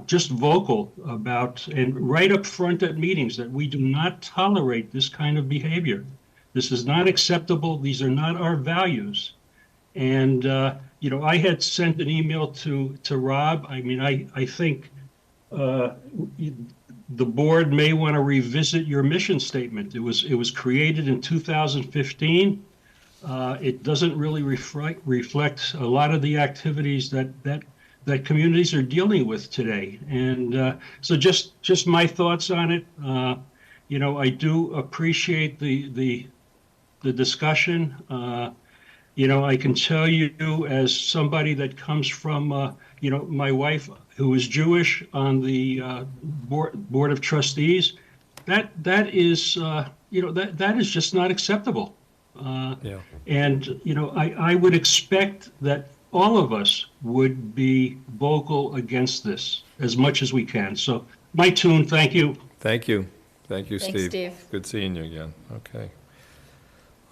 Speaker 19: just vocal about, and right up front at meetings, that we do not tolerate this kind of behavior. This is not acceptable. These are not our values. And, I had sent an email to Rob. I mean, I think the board may want to revisit your mission statement. It was created in 2015. It doesn't really reflect a lot of the activities that communities are dealing with today. And so just my thoughts on it. I do appreciate the discussion. I can tell you, as somebody that comes from, my wife who is Jewish on the board of trustees, that is that is just not acceptable. And I would expect that all of us would be vocal against this as much as we can. So my tune. Thank you.
Speaker 1: Thank you. Thank you,
Speaker 11: Thanks,
Speaker 1: Steve.
Speaker 11: Steve.
Speaker 1: Good seeing you again. Okay.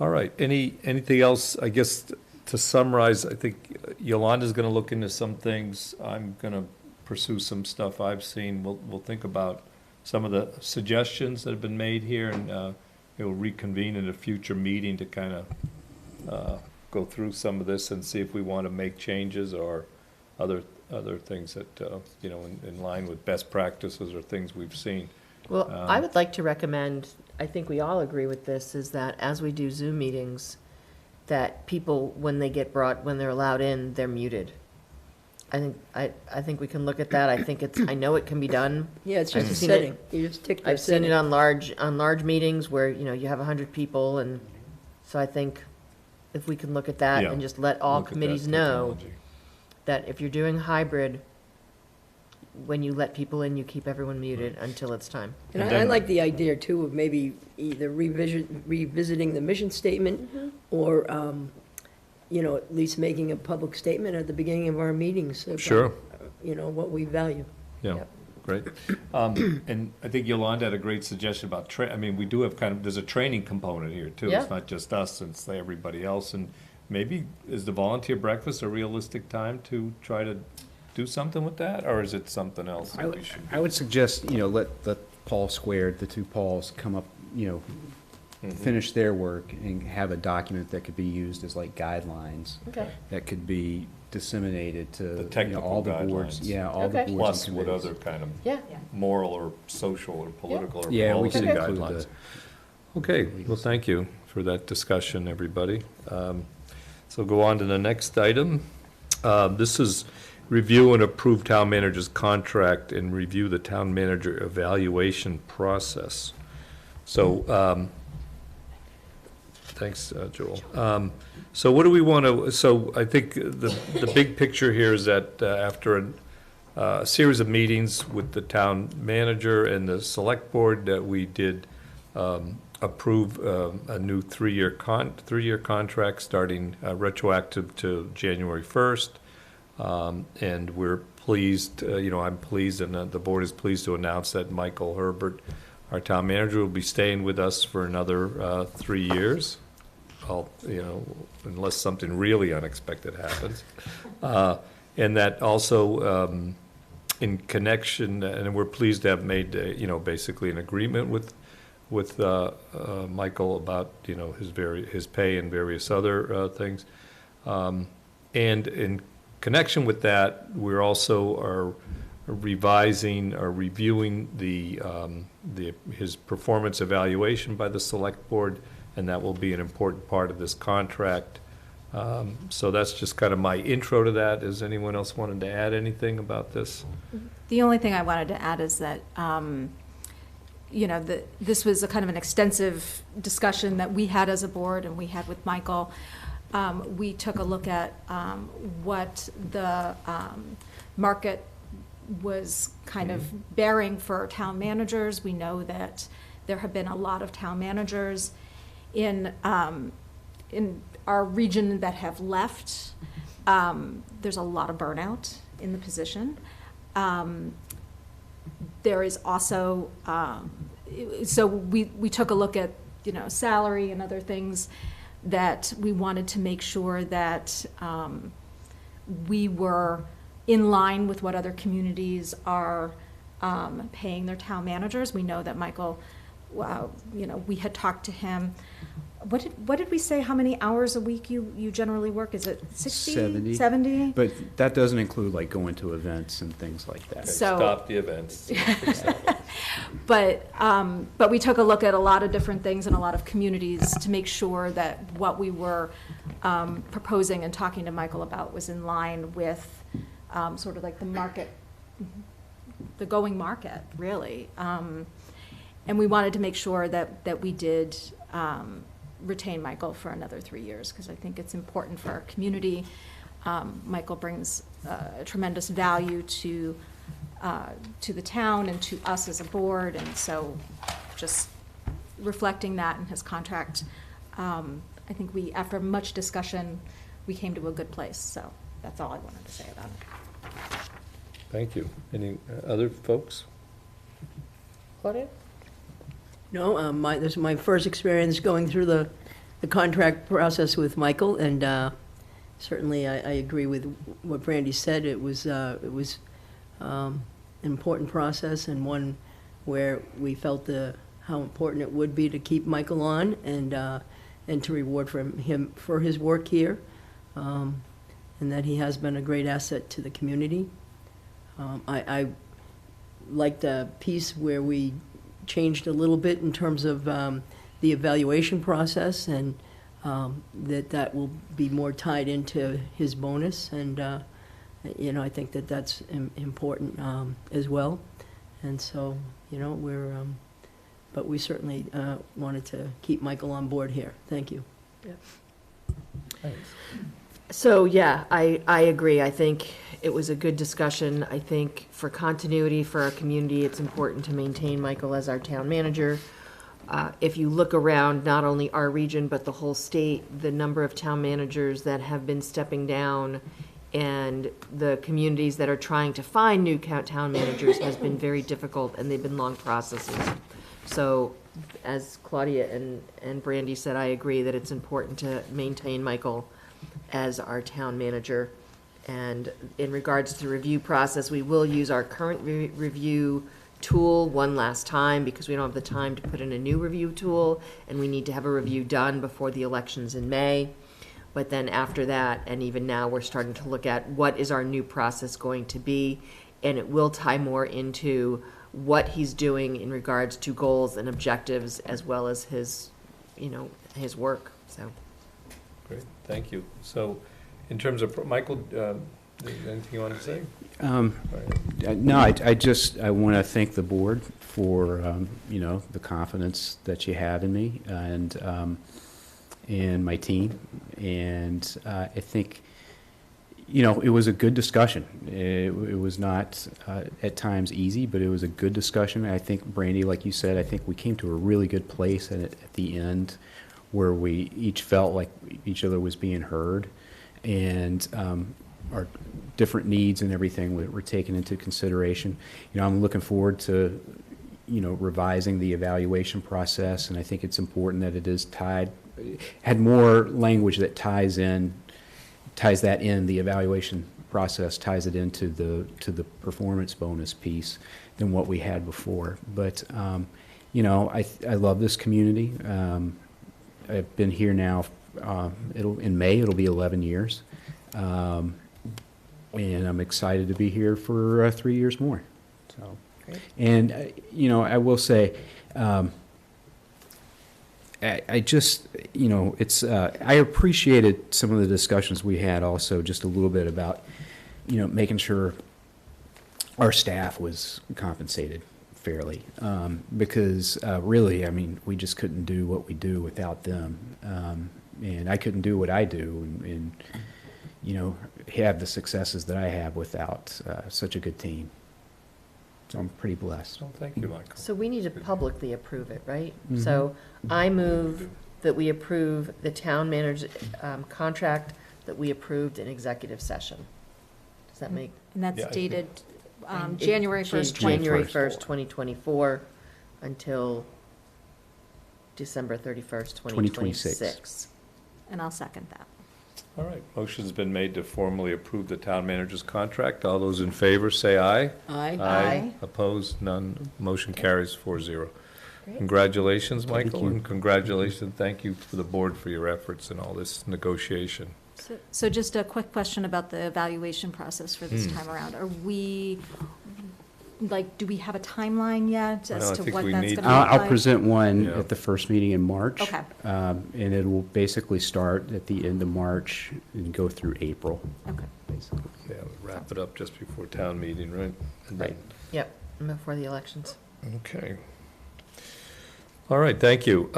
Speaker 1: All right. Anything else? I guess to summarize, I think Yolanda's going to look into some things. I'm going to pursue some stuff I've seen. We'll think about some of the suggestions that have been made here, and we'll reconvene in a future meeting to kind of go through some of this and see if we want to make changes or other things that in line with best practices or things we've seen.
Speaker 11: Well, I would like to recommend, I think we all agree with this, is that as we do Zoom meetings, that people, when they're allowed in, they're muted. I think we can look at that. I think I know it can be done.
Speaker 5: Yeah, it's just
Speaker 11: I've
Speaker 5: a
Speaker 11: seen
Speaker 5: setting. You just tick the
Speaker 11: I've seen
Speaker 5: setting.
Speaker 11: it on large meetings where, you have 100 people, and so I think if we can look at that
Speaker 1: Yeah.
Speaker 11: and just let all
Speaker 1: Look at that
Speaker 11: committees know
Speaker 1: technology.
Speaker 11: that if you're doing hybrid, when you let people in, you keep everyone muted until it's time.
Speaker 5: And I like the idea too of maybe either revisiting the mission statement or, at least making a public statement at the beginning of our meetings. About,
Speaker 1: Sure.
Speaker 5: What we value.
Speaker 1: Yeah,
Speaker 11: Yep.
Speaker 1: great. And I think Yolanda had a great suggestion about we do have there's a training component here too.
Speaker 11: Yeah.
Speaker 1: It's not just us, it's everybody else. And maybe is the volunteer breakfast a realistic time to try to do something with that? Or is it something else that we should?
Speaker 4: I would suggest, let Paul Squared, the two Pauls, come up, finish their work and have a document that could be used as like guidelines.
Speaker 11: Okay.
Speaker 4: That could be disseminated to
Speaker 1: The technical
Speaker 4: all the boards.
Speaker 1: guidelines.
Speaker 4: Yeah, all
Speaker 11: Okay.
Speaker 4: the boards
Speaker 1: Plus
Speaker 4: and
Speaker 1: what
Speaker 4: committees.
Speaker 1: other kind of
Speaker 11: Yeah.
Speaker 1: moral or social or political or
Speaker 4: Yeah, we
Speaker 1: policy
Speaker 4: can include
Speaker 1: guidelines.
Speaker 4: the.
Speaker 1: Okay, well, thank you for that discussion, everybody. So go on to the next item. This is review and approve town manager's contract and review the town manager evaluation process. So, thanks, Joel. So what do we want to, so I think the big picture here is that after a series of meetings with the town manager and the select board, that we did approve a new three-year contract starting retroactive to January 1st. And we're pleased, I'm pleased, and the board is pleased to announce that Michael Herbert, our town manager, will be staying with us for another 3 years. Unless something really unexpected happens. And that also, in connection, and we're pleased to have made, basically an agreement with Michael about, his pay and various other things. And in connection with that, we're also are revising or reviewing his performance evaluation by the select board, and that will be an important part of this contract. So that's just kind of my intro to that. Does anyone else wanted to add anything about this?
Speaker 7: The only thing I wanted to add is that, this was a kind of an extensive discussion that we had as a board and we had with Michael. We took a look at what the market was kind of bearing for town managers. We know that there have been a lot of town managers in our region that have left. There's a lot of burnout in the position. There is also, so we took a look at, salary and other things that we wanted to make sure that we were in line with what other communities are paying their town managers. We know that Michael, we had talked to him. What did we say, how many hours a week you generally work? Is it 60? 70?
Speaker 4: But that doesn't include like going to events and things like that.
Speaker 7: So-
Speaker 1: Stop the events.
Speaker 7: But we took a look at a lot of different things in a lot of communities to make sure that what we were proposing and talking to Michael about was in line with sort of like the market, the going market, really. And we wanted to make sure that we did retain Michael for another 3 years, because I think it's important for our community. Michael brings tremendous value to the town and to us as a board, and so just reflecting that in his contract, I think after much discussion, we came to a good place, so that's all I wanted to say about it.
Speaker 1: Thank you. Any other folks?
Speaker 5: Claudia? No, this is my first experience going through the contract process with Michael, and certainly I agree with what Brandy said. It was an important process, and one where we felt how important it would be to keep Michael on and to reward him for his work here, and that he has been a great asset to the community. I liked the piece where we changed a little bit in terms of the evaluation process, and that will be more tied into his bonus, and I think that's important as well. And so, but we certainly wanted to keep Michael on board here. Thank you.
Speaker 11: Yeah.
Speaker 1: Thanks.
Speaker 11: So, yeah, I agree. I think it was a good discussion. I think for continuity for our community, it's important to maintain Michael as our town manager. If you look around, not only our region, but the whole state, the number of town managers that have been stepping down and the communities that are trying to find new town managers has been very difficult, and they've been long processes. So, as Claudia and Brandy said, I agree that it's important to maintain Michael as our town manager. And in regards to the review process, we will use our current review tool one last time, because we don't have the time to put in a new review tool, and we need to have a review done before the elections in May. But then after that, and even now, we're starting to look at what is our new process going to be, and it will tie more into what he's doing in regards to goals and objectives, as well as his work, so.
Speaker 1: Great, thank you. So, in terms of, Michael, anything you want to say?
Speaker 4: No, I want to thank the board for, the confidence that you have in me and my team. And I think, it was a good discussion. It was not at times easy, but it was a good discussion. I think, Brandy, like you said, I think we came to a really good place at the end where we each felt like each other was being heard, and our different needs and everything were taken into consideration. I'm looking forward to, revising the evaluation process, and I think it's important that it is had more language that ties that in, the evaluation process ties it into the performance bonus piece than what we had before. But, I love this community. I've been here now, in May, it'll be 11 years. And I'm excited to be here for 3 years more. So, great. And I will say, I just, I appreciated some of the discussions we had also, just a little bit about, making sure our staff was compensated fairly, because really, we just couldn't do what we do without them, and I couldn't do what I do, and have the successes that I have without such a good team. So I'm pretty blessed.
Speaker 1: Well, thank you, Michael.
Speaker 11: So we need to publicly approve it, right?
Speaker 4: Mm-hmm.
Speaker 11: So I move that we approve the town manager contract that we approved in executive session. Does that make?
Speaker 7: And that's
Speaker 1: Yeah,
Speaker 7: dated January 1st,
Speaker 11: 2024 until December 31st, 2026.
Speaker 7: And I'll second that.
Speaker 1: All right, motion's been made to formally approve the town manager's contract. All those in favor, say aye.
Speaker 5: Aye.
Speaker 11: Aye.
Speaker 1: Opposed, none. Motion carries 4-0. Congratulations, Michael, and congratulations, thank you to the board for your efforts in all this negotiation.
Speaker 7: So just a quick question about the evaluation process for this time around. Are we, like, do we have a timeline yet
Speaker 1: Well,
Speaker 7: as
Speaker 1: I
Speaker 7: to
Speaker 1: think
Speaker 7: what
Speaker 1: we
Speaker 7: that's
Speaker 1: need
Speaker 7: going to look like?
Speaker 4: I'll present one
Speaker 1: Yeah.
Speaker 4: at the first meeting in March.
Speaker 7: Okay.
Speaker 4: And it will basically start at the end of March and go through April.
Speaker 7: Okay.
Speaker 4: Basically.
Speaker 1: Yeah, we'll wrap it up just before town meeting, right? And then-
Speaker 11: Yep, before the elections.
Speaker 1: Okay. All right, thank you.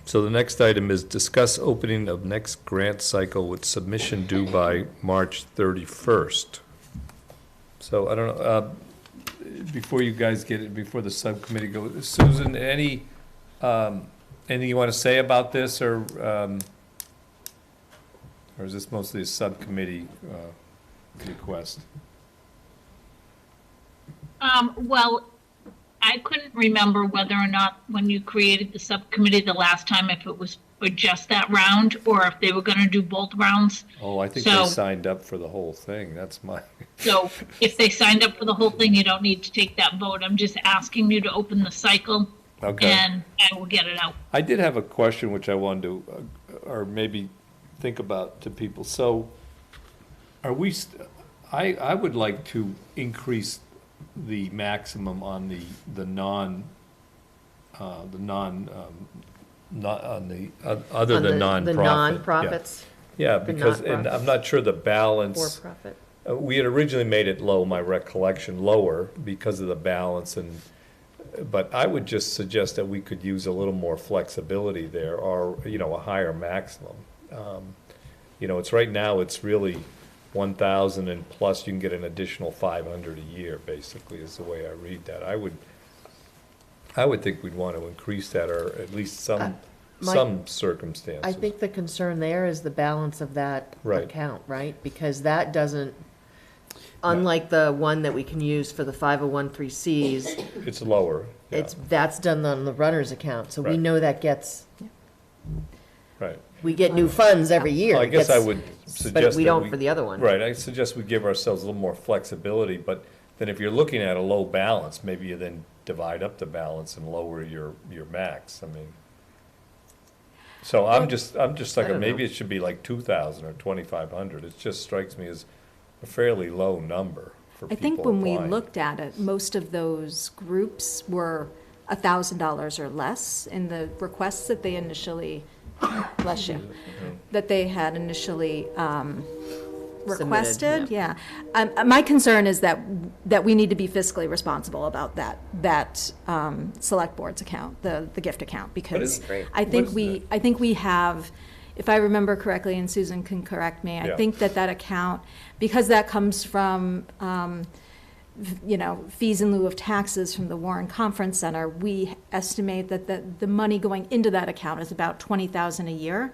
Speaker 1: So the next item is discuss opening of next grant cycle with submission due by March 31st. So I don't know, before you guys get it, before the subcommittee goes, Susan, anything you want to say about this, or is this mostly a subcommittee request?
Speaker 20: Well, I couldn't remember whether or not when you created the subcommittee the last time, if it was for just that round or if they were going to do both rounds.
Speaker 1: Oh, I think
Speaker 20: So-
Speaker 1: they signed up for the whole thing. That's my,
Speaker 20: So if they signed up for the whole thing, you don't need to take that vote. I'm just asking you to open the cycle.
Speaker 1: Okay.
Speaker 20: And I will get it out.
Speaker 1: I did have a question which I wanted to, or maybe think about to people. So are we, I would like to increase the maximum on the non, other
Speaker 11: On
Speaker 1: than
Speaker 11: the
Speaker 1: nonprofit.
Speaker 11: nonprofits.
Speaker 1: Yeah,
Speaker 11: The
Speaker 1: because, and I'm not sure the balance.
Speaker 11: For-profit.
Speaker 1: We had originally made it low, my recollection, lower because of the balance but I would just suggest that we could use a little more flexibility there, or, a higher maximum. It's right now, it's really 1,000 and plus you can get an additional 500 a year, basically, is the way I read that. I would think we'd want to increase that, or at least some circumstances.
Speaker 11: I think the concern there is the balance of that
Speaker 1: Right.
Speaker 11: account, right? Because that doesn't, unlike the one that we can use for the 501(c)(3)s,
Speaker 1: It's lower, yeah,
Speaker 11: that's done on the runner's account, so we
Speaker 1: Right.
Speaker 11: know that gets,
Speaker 1: right.
Speaker 11: we get new funds every year.
Speaker 1: Well, I
Speaker 11: It
Speaker 1: guess I
Speaker 11: gets-
Speaker 1: would suggest
Speaker 11: But we
Speaker 1: that
Speaker 11: don't for the other one.
Speaker 1: Right, I suggest we give ourselves a little more flexibility, but then if you're looking at a low balance, maybe you then divide up the balance and lower your max, I mean. So I'm just
Speaker 11: I
Speaker 1: thinking,
Speaker 11: don't
Speaker 1: maybe
Speaker 11: know.
Speaker 1: it should be like 2,000 or 2,500, it just strikes me as a fairly low number for
Speaker 7: I
Speaker 1: people
Speaker 7: think when we
Speaker 1: applying.
Speaker 7: looked at it, most of those groups were $1,000 or less in the requests that they initially, bless you, that they had initially requested, yeah. My concern is that we need to be fiscally responsible about that select board's account, the gift account, because
Speaker 11: Great.
Speaker 7: I think we have, if I remember correctly, and Susan can correct me, I
Speaker 1: Yeah.
Speaker 7: think that account, because that comes from, fees in lieu of taxes from the Warren Conference Center, we estimate that the money going into that account is about $20,000 a year.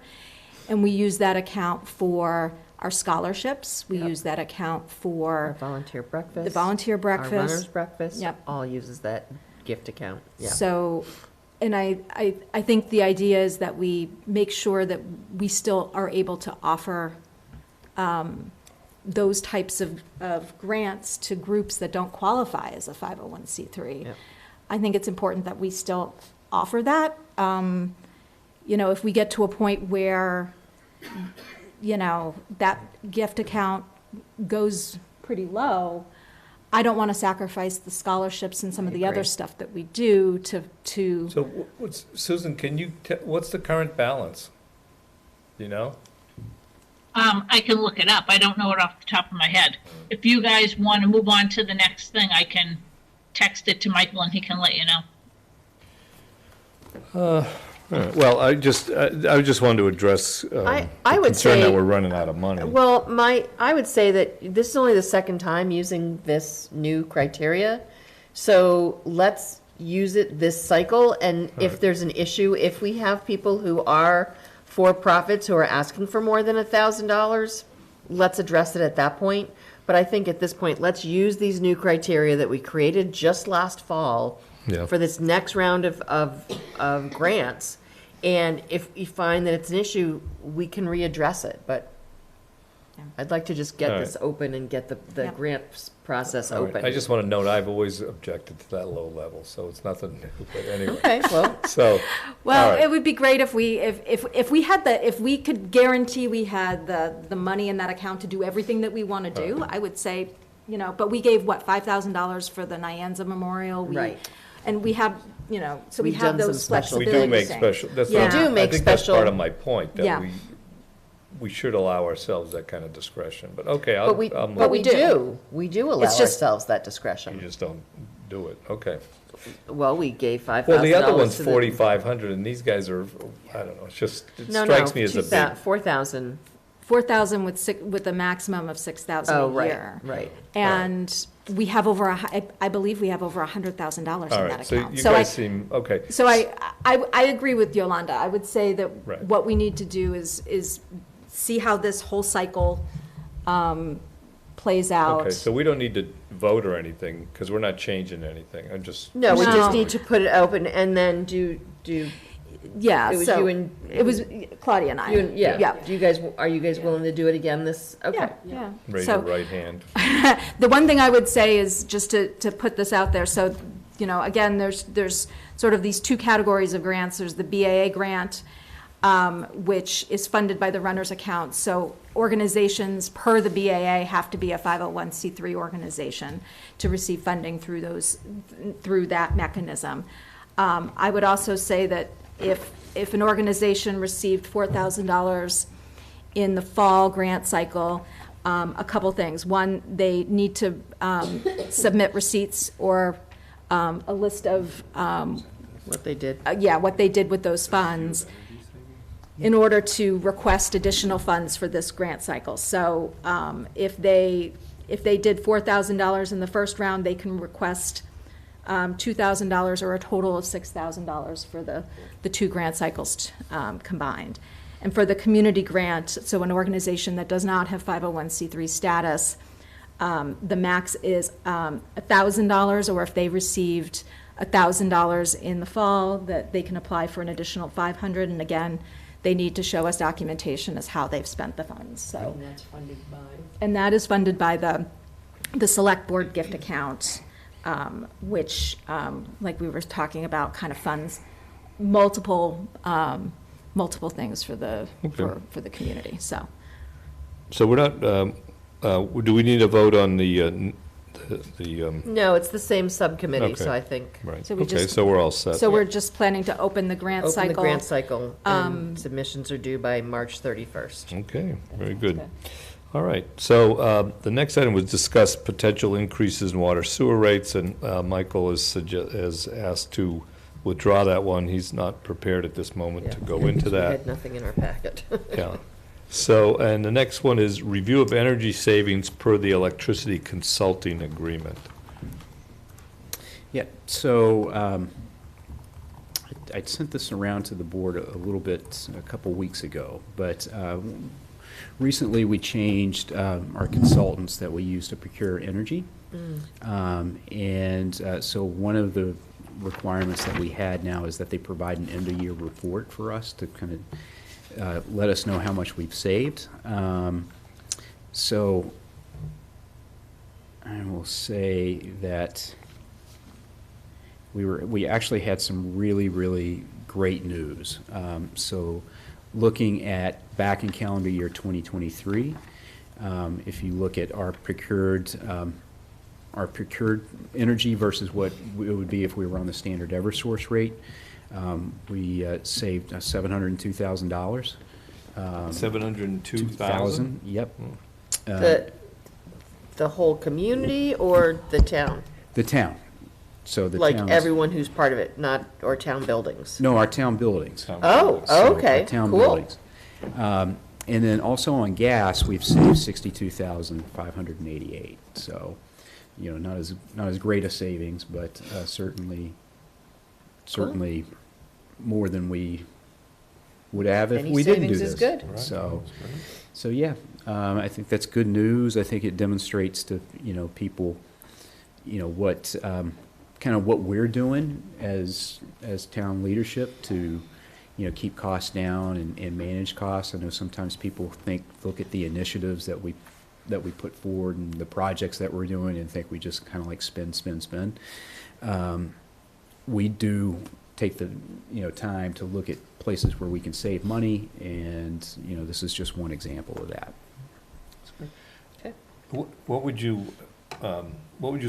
Speaker 7: And we use that account for our scholarships. We use that account for
Speaker 11: Volunteer breakfast.
Speaker 7: the volunteer breakfast.
Speaker 11: Our runner's breakfast.
Speaker 7: Yep.
Speaker 11: All uses that gift account, yeah.
Speaker 7: So, and I think the idea is that we make sure that we still are able to offer those types of grants to groups that don't qualify as a 501(c)(3).
Speaker 11: Yep.
Speaker 7: I think it's important that we still offer that. If we get to a point where, that gift account goes pretty low, I don't want to sacrifice the scholarships and some of the other
Speaker 11: agree.
Speaker 7: stuff that we do to.
Speaker 1: So Susan, can you, what's the current balance? You know?
Speaker 20: I can look it up. I don't know it off the top of my head. If you guys want to move on to the next thing, I can text it to Michael and he can let you know.
Speaker 1: Well, I just wanted to address
Speaker 11: I
Speaker 1: the
Speaker 11: would
Speaker 1: concern that
Speaker 11: say-
Speaker 1: we're running out of money.
Speaker 11: Well, I would say that this is only the second time using this new criteria. So let's use it this cycle, and if
Speaker 1: Right.
Speaker 11: there's an issue, if we have people who are for-profits who are asking for more than $1,000, let's address it at that point. But I think at this point, let's use these new criteria that we created just last fall
Speaker 1: Yeah.
Speaker 11: for this next round of grants. And if we find that it's an issue, we can readdress it. But I'd like to just get
Speaker 1: All
Speaker 11: this open and get the
Speaker 6: Yep.
Speaker 11: grant process
Speaker 1: All right.
Speaker 11: open.
Speaker 1: I just want to note, I've always objected to that low level, so it's nothing new, but anyway.
Speaker 11: Okay, well.
Speaker 1: So,
Speaker 7: Well,
Speaker 1: all right.
Speaker 7: it would be great if we could guarantee we had the money in that account to do everything that we want to do. I would say, but we gave, what, $5,000 for the Nyanza Memorial?
Speaker 11: Right.
Speaker 7: And we have, so we
Speaker 11: We've
Speaker 7: have
Speaker 11: done some
Speaker 7: those
Speaker 11: special
Speaker 1: We
Speaker 7: flexibilities.
Speaker 1: do make special, that's
Speaker 7: Yeah.
Speaker 1: what,
Speaker 11: We do
Speaker 1: I
Speaker 11: make
Speaker 1: think that's part
Speaker 11: special-
Speaker 1: of my point,
Speaker 7: Yeah.
Speaker 1: that we should allow ourselves that kind of discretion, but okay, I'll,
Speaker 11: But we,
Speaker 1: I'll
Speaker 11: but we
Speaker 1: move.
Speaker 11: do. We do allow
Speaker 7: It's just-
Speaker 11: ourselves that
Speaker 1: You
Speaker 11: discretion.
Speaker 1: just don't do it, okay.
Speaker 11: Well, we gave $5,000
Speaker 1: Well, the other one's
Speaker 11: to the-
Speaker 1: 4,500, and these guys are, I don't know, it
Speaker 11: No,
Speaker 1: strikes me as a big.
Speaker 11: 4,000.
Speaker 7: 4,000 with a maximum of 6,000
Speaker 11: Oh,
Speaker 7: a
Speaker 11: right,
Speaker 7: year.
Speaker 11: right.
Speaker 7: And we have I believe we have over $100,000
Speaker 1: All
Speaker 7: in
Speaker 1: right,
Speaker 7: that
Speaker 1: so
Speaker 7: account.
Speaker 1: you
Speaker 7: So
Speaker 1: guys seem, okay.
Speaker 7: So I agree with Yolanda. I would say that
Speaker 1: Right.
Speaker 7: what we need to do is see how this whole cycle plays out.
Speaker 1: Okay, so we don't need to vote or anything, because we're not changing anything, I'm just.
Speaker 11: No, we just
Speaker 7: No.
Speaker 11: need to put it open and then do,
Speaker 7: Yeah,
Speaker 11: it was
Speaker 7: so
Speaker 11: you and.
Speaker 7: it was Claudia and I.
Speaker 11: You and, yeah.
Speaker 7: Yeah.
Speaker 11: Are you guys willing to do it again this, okay.
Speaker 7: Yeah.
Speaker 1: Raise
Speaker 7: So-
Speaker 1: your right hand.
Speaker 7: The one thing I would say is just to put this out there, so, again, there's sort of these two categories of grants. There's the BAA grant, which is funded by the runner's account. So organizations per the BAA have to be a 501c3 organization to receive funding through that mechanism. I would also say that if an organization received $4,000 in the fall grant cycle, a couple things. One, they need to submit receipts or a list of
Speaker 11: What they did.
Speaker 7: what they did with those funds in order to request additional funds for this grant cycle. So if they did $4,000 in the first round, they can request $2,000 or a total of $6,000 for the two grant cycles combined. And for the community grant, so an organization that does not have 501c3 status, the max is $1,000, or if they received $1,000 in the fall, that they can apply for an additional $500. And again, they need to show us documentation as how they've spent the funds. So,
Speaker 11: And that's funded by?
Speaker 7: and that is funded by the select board gift account, which, like we were talking about, kind of funds multiple things for the for the community. So.
Speaker 1: So we're not, do we need a vote on the?
Speaker 11: No, it's the same subcommittee, so
Speaker 1: Okay.
Speaker 11: I think.
Speaker 1: Right,
Speaker 7: So we
Speaker 1: okay,
Speaker 7: just-
Speaker 1: so we're all set.
Speaker 7: So we're just planning to open the grant
Speaker 11: Open
Speaker 7: cycle.
Speaker 11: the grant cycle, and submissions are due by March 31st.
Speaker 1: Okay, very good. All right, so the next item was discuss potential increases in water sewer rates, and Michael has asked to withdraw that one. He's not prepared at this moment to go into
Speaker 11: We
Speaker 1: that.
Speaker 11: had nothing in our packet.
Speaker 1: Yeah. So, and the next one is review of energy savings per the electricity consulting agreement.
Speaker 4: Yeah, so I sent this around to the board a little bit a couple weeks ago, but recently we changed our consultants that we use to procure energy. So one of the requirements that we had now is that they provide an end-of-year report for us to kind of let us know how much we've saved. So I will say that we actually had some really, really great news. So looking at back in calendar year 2023, if you look at our procured energy versus what it would be if we were on the standard Eversource rate, we saved $702,000.
Speaker 1: 702,000?
Speaker 4: Yep.
Speaker 11: The whole community or the town?
Speaker 4: The town. So the
Speaker 11: Like
Speaker 4: town's-
Speaker 11: everyone who's part of it, not, or town buildings?
Speaker 4: No, our town buildings.
Speaker 11: Oh,
Speaker 4: So,
Speaker 11: okay,
Speaker 4: our town
Speaker 11: cool.
Speaker 4: buildings. And then also on gas, we've saved 62,588. So, not as great a savings, but certainly more than we would have if
Speaker 11: Any
Speaker 4: we didn't do
Speaker 11: savings
Speaker 4: this.
Speaker 11: is good.
Speaker 4: So yeah, I think that's good news. I think it demonstrates to people, what kind of what we're doing as town leadership to keep costs down and manage costs. I know sometimes people look at the initiatives that we put forward and the projects that we're doing and think we just kind of like spend. We do take the time to look at places where we can save money, and this is just one example of that.
Speaker 5: Okay.
Speaker 1: What would you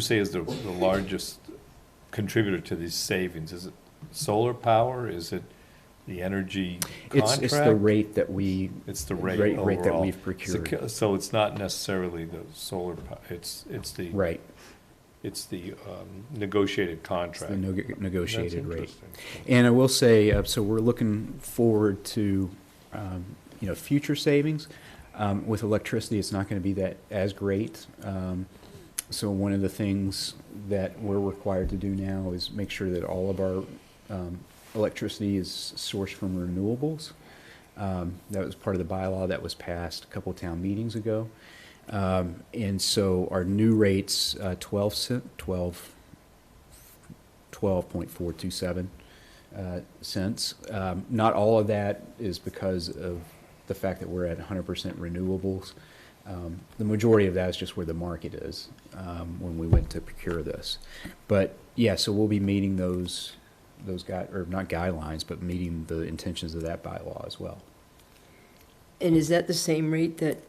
Speaker 1: say is the largest contributor to these savings? Is it solar power? Is it the energy contract?
Speaker 4: It's the rate that we.
Speaker 1: It's the rate
Speaker 4: rate that
Speaker 1: overall.
Speaker 4: we've procured.
Speaker 1: So it's not necessarily the solar. It's the
Speaker 4: right.
Speaker 1: It's the negotiated contract.
Speaker 4: It's the negotiated
Speaker 1: That's
Speaker 4: rate.
Speaker 1: interesting.
Speaker 4: And I will say, so we're looking forward to, future savings. With electricity, it's not going to be that as great. So one of the things that we're required to do now is make sure that all of our electricity is sourced from renewables. That was part of the bylaw that was passed a couple of town meetings ago. And so our new rates, 12.427 cents. Not all of that is because of the fact that we're at 100% renewables. The majority of that is just where the market is when we went to procure this. But yeah, so we'll be meeting those not guidelines, but meeting the intentions of that bylaw as well.
Speaker 5: And is that the same rate that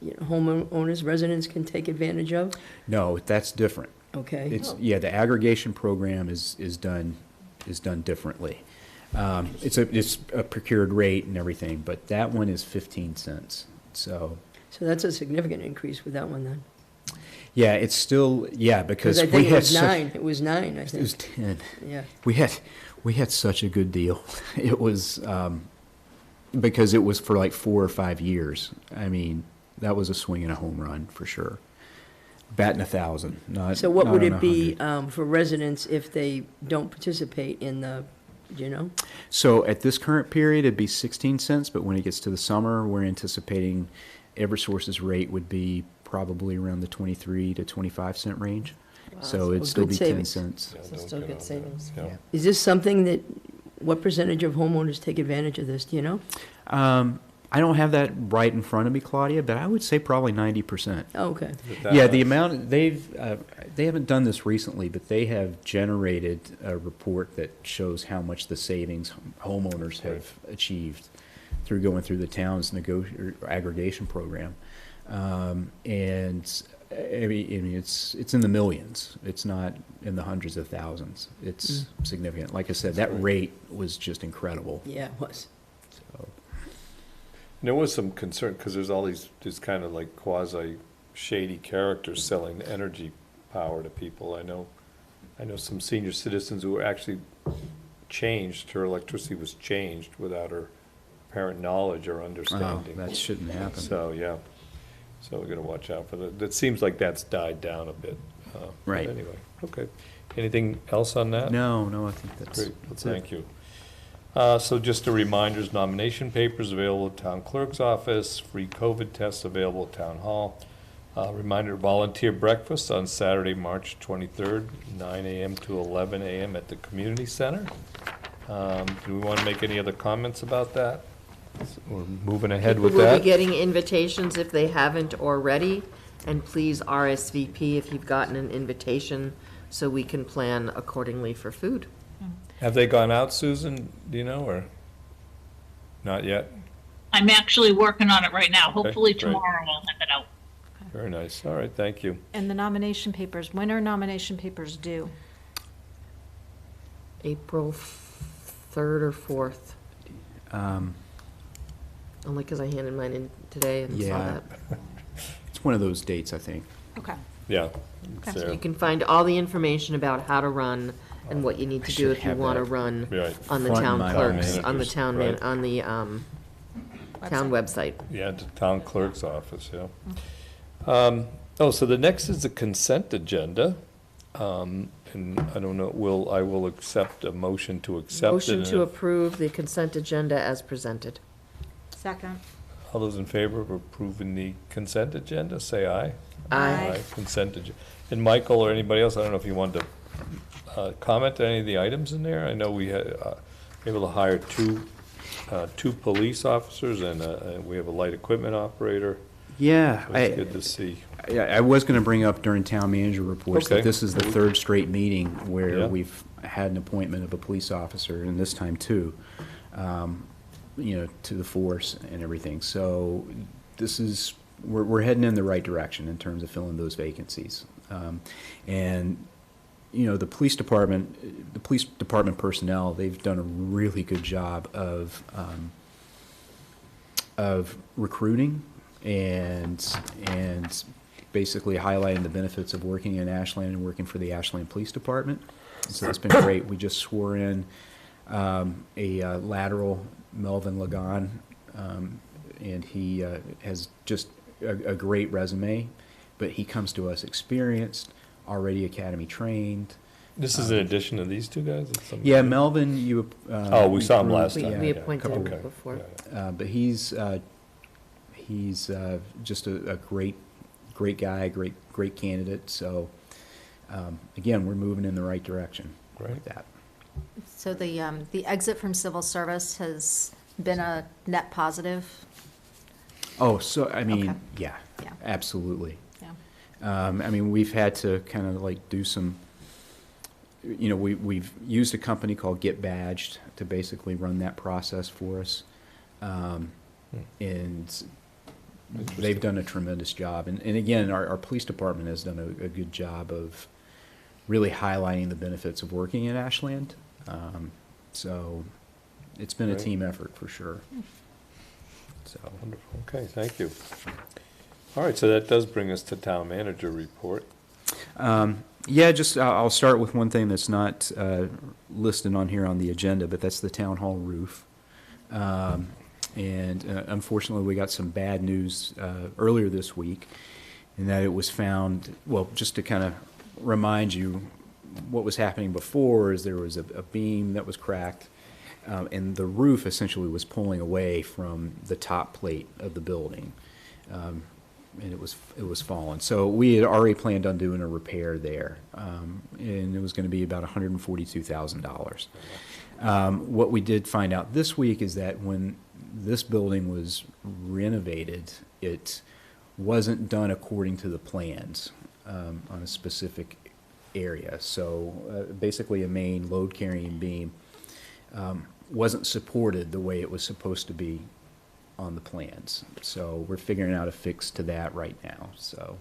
Speaker 5: homeowners, residents can take advantage of?
Speaker 4: No, that's different.
Speaker 5: Okay.
Speaker 4: Yeah, the aggregation program is done differently. It's a procured rate and everything, but that one is 15 cents. So
Speaker 5: that's a significant increase with that one then.
Speaker 4: Yeah, it's still because
Speaker 5: I think it was 9. It was 9. I think
Speaker 4: it was 10.
Speaker 5: Yeah.
Speaker 4: We had such a good deal. It was because it was for like 4 or 5 years. I mean, that was a swing and a home run for sure. Batting 1,000. Not.
Speaker 5: So what
Speaker 4: not
Speaker 5: would
Speaker 4: on
Speaker 5: it be
Speaker 4: 100.
Speaker 5: for residents if they don't participate in the? Do you know?
Speaker 4: So at this current period, it'd be 16 cents. But when it gets to the summer, we're anticipating Eversource's rate would be probably around the 23 to 25 cent range.
Speaker 5: Wow.
Speaker 4: So it'd still be 10 cents.
Speaker 5: So still good savings.
Speaker 1: Yeah.
Speaker 5: Is this something that? What percentage of homeowners take advantage of this? Do you know?
Speaker 4: I don't have that right in front of me, Claudia, but I would say probably 90%.
Speaker 5: Oh, okay.
Speaker 4: Yeah, the amount they haven't done this recently, but they have generated a report that shows how much the savings homeowners have achieved through going through the town's aggregation program, and I mean it's in the millions. It's not in the hundreds of thousands. It's significant. Like I said, that rate was just incredible.
Speaker 5: Yeah, it was.
Speaker 4: So.
Speaker 1: There was some concern because there's all these kind of like quasi shady characters selling energy power to people. I know some senior citizens who were actually changed. Her electricity was changed without her parent knowledge or understanding.
Speaker 4: Oh, that shouldn't happen.
Speaker 1: So yeah, so we're gonna watch out for that. It seems like that's died down a bit.
Speaker 4: Right.
Speaker 1: But anyway, okay. Anything else on that?
Speaker 4: No, I think that's
Speaker 1: great. Well, thank you. So just a reminder, nomination papers available at Town Clerk's office, free COVID tests available at Town Hall. Reminder, volunteer breakfast on Saturday, March 23rd, 9 a.m. to 11 a.m. at the Community Center. Do we want to make any other comments about that? We're moving ahead with
Speaker 11: People will
Speaker 1: that.
Speaker 11: be getting invitations if they haven't already, and please RSVP if you've gotten an invitation so we can plan accordingly for food.
Speaker 1: Have they gone out, Susan, do you know, or not yet?
Speaker 20: I'm actually working on it right now. Hopefully
Speaker 1: great.
Speaker 20: tomorrow I'll have it out.
Speaker 1: Very nice. All right, thank you.
Speaker 7: And the nomination papers, when are nomination papers due?
Speaker 11: April 3rd or 4th. Only because I handed mine in today and saw
Speaker 4: Yeah.
Speaker 11: that.
Speaker 4: It's one of those dates, I think.
Speaker 7: Okay.
Speaker 1: Yeah.
Speaker 7: Okay.
Speaker 1: it's
Speaker 11: So
Speaker 1: there.
Speaker 11: you can find all the information about how to run and what you need to
Speaker 4: I
Speaker 11: do
Speaker 4: should
Speaker 11: if you
Speaker 4: have
Speaker 11: want to
Speaker 4: that
Speaker 11: run
Speaker 1: Right.
Speaker 11: on the
Speaker 4: front in
Speaker 11: town
Speaker 4: my
Speaker 11: clerks,
Speaker 4: mind.
Speaker 11: on the town,
Speaker 1: Right.
Speaker 11: on the town website.
Speaker 1: Yeah, the Town Clerk's office, yeah. So the next is the consent agenda. And I don't know, I will accept a motion to accept it.
Speaker 11: Motion to approve the consent agenda as presented.
Speaker 7: Second.
Speaker 1: All those in favor of approving the consent agenda, say aye.
Speaker 11: Aye.
Speaker 1: Consent agenda. And Michael or anybody else, I don't know if you wanted to comment on any of the items in there. I know we had, able to hire two police officers and we have a light equipment operator.
Speaker 4: Yeah,
Speaker 1: It's good to see.
Speaker 4: I was going to bring up during town manager reports
Speaker 1: Okay.
Speaker 4: that this is the third straight meeting where
Speaker 1: Yeah.
Speaker 4: we've had an appointment of a police officer, and this time two, to the force and everything. So this is, we're heading in the right direction in terms of filling those vacancies. And the police department personnel, they've done a really good job of recruiting and basically highlighting the benefits of working in Ashland and working for the Ashland Police Department. So that's been great. We just swore in a lateral, Melvin Lagan, and he has just a great resume, but he comes to us experienced, already academy trained.
Speaker 1: This is in addition to these two guys? It's some-
Speaker 4: Yeah, Melvin,
Speaker 1: we saw him last time.
Speaker 11: We
Speaker 1: Yeah,
Speaker 11: appointed him
Speaker 1: okay.
Speaker 11: before.
Speaker 4: but he's just a great guy, great candidate. So again, we're moving in the right direction with that.
Speaker 7: So the exit from civil service has been a net positive?
Speaker 4: Oh, so, I mean,
Speaker 7: Okay.
Speaker 4: yeah,
Speaker 7: Yeah.
Speaker 4: absolutely.
Speaker 7: Yeah.
Speaker 4: I mean, we've had to kind of like do some, we've used a company called Get Badged to basically run that process for us. And they've done a tremendous job. And again, our police department has done a good job of really highlighting the benefits of working in Ashland. So it's been a
Speaker 1: Great.
Speaker 4: team effort for sure. So.
Speaker 1: Wonderful. Okay, thank you. All right, so that does bring us to town manager report.
Speaker 4: Yeah, just I'll start with one thing that's not listed on here on the agenda, but that's the town hall roof. And unfortunately, we got some bad news earlier this week, in that it was found, well, just to kind of remind you, what was happening before is there was a beam that was cracked, and the roof essentially was pulling away from the top plate of the building. And it was falling. So we had already planned on doing a repair there, and it was going to be about $142,000. What we did find out this week is that when this building was renovated, it wasn't done according to the plans on a specific area. So basically a main load carrying beam wasn't supported the way it was supposed to be on the plans. So we're figuring out a fix to that right now. So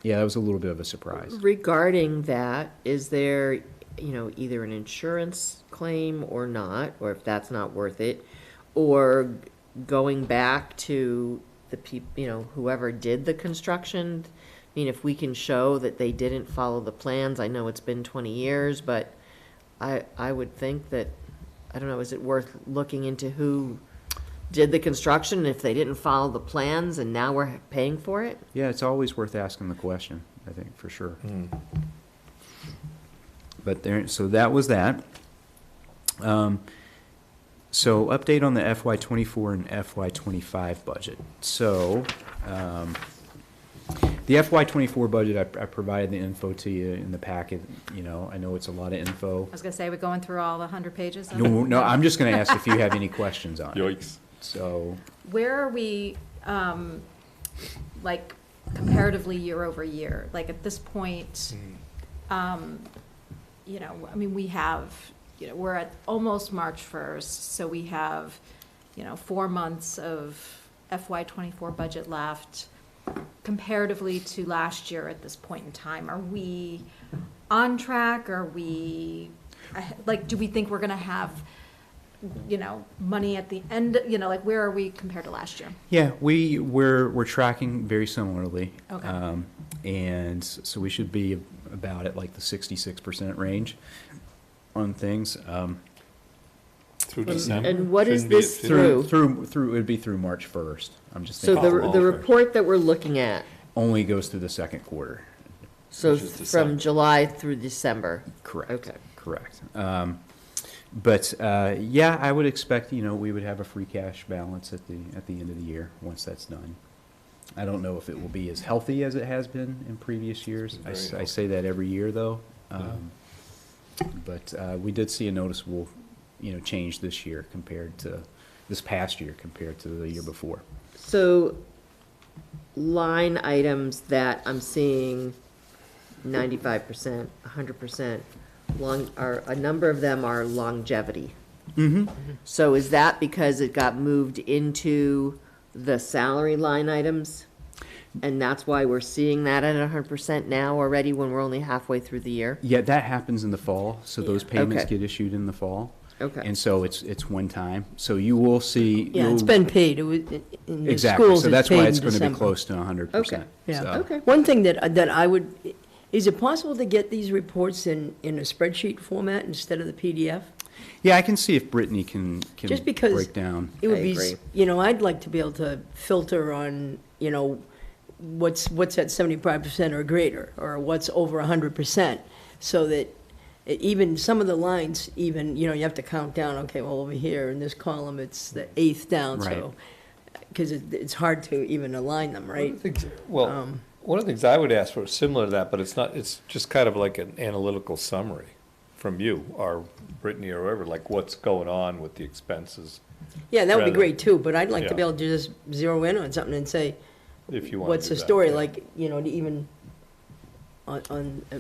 Speaker 4: yeah, that was a little bit of a surprise.
Speaker 11: Regarding that, is there, either an insurance claim or not, or if that's not worth it, or going back to the people, whoever did the construction? I mean, if we can show that they didn't follow the plans, I know it's been 20 years, but I would think that, I don't know, is it worth looking into who did the construction if they didn't follow the plans and now we're paying for it?
Speaker 4: Yeah, it's always worth asking the question, I think, for sure. But there, so that was that. So update on the FY24 and FY25 budget. So the FY24 budget, I provided the info to you in the packet. I know it's a lot of info.
Speaker 7: I was going to say, we're going through all the 100 pages of it?
Speaker 4: No, I'm just going to ask if you have any questions on it.
Speaker 1: Yikes.
Speaker 4: So.
Speaker 7: Where are we, like, comparatively year over year? Like, at this point, we have, we're at almost March 1st, so we have, 4 months of FY24 budget left. Comparatively to last year at this point in time, are we on track? Are we, do we think we're going to have, money at the end? Where are we compared to last year?
Speaker 4: Yeah, we're tracking very similarly.
Speaker 7: Okay.
Speaker 4: And so we should be about at like the 66% range on things.
Speaker 1: Through December?
Speaker 11: And what is
Speaker 1: Shouldn't be at
Speaker 11: this
Speaker 1: 50.
Speaker 11: through?
Speaker 4: It would be through March 1st. I'm just
Speaker 11: So
Speaker 4: thinking.
Speaker 11: the report that we're looking at,
Speaker 4: Only goes through the second quarter.
Speaker 11: so
Speaker 1: Which is December.
Speaker 11: from July through December?
Speaker 4: Correct.
Speaker 11: Okay.
Speaker 4: Correct. But yeah, I would expect, we would have a free cash balance at the end of the year once that's done. I don't know if it will be as healthy as it has been in previous years.
Speaker 1: Very
Speaker 4: I
Speaker 1: healthy.
Speaker 4: say that every year, though. But we did see a noticeable, change this year compared to, this past year compared to the year before.
Speaker 11: So line items that I'm seeing 95%, 100%, a number of them are longevity.
Speaker 4: Mm-hmm.
Speaker 11: So is that because it got moved into the salary line items? And that's why we're seeing that at 100% now already when we're only halfway through the year?
Speaker 4: Yeah, that happens in the fall, so those payments
Speaker 11: Okay.
Speaker 4: get issued in the fall.
Speaker 11: Okay.
Speaker 4: And so it's one time. So you will see.
Speaker 5: Yeah, it's been paid. It was, in the
Speaker 4: Exactly,
Speaker 5: schools,
Speaker 4: so
Speaker 5: it's
Speaker 4: that's
Speaker 5: paid
Speaker 4: why
Speaker 5: in
Speaker 4: it's going to be
Speaker 5: December.
Speaker 4: close to 100%.
Speaker 5: Yeah.
Speaker 4: So-
Speaker 11: Okay.
Speaker 5: One thing that I would, is it possible to get these reports in a spreadsheet format instead of the PDF?
Speaker 4: Yeah, I can see if Brittany can
Speaker 5: Just because
Speaker 4: break down.
Speaker 5: It would
Speaker 11: I
Speaker 5: be,
Speaker 11: agree.
Speaker 5: I'd like to be able to filter on, what's at 75% or greater, or what's over 100%, so that even some of the lines, even, you have to count down, okay, well, over here in this column, it's the eighth down, so, because it's hard to even align them, right?
Speaker 1: Well, one of the things I would ask for is similar to that, but it's not, it's just kind of like an analytical summary from you, or Brittany, or whoever, like what's going on with the expenses.
Speaker 5: Yeah, that would be
Speaker 1: rather-
Speaker 5: great too, but I'd like to
Speaker 1: Yeah.
Speaker 5: be able to just zero in on something and say,
Speaker 1: If you want
Speaker 5: what's
Speaker 1: to
Speaker 5: the
Speaker 1: do that,
Speaker 5: story,
Speaker 1: yeah.
Speaker 5: like, to even,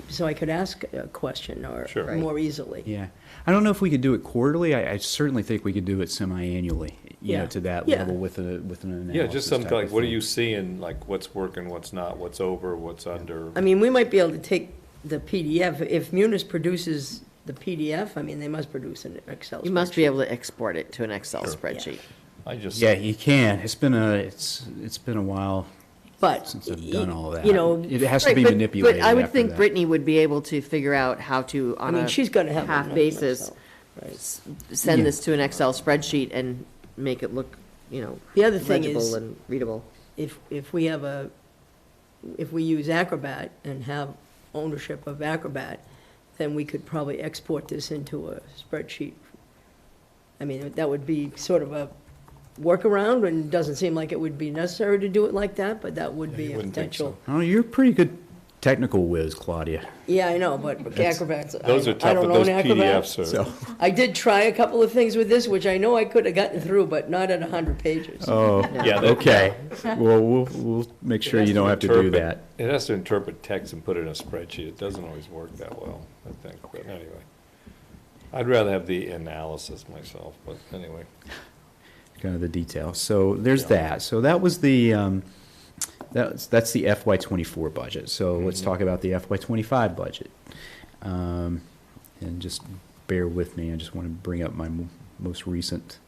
Speaker 5: so I could ask a question or
Speaker 1: Sure. Right.
Speaker 5: more easily.
Speaker 4: Yeah. I don't know if we could do it quarterly. I certainly think we could do it semi-annually,
Speaker 5: Yeah.
Speaker 4: to that
Speaker 5: Yeah.
Speaker 4: level with an analysis.
Speaker 1: Yeah, just something
Speaker 4: type
Speaker 1: like,
Speaker 4: of
Speaker 1: what are
Speaker 4: thing.
Speaker 1: you seeing, like what's working, what's not, what's over, what's under?
Speaker 5: I mean, we might be able to take the PDF, if Munis produces the PDF, I mean, they must produce an Excel spreadsheet.
Speaker 11: You must be able to export it to an Excel spreadsheet.
Speaker 1: I just.
Speaker 4: Yeah, you can. It's been a while
Speaker 5: But,
Speaker 4: since I've done all that.
Speaker 5: you know-
Speaker 4: It has to
Speaker 11: Right,
Speaker 4: be
Speaker 11: but-
Speaker 4: manipulated
Speaker 11: But I would
Speaker 4: after
Speaker 11: think
Speaker 4: that.
Speaker 11: Brittany would be able to figure out how to, on
Speaker 5: mean,
Speaker 11: a
Speaker 5: she's gotta have
Speaker 11: half
Speaker 5: enough
Speaker 11: basis,
Speaker 5: Excel, right.
Speaker 11: send
Speaker 4: Yeah.
Speaker 11: this to an Excel spreadsheet and make it look,
Speaker 5: The other thing is-
Speaker 11: legible and readable.
Speaker 5: if we use Acrobat and have ownership of Acrobat, then we could probably export this into a spreadsheet. I mean, that would be sort of a workaround, and it doesn't seem like it would be necessary to do it like that, but that would be
Speaker 1: you
Speaker 5: a
Speaker 1: wouldn't think
Speaker 5: potential.
Speaker 4: Oh, you're a pretty good technical whiz, Claudia.
Speaker 5: Yeah, I know, but Acrobat's,
Speaker 1: Those are
Speaker 5: I
Speaker 1: tough,
Speaker 5: don't
Speaker 1: but
Speaker 5: own
Speaker 1: those
Speaker 5: Acrobat.
Speaker 1: PDFs are.
Speaker 4: So,
Speaker 5: I did try a couple of things with this, which I know I could have gotten through, but not at 100 pages.
Speaker 4: oh,
Speaker 1: Yeah, that-
Speaker 4: okay. Well, we'll make sure you don't have to do that.
Speaker 1: It has to interpret text and put it in a spreadsheet. It doesn't always work that well, I think, but anyway. I'd rather have the analysis myself, but anyway.
Speaker 4: Kind of the detail. So there's that. So that was the, that's the FY '24 budget. So let's talk about the FY '25 budget. And just bear with me, I just want to bring up my most recent.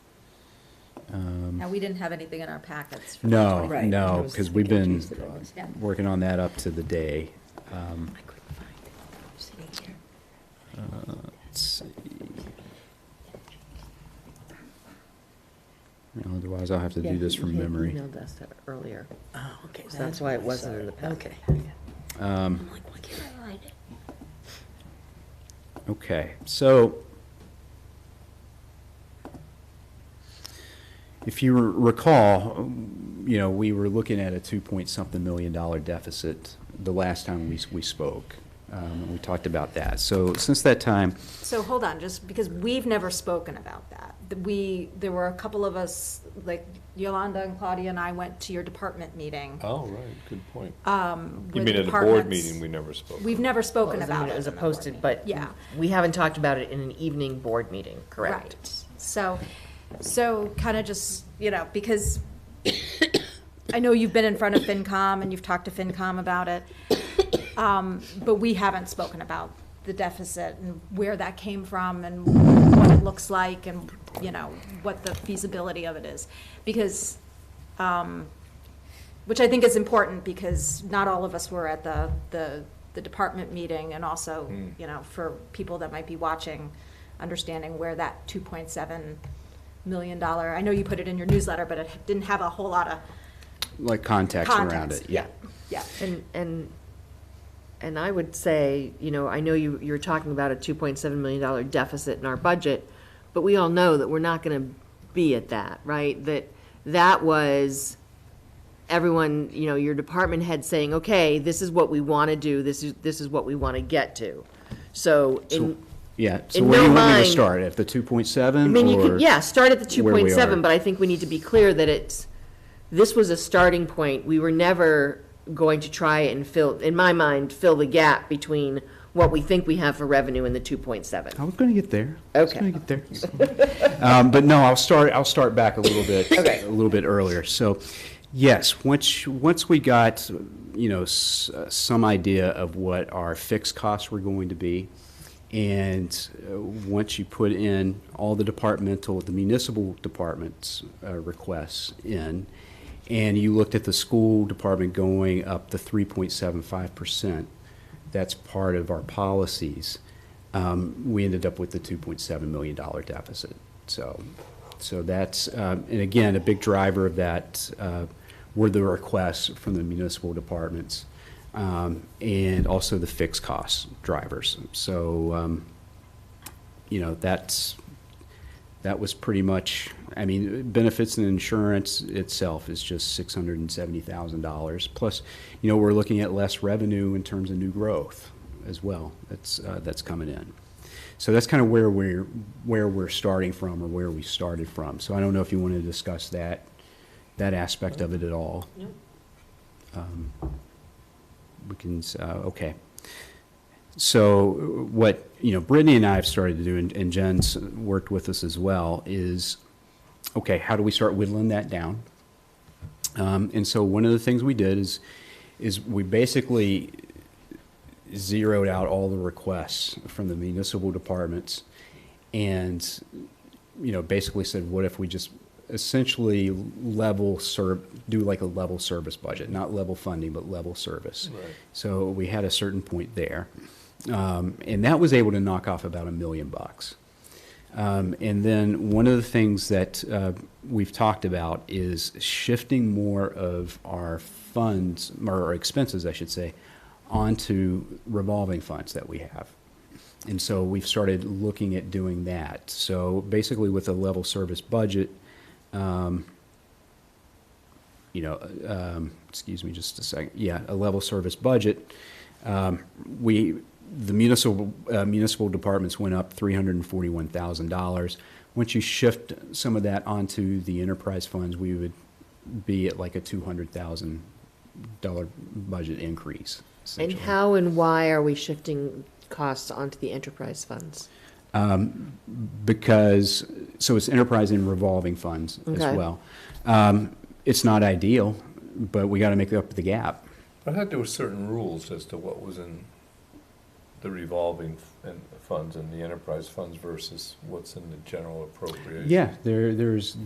Speaker 7: Now, we didn't have anything in our packets. For
Speaker 4: No,
Speaker 5: Right. I
Speaker 4: no,
Speaker 5: was
Speaker 4: because we've been
Speaker 5: confused about it.
Speaker 7: Yeah.
Speaker 4: working on that up to the day.
Speaker 5: I couldn't find it. See here.
Speaker 4: Let's see. Well, otherwise, I'll have to do this from memory.
Speaker 11: Emailed us that earlier.
Speaker 5: Oh, okay.
Speaker 11: So that's why it
Speaker 5: I
Speaker 11: wasn't
Speaker 5: saw
Speaker 11: in the
Speaker 5: it.
Speaker 11: packet.
Speaker 5: Okay.
Speaker 4: Um,
Speaker 5: I'm like, why can't I find it?
Speaker 4: Okay, so if you recall, we were looking at a 2-point-something million there the last time we spoke. We talked about that. So since that time,
Speaker 7: So hold on, just because we've never spoken about that. There were a couple of us, like Yolanda and Claudia and I went to your department meeting.
Speaker 1: Oh, right, good point. You
Speaker 7: with
Speaker 1: mean at a board
Speaker 7: departments.
Speaker 1: meeting, we never spoke?
Speaker 7: We've never spoken
Speaker 11: Well,
Speaker 7: about it.
Speaker 11: It was a
Speaker 7: in the board
Speaker 11: posted,
Speaker 7: meeting.
Speaker 11: but
Speaker 7: Yeah.
Speaker 11: we haven't talked about it in an evening board meeting, correct?
Speaker 7: Right. So kind of just, because I know you've been in front of FinCom and you've talked to FinCom about it, but we haven't spoken about the deficit and where that came from and what it looks like and, what the feasibility of it is. Because, which I think is important because not all of us were at the department meeting and also, for people that might be watching, understanding where that $2.7 million, I know you put it in your newsletter, but it didn't have a whole lot of
Speaker 4: like context around
Speaker 7: context.
Speaker 4: it, yeah.
Speaker 7: Yeah.
Speaker 11: And I would say, I know you're talking about a $2.7 million deficit in our budget, but we all know that we're not going to be at that, right? That was everyone, your department head saying, okay, this is what we want to do, this is what we want to get to. So
Speaker 4: Yeah, so
Speaker 11: in
Speaker 4: where do
Speaker 11: no
Speaker 4: you want me to
Speaker 11: mind-
Speaker 4: start, at the 2.7?
Speaker 11: I mean, you
Speaker 4: or
Speaker 11: could, yeah, start at the
Speaker 4: where we
Speaker 11: 2.7,
Speaker 4: are?
Speaker 11: but I think we need to be clear that this was a starting point. We were never going to try and fill, in my mind, fill the gap between what we think we have for revenue and the 2.7.
Speaker 4: I was going to get there.
Speaker 11: Okay.
Speaker 4: I was going to get there. But no, I'll start back a little bit,
Speaker 11: Okay.
Speaker 4: a little bit earlier. So, yes, once we got, some idea of what our fixed costs were going to be, and once you put in all the municipal departments' requests in, and you looked at the school department going up to 3.75%, that's part of our policies, we ended up with the $2.7 million deficit. So that's, and again, a big driver of that were the requests from the municipal departments, and also the fixed cost drivers. So, that was pretty much, I mean, benefits and insurance itself is just $670,000. Plus, we're looking at less revenue in terms of new growth as well. That's coming in. So that's kind of where we're starting from, or where we started from. So I don't know if you want to discuss that aspect of it at all. We can, okay. So what, Brittany and I have started to do, and Jen's worked with us as well, is, okay, how do we start whittling that down? And so one of the things we did is we basically zeroed out all the requests from the municipal departments, and, basically said, what if we just essentially do like a level service budget, not level funding, but level service.
Speaker 1: Right.
Speaker 4: So we had a certain point there. And that was able to knock off about $1 million. And then one of the things that we've talked about is shifting more of our funds, or our expenses, I should say, onto revolving funds that we have. And so we've started looking at doing that. So basically with a level service budget, excuse me just a second. Yeah, a level service budget. The municipal departments went up $341,000. Once you shift some of that onto the enterprise funds, we would be at like a $200,000 budget increase.
Speaker 11: And how and why are we shifting costs onto the enterprise funds?
Speaker 4: Because, so it's enterprise and revolving funds as
Speaker 11: Okay.
Speaker 4: well. It's not ideal, but we got to make up the gap.
Speaker 1: I thought there were certain rules as to what was in the revolving funds and the enterprise funds versus what's in the general appropriation.
Speaker 4: Yeah, there's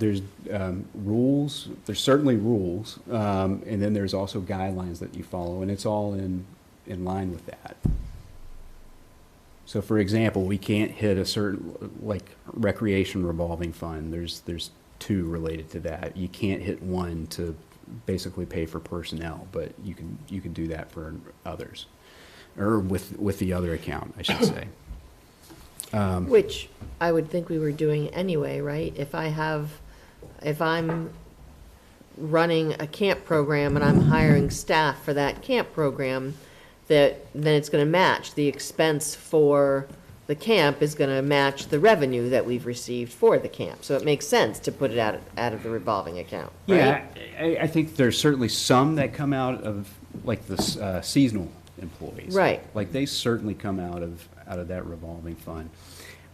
Speaker 4: rules. There's certainly rules, and then there's also guidelines that you follow, and it's all in line with that. So, for example, we can't hit a certain, like, recreation revolving fund. There's two related to that. You can't hit one to basically pay for personnel, but you can do that for others, or with the other account, I should say.
Speaker 11: Which I would think we were doing anyway, right? If I'm running a camp program and I'm hiring staff for that camp program, then it's going to match. The expense for the camp is going to match the revenue that we've received for the camp. So it makes sense to put it out of the revolving account, right?
Speaker 4: Yeah, I think there's certainly some that come out of, like, the seasonal employees.
Speaker 11: Right.
Speaker 4: Like, they certainly come out of that revolving fund.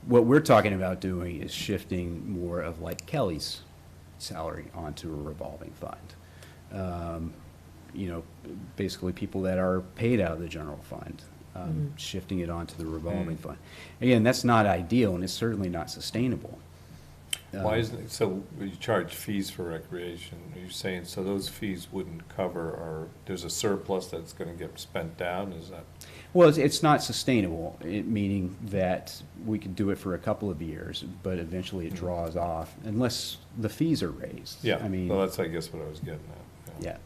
Speaker 4: What we're talking about doing is shifting more of, like, Kelly's salary onto a revolving fund. Basically people that are paid out of the general fund, shifting it onto the revolving fund. Again, that's not ideal, and it's certainly not sustainable.
Speaker 1: Why isn't it, so you charge fees for recreation, are you saying, so those fees wouldn't cover, or there's a surplus that's gonna get spent down, is that?
Speaker 4: Well, it's not sustainable, meaning that we could do it for a couple of years, but eventually it draws off, unless the fees are raised.
Speaker 1: Yeah,
Speaker 4: I mean,
Speaker 1: well, that's, I guess, what I was getting at.
Speaker 4: yeah.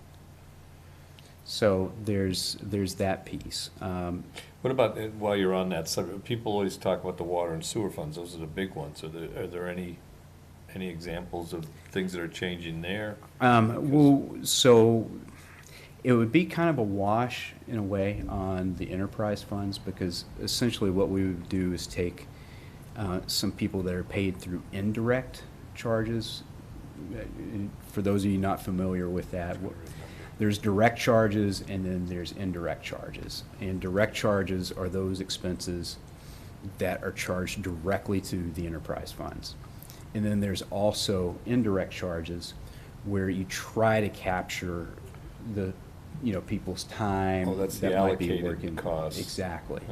Speaker 4: So there's that piece.
Speaker 1: What about, while you're on that subject, people always talk about the water and sewer funds, those are the big ones. Are there any examples of things that are changing there?
Speaker 4: Well, so it would be kind of a wash in a way on the enterprise funds, because essentially what we would do is take some people that are paid through indirect charges. For those of you not familiar with that, there's direct charges and then there's indirect charges. And direct charges are those expenses that are charged directly to the enterprise funds. And then there's also indirect charges where you try to capture the, people's time.
Speaker 1: Oh, that's
Speaker 4: that
Speaker 1: the
Speaker 4: might be
Speaker 1: allocated
Speaker 4: working.
Speaker 1: costs.
Speaker 4: Exactly.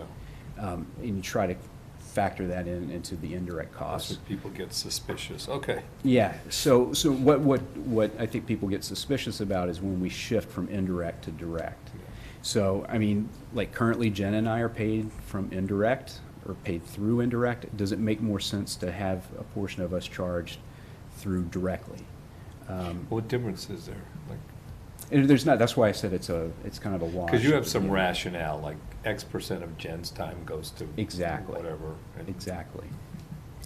Speaker 4: And you try to factor that into the indirect costs.
Speaker 1: That's where people get suspicious. Okay.
Speaker 4: Yeah, so what I think people get suspicious about is when we shift from indirect to direct. So, I mean, like currently Jen and I are paid from indirect or paid through indirect. Does it make more sense to have a portion of us charged through directly?
Speaker 1: What difference is there? Like,
Speaker 4: and there's not, that's why I said it's kind of a wash.
Speaker 1: because you have some rationale, like X% of Jen's time goes to
Speaker 4: Exactly.
Speaker 1: whatever.
Speaker 4: Exactly.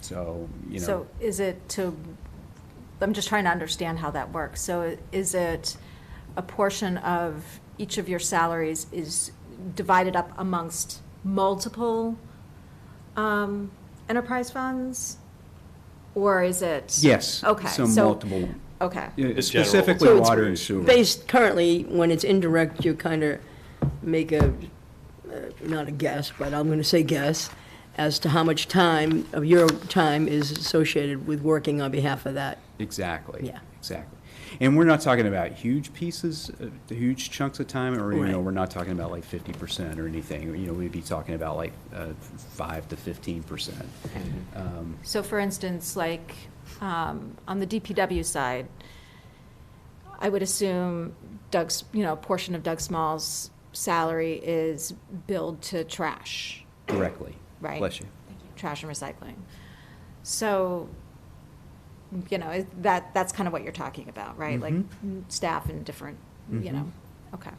Speaker 4: So,
Speaker 7: So is it I'm just trying to understand how that works. So is it a portion of each of your salaries is divided up amongst multiple enterprise funds? Or is it?
Speaker 4: Yes.
Speaker 7: Okay.
Speaker 4: So multiple.
Speaker 7: Okay.
Speaker 4: Specifically
Speaker 5: So it's
Speaker 4: water and sewer.
Speaker 5: Based currently, when it's indirect, you kind of make not a guess, but I'm going to say guess, as to how much time of your time is associated with working on behalf of that.
Speaker 4: Exactly.
Speaker 5: Yeah.
Speaker 4: Exactly. And we're not talking about huge pieces, huge chunks of time, or,
Speaker 5: Right.
Speaker 4: we're not talking about like 50% or anything. We'd be talking about like 5 to 15%.
Speaker 7: So for instance, like, on the DPW side, I would assume Doug's, portion of Doug Small's salary is billed to trash,
Speaker 4: Directly.
Speaker 7: right?
Speaker 4: Bless you.
Speaker 7: Trash and recycling. So, that's kind of what you're talking about, right? Like staff and different, okay.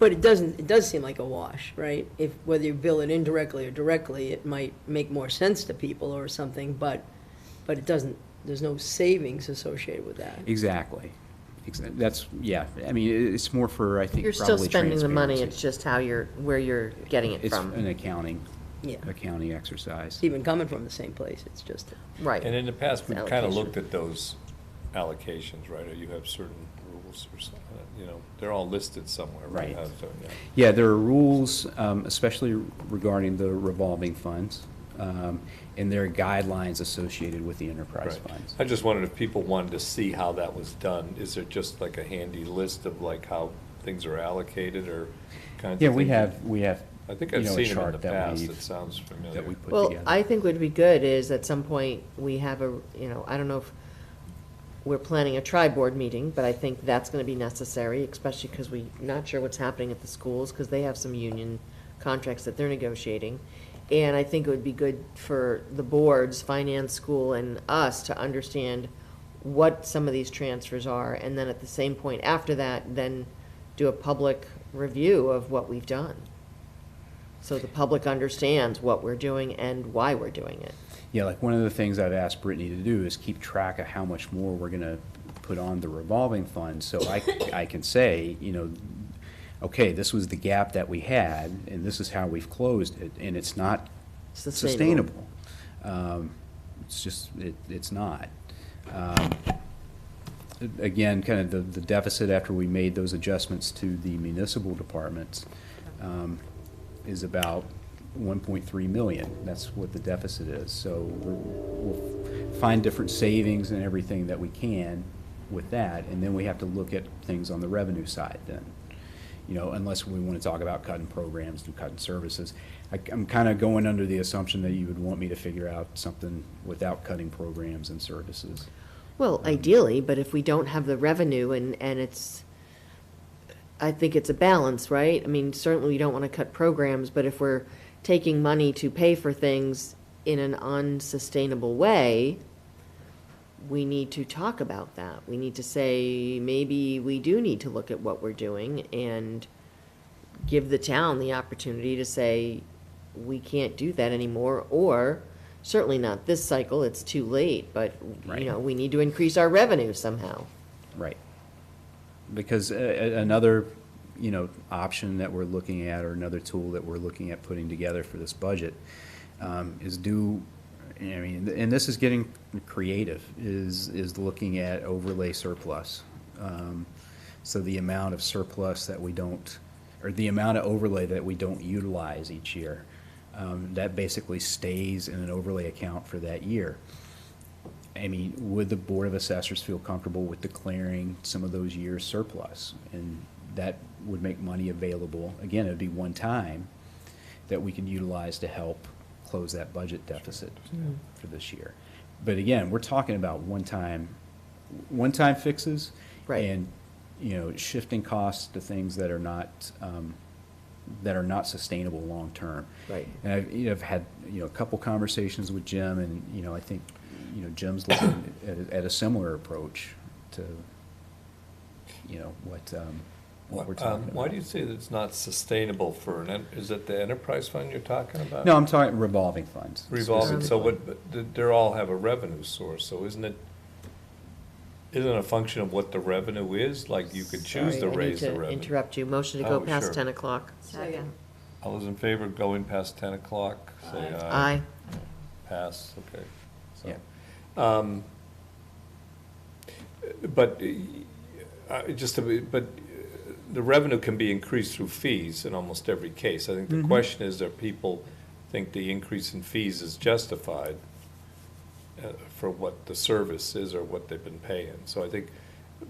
Speaker 5: But it does seem like a wash, right? If, whether you bill it indirectly or directly, it might make more sense to people or something, but it doesn't, there's no savings associated with that.
Speaker 4: Exactly. That's, yeah, I mean, it's more for, I think,
Speaker 11: You're
Speaker 4: probably
Speaker 11: still spending the money,
Speaker 4: transparency.
Speaker 11: it's just where you're getting it
Speaker 4: It's
Speaker 11: from.
Speaker 4: an accounting
Speaker 5: Yeah.
Speaker 4: exercise.
Speaker 5: It's even coming from the same place, it's just.
Speaker 11: Right.
Speaker 1: And in the past, we've
Speaker 11: It's
Speaker 1: kind of
Speaker 11: allocation.
Speaker 1: looked at those allocations, right? Or you have certain rules or something, they're all listed somewhere, right?
Speaker 4: Right.
Speaker 1: So, yeah.
Speaker 4: Yeah, there are rules, especially regarding the revolving funds, and there are guidelines associated with the enterprise
Speaker 1: Right.
Speaker 4: funds.
Speaker 1: I just wondered if people wanted to see how that was done. Is there just like a handy list of like how things are allocated or kinds of
Speaker 4: Yeah,
Speaker 1: things?
Speaker 4: we have.
Speaker 1: I think
Speaker 4: you
Speaker 1: I've
Speaker 4: know, a
Speaker 1: seen them in
Speaker 4: chart
Speaker 1: the
Speaker 4: that
Speaker 1: past.
Speaker 4: we've-
Speaker 1: It sounds familiar.
Speaker 4: That we put
Speaker 11: Well,
Speaker 4: together.
Speaker 11: I think would be good is at some point, we have I don't know if we're planning a tri-board meeting, but I think that's gonna be necessary, especially because we're not sure what's happening at the schools, because they have some union contracts that they're negotiating. And I think it would be good for the boards, finance, school, and us to understand what some of these transfers are, and then at the same point after that, then do a public review of what we've done. So the public understands what we're doing and why we're doing it.
Speaker 4: Yeah, like one of the things I've asked Brittany to do is keep track of how much more we're gonna put on the revolving fund, so I can say, okay, this was the gap that we had, and this is how we've closed it, and it's not sustainable. It's just, it's not. Again, kind of the deficit after we made those adjustments to the municipal departments is about 1.3 million. That's what the deficit is. So we'll find different savings and everything that we can with that, and then we have to look at things on the revenue side then. Unless we want to talk about cutting programs, do cutting services. I'm kind of going under the assumption that you would want me to figure out something without cutting programs and services.
Speaker 11: Well, ideally, but if we don't have the revenue and I think it's a balance, right? I mean, certainly we don't want to cut programs, but if we're taking money to pay for things in an unsustainable way, we need to talk about that. We need to say, maybe we do need to look at what we're doing and give the town the opportunity to say, we can't do that anymore, or certainly not this cycle, it's too late, but,
Speaker 4: Right.
Speaker 11: we need to increase our revenue somehow.
Speaker 4: Right. Because another, option that we're looking at, or another tool that we're looking at putting together for this budget, is due, I mean, and this is getting creative, is looking at overlay surplus. So the amount of surplus that we don't, or the amount of overlay that we don't utilize each year, that basically stays in an overlay account for that year. I mean, would the Board of Assessors feel comfortable with declaring some of those years surplus? And that would make money available. Again, it would be one time that we can utilize to help close that budget deficit for this year. But again, we're talking about one-time fixes,
Speaker 11: Right.
Speaker 4: and, you know, shifting costs to things that are not sustainable long-term.
Speaker 11: Right.
Speaker 4: And I've had, you know, a couple conversations with Jim, and, you know, I think, you know, Jim's looking at a similar approach to, you know, what we're talking about.
Speaker 1: Why do you say that it's not sustainable for is it the enterprise fund you're talking about?
Speaker 4: No, I'm talking revolving funds.
Speaker 1: Revolving, so but they all have a revenue source, so isn't it a function of what the revenue is? Like, you could choose to raise the
Speaker 11: I need to
Speaker 1: revenue.
Speaker 11: interrupt you. Motion to go
Speaker 1: Oh,
Speaker 11: past
Speaker 1: sure.
Speaker 11: 10 o'clock.
Speaker 7: Second.
Speaker 1: All those in favor of going past 10 o'clock, say aye.
Speaker 11: Aye.
Speaker 1: Pass, okay. So,
Speaker 4: Yeah.
Speaker 1: But but the revenue can be increased through fees in almost every case. I think the question is, that people think the increase in fees is justified for what the service is or what they've been paying. So I think,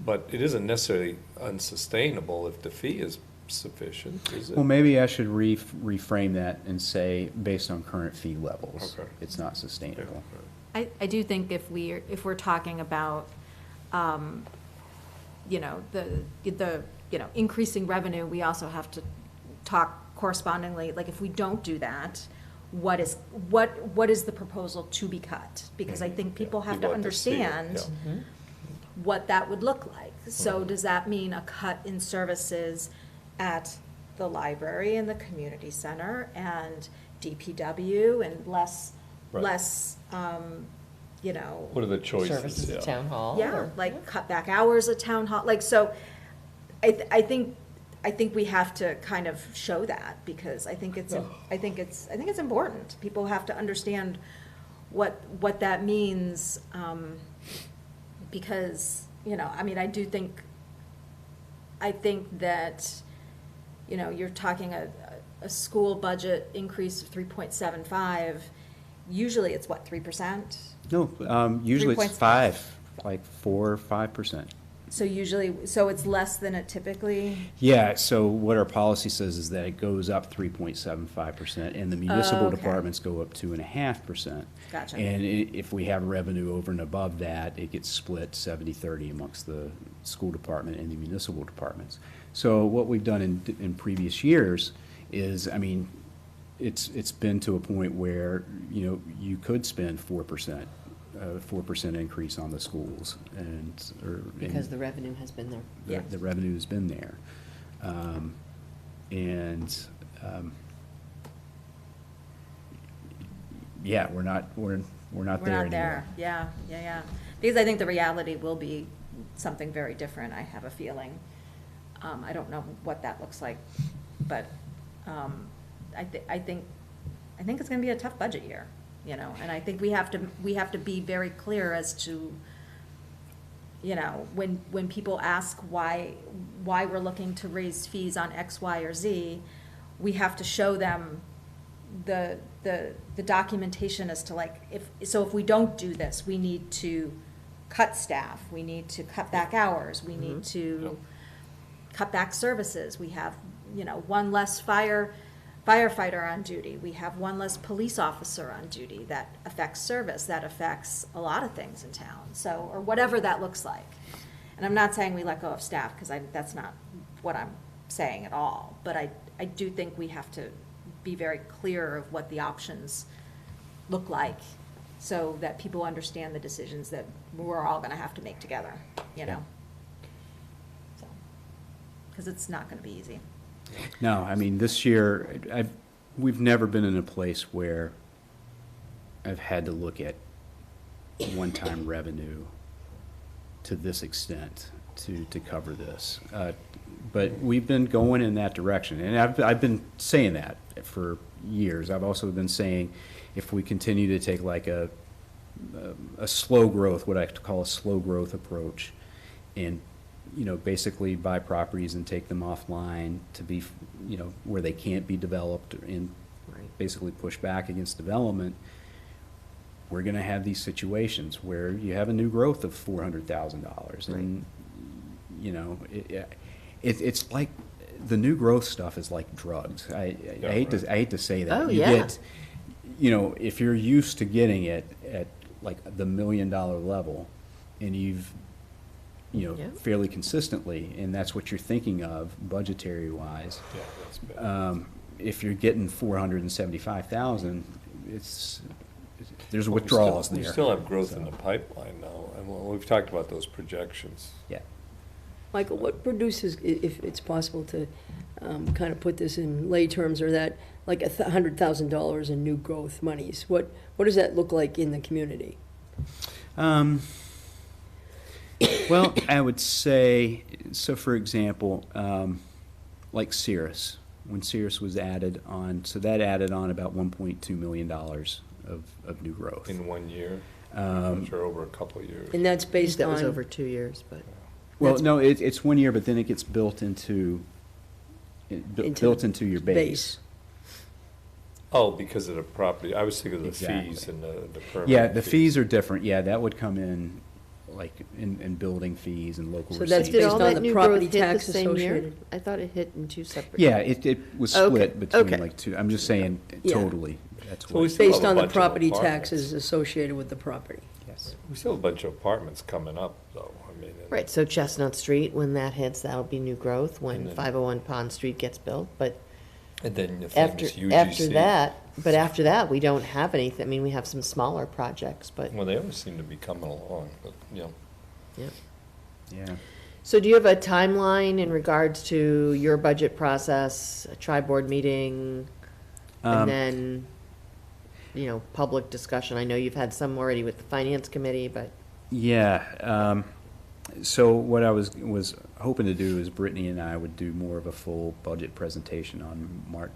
Speaker 1: but it isn't necessarily unsustainable if the fee is sufficient, is it?
Speaker 4: Well, maybe I should reframe that and say, based on current fee levels,
Speaker 1: Okay.
Speaker 4: it's not sustainable.
Speaker 7: I do think if we're talking about, you know, the you know, increasing revenue, we also have to talk correspondingly, like, if we don't do that, what is the proposal to be cut? Because I think people have to
Speaker 1: People have to see it,
Speaker 7: understand
Speaker 1: yeah.
Speaker 7: what that would look like. So does that mean a cut in services at the library and the community center and DPW and less, you know.
Speaker 1: What are the choices?
Speaker 11: Services at town hall.
Speaker 7: Yeah,
Speaker 11: or-
Speaker 7: like cut back hours at town hall, like, so, I think we have to kind of show that, because I think it's important. People have to understand what that means, because, you know, I mean, I think that, you know, you're talking a school budget increase of 3.75, usually it's what, 3%?
Speaker 4: No, usually it's
Speaker 7: 3.5.
Speaker 4: 5, like 4 or 5%.
Speaker 7: So usually, so it's less than it typically?
Speaker 4: Yeah, so what our policy says is that it goes up 3.75%, and the municipal
Speaker 7: Okay.
Speaker 4: departments go up 2.5%.
Speaker 7: Gotcha.
Speaker 4: And if we have revenue over and above that, it gets split 70-30 amongst the school department and the municipal departments. So what we've done in previous years is, I mean, it's been to a point where, you know, you could spend 4%. 4% increase on the schools,
Speaker 11: Because the revenue has been there.
Speaker 4: the revenue has been there. Yeah, we're not there anymore.
Speaker 7: Yeah. Because I think the reality will be something very different, I have a feeling. I don't know what that looks like, but I think it's gonna be a tough budget year, you know, and I think we have to be very clear as to, you know, when people ask why we're looking to raise fees on X, Y, or Z, we have to show them the documentation as to, like, if we don't do this, we need to cut staff, we need to cut back hours, we need to cut back services, we have, you know, one less firefighter on duty, we have one less police officer on duty. That affects service, that affects a lot of things in town, so, or whatever that looks like. And I'm not saying we let go of staff, because that's not what I'm saying at all, but I do think we have to be very clear of what the options look like, so that people understand the decisions that we're all gonna have to make together, you know? So, because it's not gonna be easy.
Speaker 4: No, I mean, this year, we've never been in a place where I've had to look at one-time revenue to this extent to cover this. But we've been going in that direction, and I've been saying that for years. I've also been saying, if we continue to take like a slow growth, what I call a slow growth approach, and, you know, basically buy properties and take them offline to be, you know, where they can't be developed, and basically push back against development, we're going to have these situations where you have a new growth of $400,000, and you know, it's like the new growth stuff is like drugs. I hate to say that.
Speaker 11: Oh,
Speaker 4: You
Speaker 11: yeah.
Speaker 4: get, you know, if you're used to getting it at like the $1 million level, and you've, you know, fairly consistently, and that's what you're thinking of budgetary wise.
Speaker 1: Yeah, that's bad.
Speaker 4: If you're getting 475,000, there's
Speaker 1: Well,
Speaker 4: withdrawals
Speaker 1: we
Speaker 4: there.
Speaker 1: still have growth in the pipeline now, and we've talked about those projections.
Speaker 4: Yeah.
Speaker 5: Michael, what produces, if it's possible to kind of put this in lay terms, or that, like $100,000 in new growth monies, what does that look like in the community?
Speaker 4: Well, I would say, so for example, like Cirrus, when Cirrus was added on, so that added on about $1.2 million of new growth.
Speaker 1: In 1 year, I'm sure over a couple of years.
Speaker 5: And that's based
Speaker 11: That was
Speaker 5: on-
Speaker 11: over 2 years, but.
Speaker 4: Well, no, it's 1 year, but then it gets built into your base.
Speaker 1: Oh, because of the property, I was thinking of the
Speaker 4: Exactly.
Speaker 1: fees and the permit.
Speaker 4: Yeah, the fees are different. Yeah, that would come in, like, in building fees and local
Speaker 5: So
Speaker 4: receipts.
Speaker 5: that's
Speaker 11: Did
Speaker 5: based
Speaker 11: all
Speaker 5: on
Speaker 11: that
Speaker 5: the
Speaker 11: new
Speaker 5: property
Speaker 11: growth hit the
Speaker 5: tax
Speaker 11: same year?
Speaker 5: associated.
Speaker 11: I thought it hit in two separate.
Speaker 4: Yeah, it was
Speaker 11: Okay.
Speaker 4: split between
Speaker 11: Okay.
Speaker 4: like two. I'm just saying
Speaker 5: Yeah.
Speaker 4: totally. That's
Speaker 1: So
Speaker 4: what.
Speaker 1: we still
Speaker 5: Based
Speaker 1: have a
Speaker 5: on the
Speaker 1: bunch of
Speaker 5: property
Speaker 1: apartments.
Speaker 5: taxes associated with the property.
Speaker 4: Yes.
Speaker 1: We still have a bunch of apartments coming up, though, I mean. and-
Speaker 11: Right, so Chestnut Street, when that hits, that'll be new growth, when
Speaker 1: And then-
Speaker 11: 501 Pond Street gets built, but
Speaker 1: And then the
Speaker 11: after,
Speaker 1: famous
Speaker 11: after
Speaker 1: UGC.
Speaker 11: after that, we don't have anything, I mean, we have some smaller projects, but,
Speaker 1: Well, they always seem to be coming along, but, you know.
Speaker 11: yeah.
Speaker 4: Yeah.
Speaker 11: So do you have a timeline in regards to your budget process, a tri-board meeting, and
Speaker 4: Um,
Speaker 11: then, you know, public discussion? I know you've had some already with the finance committee, but,
Speaker 4: Yeah. So what I was hoping to do is Brittany and I would do more of a full budget presentation on March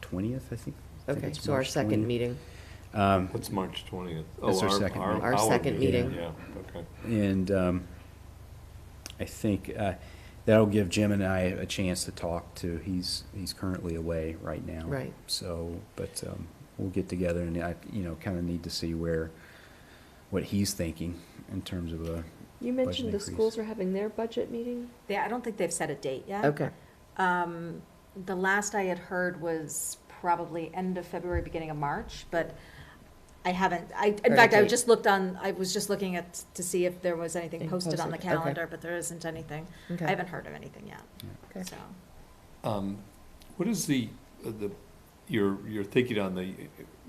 Speaker 4: 20th, I think.
Speaker 11: okay,
Speaker 4: it's
Speaker 11: so our
Speaker 4: March
Speaker 11: second
Speaker 4: 20th.
Speaker 11: meeting.
Speaker 1: What's March 20th?
Speaker 4: That's our second meeting.
Speaker 11: Our second meeting.
Speaker 1: Yeah, okay.
Speaker 4: And I think that'll give Jim and I a chance to talk to. He's currently away right now.
Speaker 11: Right.
Speaker 4: So, but we'll get together, and I, you know, kind of need to see what he's thinking in terms of a
Speaker 11: You
Speaker 4: budget
Speaker 11: mentioned the
Speaker 4: increase.
Speaker 11: schools are having their budget meeting?
Speaker 21: I don't think they've set a date yet.
Speaker 11: Okay.
Speaker 21: The last I had heard was probably end of February, beginning of March, but I haven't, in
Speaker 11: Heard a
Speaker 21: fact,
Speaker 11: date.
Speaker 21: I was just looking to see if there was anything
Speaker 11: Anything
Speaker 21: posted on the
Speaker 11: posted, okay.
Speaker 21: calendar, but there isn't anything.
Speaker 11: Okay.
Speaker 21: I haven't heard of anything yet,
Speaker 11: Okay.
Speaker 21: so.
Speaker 1: What is your thinking on the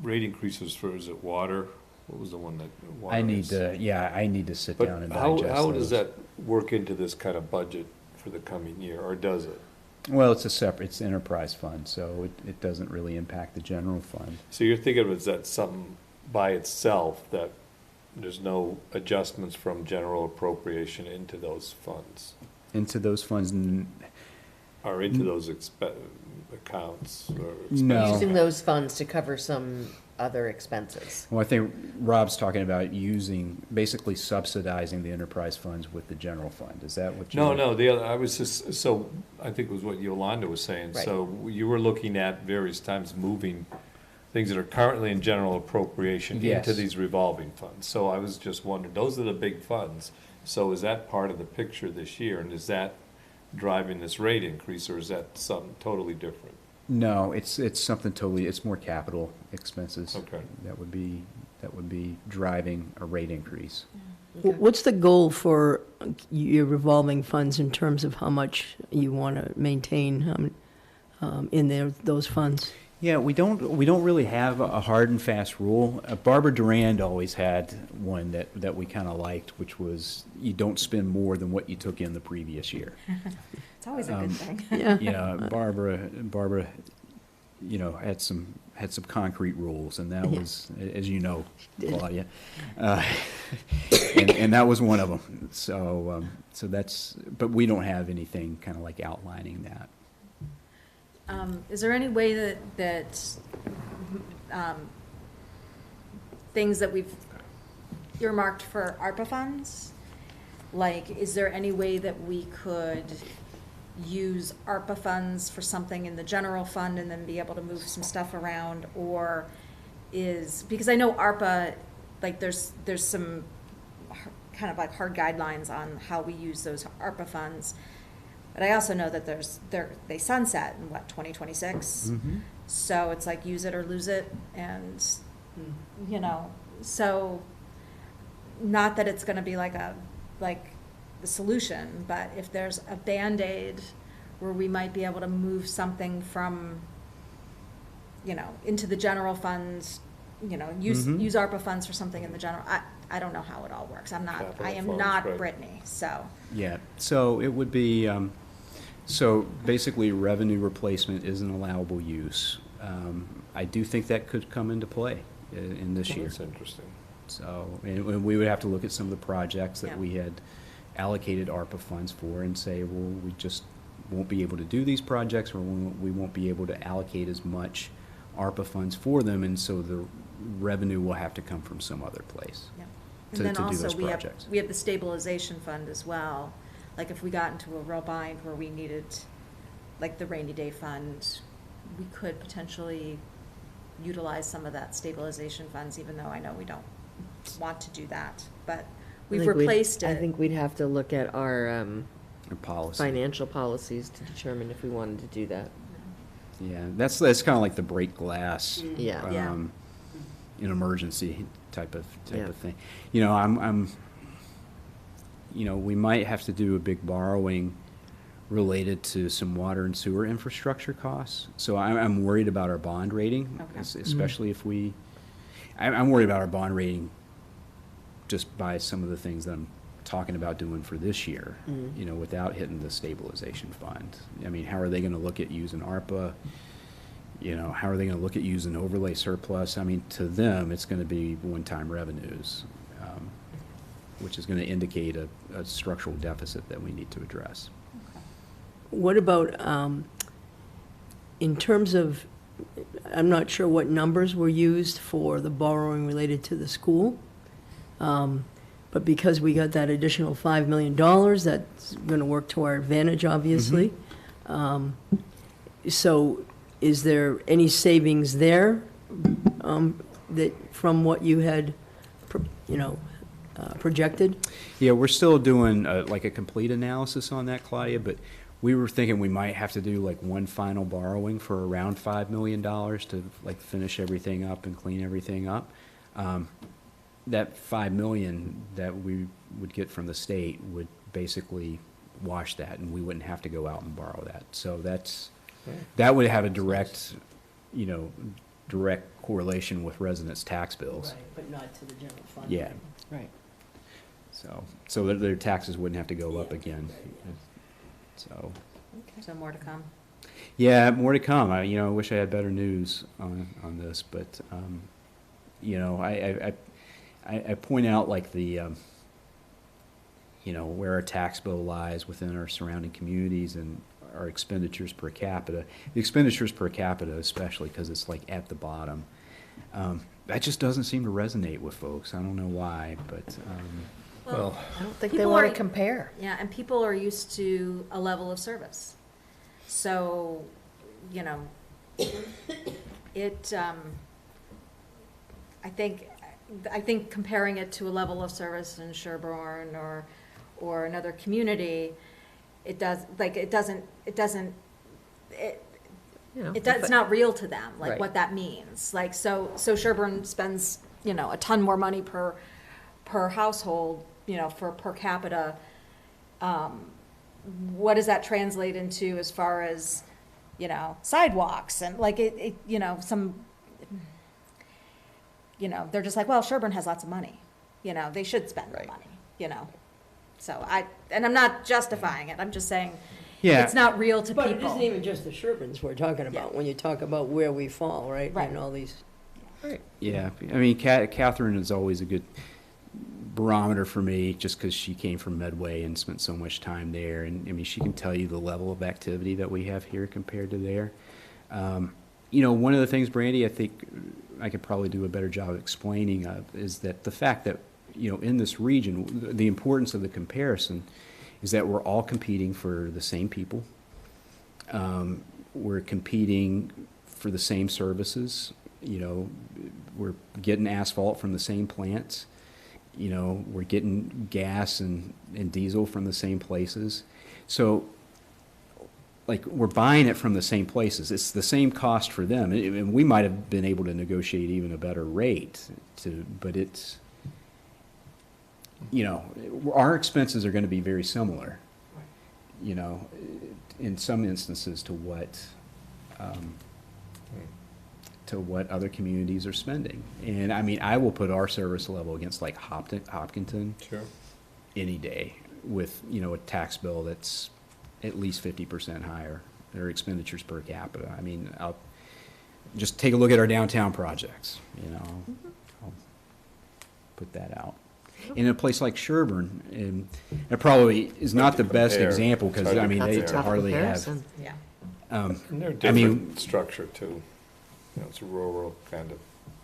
Speaker 1: rate increases for, is it water? What was the one that? water
Speaker 4: I need
Speaker 1: is?
Speaker 4: I need to sit
Speaker 1: But
Speaker 4: down and
Speaker 1: how
Speaker 4: digest
Speaker 1: does
Speaker 4: those.
Speaker 1: that work into this kind of budget for the coming year, or does it?
Speaker 4: Well, it's enterprise fund, so it doesn't really impact the general fund.
Speaker 1: So you're thinking of it as that something by itself, that there's no adjustments from general appropriation into those funds?
Speaker 4: Into those funds,
Speaker 1: Or into those accounts? Or
Speaker 4: No.
Speaker 11: Using those funds to cover some other expenses.
Speaker 4: well, I think Rob's talking about basically subsidizing the enterprise funds with the general fund. Is that what you're?
Speaker 1: No, the other, I was just, so, I think it was what Yolanda was saying.
Speaker 11: Right.
Speaker 1: So you were looking at various times moving things that are currently in general appropriation into
Speaker 4: Yes.
Speaker 1: these revolving funds. So I was just wondering, those are the big funds. So is that part of the picture this year? And is that driving this rate increase, or is that something totally different?
Speaker 4: No, it's something totally, it's more capital expenses.
Speaker 1: Okay.
Speaker 4: That would be driving a rate increase.
Speaker 5: What's the goal for your revolving funds in terms of how much you want to maintain in those funds?
Speaker 4: Yeah, we don't really have a hard and fast rule. Barbara Durand always had one that we kind of liked, which was you don't spend more than what you took in the previous year.
Speaker 21: It's always a good thing.
Speaker 5: Yeah.
Speaker 4: Yeah, Barbara, you know, had some concrete rules, and that was, as you know, Claudia, and that was one of them. So that's, but we don't have anything kind of like outlining that.
Speaker 21: Is there any way that things that we've earmarked for ARPA funds, like, is there any way that we could use ARPA funds for something in the general fund and then be able to move some stuff around? Or because I know ARPA, like, there's some kind of like hard guidelines on how we use those ARPA funds. But I also know that they sunset in 2026?
Speaker 4: Mm-hmm.
Speaker 21: So it's like use it or lose it, and, so not that it's gonna be like the solution, but if there's a Band-Aid where we might be able to move something from, into the general funds, use ARPA funds for something in the general, I don't know how it all works. I am not Brittany, so.
Speaker 4: Yeah, so it would be, so basically revenue replacement is an allowable use. I do think that could come into play in this year.
Speaker 1: That's interesting.
Speaker 4: So, and we would have to look at some of the projects that we had allocated ARPA funds for and say, well, we just won't be able to do these projects, or we won't be able to allocate as much ARPA funds for them, and so the revenue will have to come from some other place to do those projects.
Speaker 21: We have the stabilization fund as well. Like if we got into a real bind where we needed, like the rainy day fund, we could potentially utilize some of that stabilization funds, even though I know we don't want to do that, but we've replaced it.
Speaker 11: I think we'd have to look at our
Speaker 4: policy.
Speaker 11: financial policies to determine if we wanted to do that.
Speaker 4: Yeah, that's kind of like the break glass.
Speaker 11: Yeah.
Speaker 4: An emergency type of
Speaker 11: Yeah.
Speaker 4: thing. I'm we might have to do a big borrowing related to some water and sewer infrastructure costs. So I'm worried about our bond rating, especially if I'm worried about our bond rating just by some of the things that I'm talking about doing for this year, without hitting the stabilization fund. I mean, how are they going to look at using ARPA? How are they going to look at using overlay surplus? I mean, to them, it's going to be one-time revenues, which is going to indicate a structural deficit that we need to address.
Speaker 5: What about, in terms of, I'm not sure what numbers were used for the borrowing related to the school, but because we got that additional $5 million, that's going to work to our advantage, obviously. So is there any savings there that from what you had, projected?
Speaker 4: Yeah, we're still doing like a complete analysis on that, Claudia, but we were thinking we might have to do like one final borrowing for around $5 million to like finish everything up and clean everything up. That $5 million that we would get from the state would basically wash that, and we wouldn't have to go out and borrow that. So that would have a direct correlation with residents' tax bills.
Speaker 5: Right, but not to the general fund.
Speaker 4: Yeah.
Speaker 11: Right.
Speaker 4: So that their taxes wouldn't have to go up again. So.
Speaker 21: So more to come.
Speaker 4: Yeah, more to come. I wish I had better news on this, but I point out like the where our tax bill lies within our surrounding communities and our expenditures per capita. The expenditures per capita, especially because it's like at the bottom, that just doesn't seem to resonate with folks. I don't know why, but
Speaker 21: Well,
Speaker 11: I don't think they want to compare.
Speaker 21: Yeah, and people are used to a level of service. So, I think comparing it to a level of service in Sherborne or another community, it's not real to them, like
Speaker 11: Right.
Speaker 21: what that means. Like, so Sherborne spends, a ton more money per household, for per capita. What does that translate into as far as, sidewalks and like they're just like, well, Sherborne has lots of money, they should spend the money, So I'm not justifying it, I'm just saying, it's not real to
Speaker 5: But
Speaker 21: people.
Speaker 5: it isn't even just the Sherbans we're talking about, when you talk about where we fall, right?
Speaker 21: Right.
Speaker 5: And all these.
Speaker 4: yeah, I mean, Catherine is always barometer for me, just because she came from Medway and spent so much time there. And I mean, she can tell you the level of activity that we have here compared to there. You know, one of the things, Brandy, I think I could probably do a better job of explaining is that the fact that, you know, in this region, the importance of the comparison is that we're all competing for the same people. We're competing for the same services. You know, we're getting asphalt from the same plants. You know, we're getting gas and diesel from the same places. So, like, we're buying it from the same places. It's the same cost for them. And we might have been able to negotiate even a better rate, but it's, you know, our expenses are going to be very similar, you know, in some instances to what other communities are spending. And I mean, I will put our service level against like Hopkinton any day with, you know, a tax bill that's at least 50% higher, their expenditures per capita. I mean, I'll just take a look at our downtown projects, you know, I'll put that out. In a place like Sherburne, and it probably is not the best example because, I mean, they hardly have.
Speaker 21: Yeah.
Speaker 1: And they're different structure too. You know, it's a rural kind of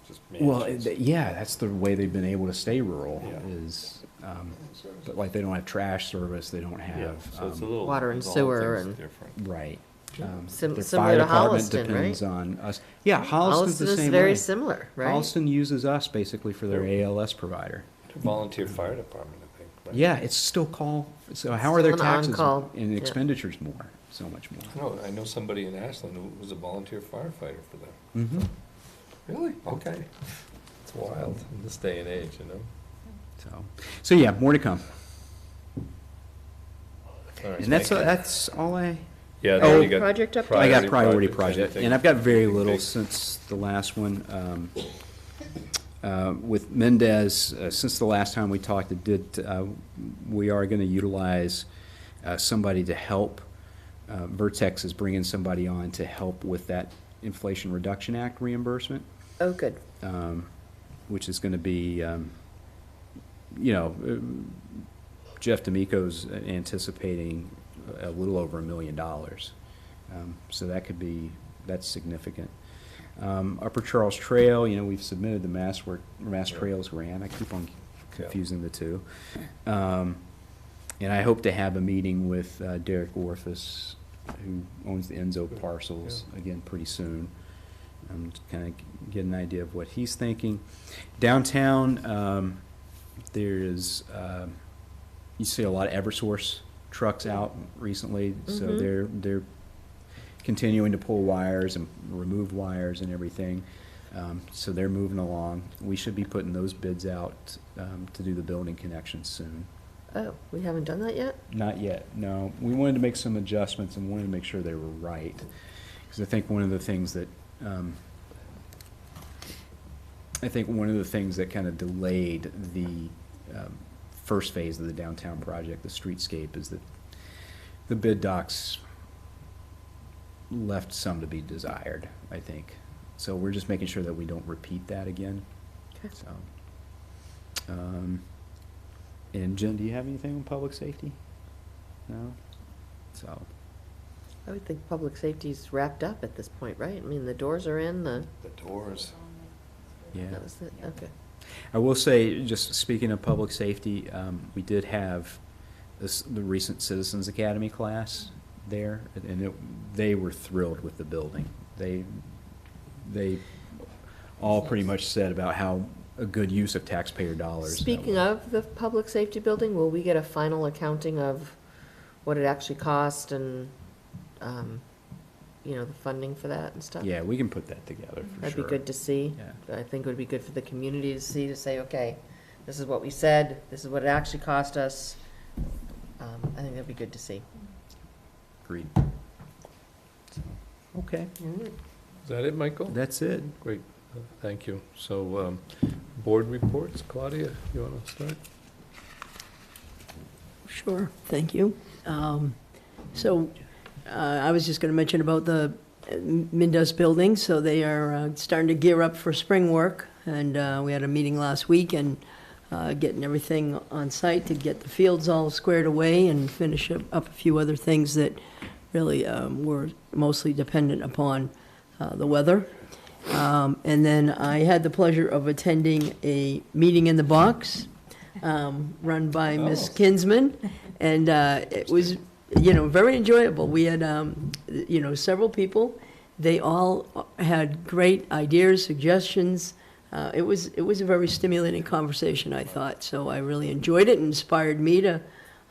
Speaker 1: just mansions.
Speaker 4: Well, yeah, that's the way they've been able to stay rural is, but like they don't have trash service, they don't have
Speaker 1: so it's a little,
Speaker 11: water and sewer and
Speaker 1: different.
Speaker 4: Right. Their
Speaker 11: similar
Speaker 4: fire
Speaker 11: to
Speaker 4: department
Speaker 11: Holliston,
Speaker 4: depends
Speaker 11: right?
Speaker 4: on us. Yeah, Holliston's the
Speaker 11: Holliston
Speaker 4: same
Speaker 11: is very
Speaker 4: way.
Speaker 11: similar, right?
Speaker 4: Holliston uses us basically for their ALS provider.
Speaker 1: Volunteer fire department, I think. Right?
Speaker 4: Yeah, it's still so how are their
Speaker 11: Still an
Speaker 4: taxes
Speaker 11: on-call,
Speaker 4: and
Speaker 11: yeah.
Speaker 4: expenditures more, so much more?
Speaker 1: I know somebody in Ashland who was a volunteer firefighter for them.
Speaker 4: Mm-hmm.
Speaker 1: Really? Okay. It's wild in this day and age, you know?
Speaker 4: So yeah, more to come.
Speaker 1: All right,
Speaker 4: And that's all I.
Speaker 1: Yeah.
Speaker 4: Oh,
Speaker 1: then you got
Speaker 11: project update?
Speaker 4: I got priority
Speaker 1: project,
Speaker 4: project,
Speaker 1: anything
Speaker 4: and I've got very little
Speaker 1: big?
Speaker 4: since the last one. With Mendez, since the last time we talked, we are going to utilize somebody to help. Vertex is bringing somebody on to help with that Inflation Reduction Act reimbursement.
Speaker 11: Oh, good.
Speaker 4: Which is going to be, you know, Jeff D'Amico's anticipating a little over $1 million. So that's significant. Upper Charles Trail, you know, we've submitted the Mass Trails grant. I keep on confusing the two. And I hope to have a meeting with Derek Orphis, who owns the Enzo parcels, again, pretty soon. To kind of get an idea of what he's thinking. Downtown, there is, you see a lot of Eversource trucks out recently, so they're continuing to pull wires and remove wires and everything. So they're moving along. We should be putting those bids out to do the building connections soon.
Speaker 11: Oh, we haven't done that yet?
Speaker 4: Not yet, no. We wanted to make some adjustments and wanted to make sure they were right. Because I think one of the things that kind of delayed the first phase of the downtown project, the streetscape, is that the bid docs left some to be desired, I think. So we're just making sure that we don't repeat that again.
Speaker 11: Okay.
Speaker 4: So, and Jen, do you have anything on public safety? No? So.
Speaker 11: I would think public safety's wrapped up at this point, right? I mean, the doors are in,
Speaker 1: The doors.
Speaker 4: Yeah.
Speaker 11: that was it, okay.
Speaker 4: I will say, just speaking of public safety, we did have the recent Citizens Academy class there, and they were thrilled with the building. They all pretty much said about how a good use of taxpayer dollars.
Speaker 11: Speaking of the public safety building, will we get a final accounting of what it actually cost and, you know, the funding for that and stuff?
Speaker 4: Yeah, we can put that together for
Speaker 11: That'd
Speaker 4: sure.
Speaker 11: be good to see.
Speaker 4: Yeah.
Speaker 11: I think it would be good for the community to see, to say, okay, this is what we said, this is what it actually cost us. I think that'd be good to see.
Speaker 4: Agreed. So, okay.
Speaker 1: Is that it, Michael?
Speaker 4: That's it.
Speaker 1: Great, thank you. So, board reports, Claudia, you want to start?
Speaker 5: Sure, thank you. I was just going to mention about the Mendez building, so they are starting to gear up for spring work, and we had a meeting last week, and getting everything on site to get the fields all squared away and finish up a few other things that really were mostly dependent upon the weather. And then I had the pleasure of attending a meeting in the box run by Miss Kinsman, and it was, very enjoyable. We had, several people. They all had great ideas, suggestions. It was a very stimulating conversation, I thought. So I really enjoyed it and inspired me to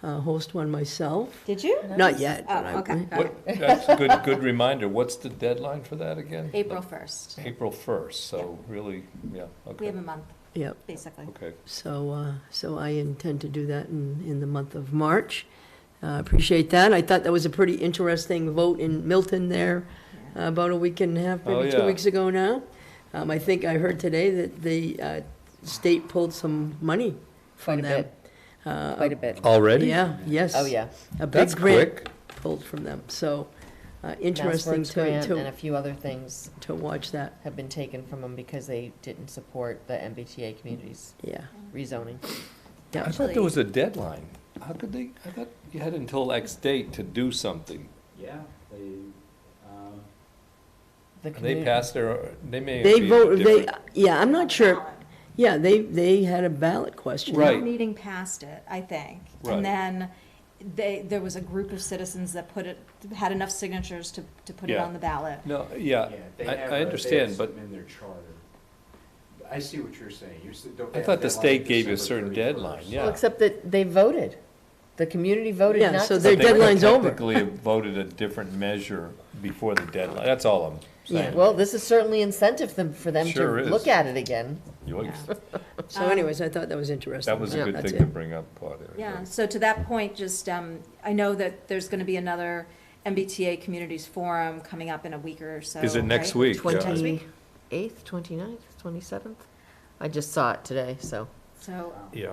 Speaker 5: host one myself.
Speaker 21: Did you?
Speaker 5: Not yet.
Speaker 21: Oh,
Speaker 5: but I-
Speaker 21: okay.
Speaker 1: That's a good reminder. What's the deadline for that again?
Speaker 21: April 1st.
Speaker 1: April 1st, so really, yeah, okay.
Speaker 21: We have a month,
Speaker 5: Yep.
Speaker 21: basically.
Speaker 1: Okay.
Speaker 5: So I intend to do that in the month of March. Appreciate that. I thought that was a pretty interesting vote in Milton there about a week and a half,
Speaker 1: Oh,
Speaker 5: maybe 2
Speaker 1: yeah.
Speaker 5: weeks ago now. I think I heard today that the state pulled some money from
Speaker 11: Quite a
Speaker 5: them.
Speaker 11: bit. Quite a bit.
Speaker 1: Already?
Speaker 5: Yeah, yes.
Speaker 11: Oh, yeah.
Speaker 5: A big
Speaker 1: That's
Speaker 5: grant
Speaker 1: quick.
Speaker 5: pulled from them. So
Speaker 11: Mass
Speaker 5: interesting
Speaker 11: Works grant and a
Speaker 5: to
Speaker 11: few other things
Speaker 5: to watch that.
Speaker 11: have been taken from them because they didn't support the MBTA communities
Speaker 5: Yeah.
Speaker 11: rezoning.
Speaker 1: I thought there was a deadline. How could they, I thought you had until X date to do something.
Speaker 4: Yeah,
Speaker 11: The
Speaker 1: They
Speaker 11: commu-
Speaker 1: passed their, they may.
Speaker 5: They
Speaker 1: be
Speaker 5: vote. They
Speaker 1: different.
Speaker 5: yeah. I'm not sure. Yeah, they had a ballot question.
Speaker 1: Right.
Speaker 21: Town meeting passed it, I think.
Speaker 1: Right.
Speaker 21: And then there was a group of citizens that had enough signatures to put it
Speaker 1: Yeah.
Speaker 21: on the ballot.
Speaker 1: No, yeah, I understand, but
Speaker 4: in their charter. I see what you're saying.
Speaker 1: I thought the state gave you a certain deadline, yeah.
Speaker 11: Well, except that they voted. The community voted
Speaker 5: Yeah,
Speaker 11: not
Speaker 5: so
Speaker 11: to.
Speaker 5: their
Speaker 1: But they
Speaker 5: deadline's over.
Speaker 1: Technically voted a different measure before the deadline, that's all I'm saying.
Speaker 11: Well, this is certainly incentive for them
Speaker 1: Sure
Speaker 11: to
Speaker 1: is.
Speaker 11: look at it again.
Speaker 1: Yikes.
Speaker 5: So, anyways, I thought that was interesting.
Speaker 1: That was a
Speaker 11: Yeah,
Speaker 1: good
Speaker 5: that's
Speaker 1: thing
Speaker 5: it.
Speaker 1: to bring up, Claudia.
Speaker 21: Yeah, so to that point, just, I know that there's going to be another MBTA Communities Forum coming up in a week or so.
Speaker 1: Is it next
Speaker 21: right?
Speaker 1: week? Yeah.
Speaker 11: 28th, 29th, 27th? I just saw it today, so.
Speaker 21: So
Speaker 1: Yeah.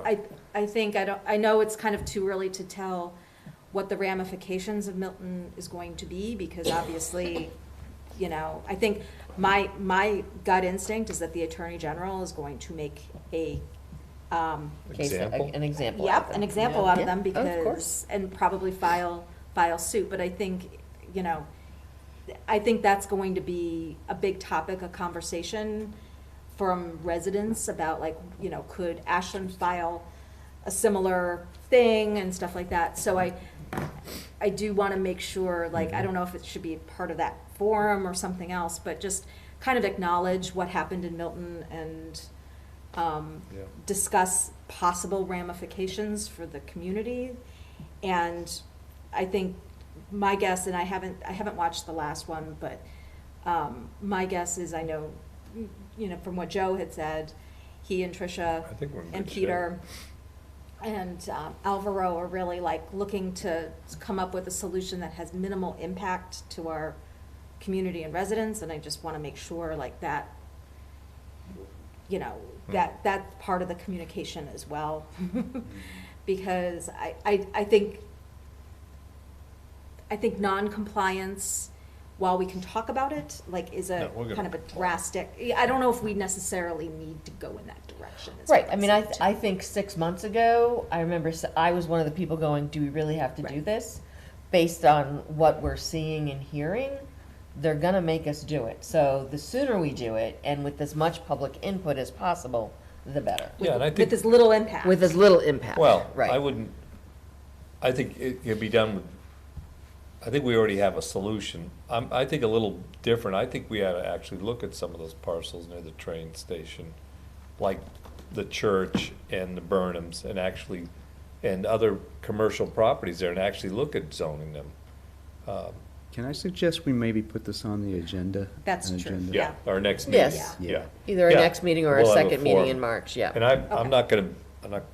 Speaker 21: I think, I know it's kind of too early to tell what the ramifications of Milton is going to be, because obviously, I think my gut instinct is that the Attorney General is going to make a,
Speaker 11: Case,
Speaker 1: Example?
Speaker 11: an example.
Speaker 21: yep,
Speaker 11: of
Speaker 21: an
Speaker 11: them.
Speaker 21: example
Speaker 11: Yeah.
Speaker 21: out of them,
Speaker 11: Yeah, of
Speaker 21: because,
Speaker 11: course.
Speaker 21: and probably file suit, but I think, I think that's going to be a big topic of conversation from residents about, like, could Ashland file a similar thing and stuff like that. So I do want to make sure, like, I don't know if it should be part of that forum or something else, but just kind of acknowledge what happened in Milton and discuss possible ramifications for the community. And I think my guess, and I haven't watched the last one, but my guess is, I know, from what Joe had said, he and Tricia
Speaker 1: I think we're in
Speaker 21: and
Speaker 1: good
Speaker 21: Peter and Alvaro are really, like, looking to come up with a solution that has minimal impact to our community and residents, and I just want to make sure, like, that, that's part of the communication as well. Because I think non-compliance, while we can talk about it, like, is
Speaker 1: No, we're gonna
Speaker 21: kind of a drastic, I don't know if we necessarily need to go in that direction. is
Speaker 11: Right,
Speaker 21: what
Speaker 11: I
Speaker 21: I'm
Speaker 11: mean,
Speaker 21: saying.
Speaker 11: I think 6 months ago, I remember I was one of the people going, do we really have to do
Speaker 21: Right.
Speaker 11: this? Based on what we're seeing and hearing, they're gonna make us do it. So the sooner we do it, and with as much public input as possible, the better.
Speaker 1: Yeah, and I
Speaker 21: With
Speaker 1: think,
Speaker 21: as little impact.
Speaker 11: With as little impact.
Speaker 1: well,
Speaker 11: Right.
Speaker 1: I think it could be done with, I think we already have a solution. I think a little different. I think we ought to actually look at some of those parcels near the train station, like the church and the Burnhams, and actually, and other commercial properties there, and actually look at zoning them.
Speaker 4: Can I suggest we maybe put this on the agenda?
Speaker 21: That's
Speaker 4: An
Speaker 21: true.
Speaker 4: agenda?
Speaker 21: Yeah.
Speaker 1: Our next meeting.
Speaker 11: Yes.
Speaker 1: Yeah.
Speaker 11: Either a
Speaker 1: Yeah.
Speaker 11: next meeting or a
Speaker 1: We'll have
Speaker 11: second meeting
Speaker 1: forum.
Speaker 11: in March, yeah.
Speaker 1: And I'm
Speaker 21: Okay.
Speaker 1: not gonna,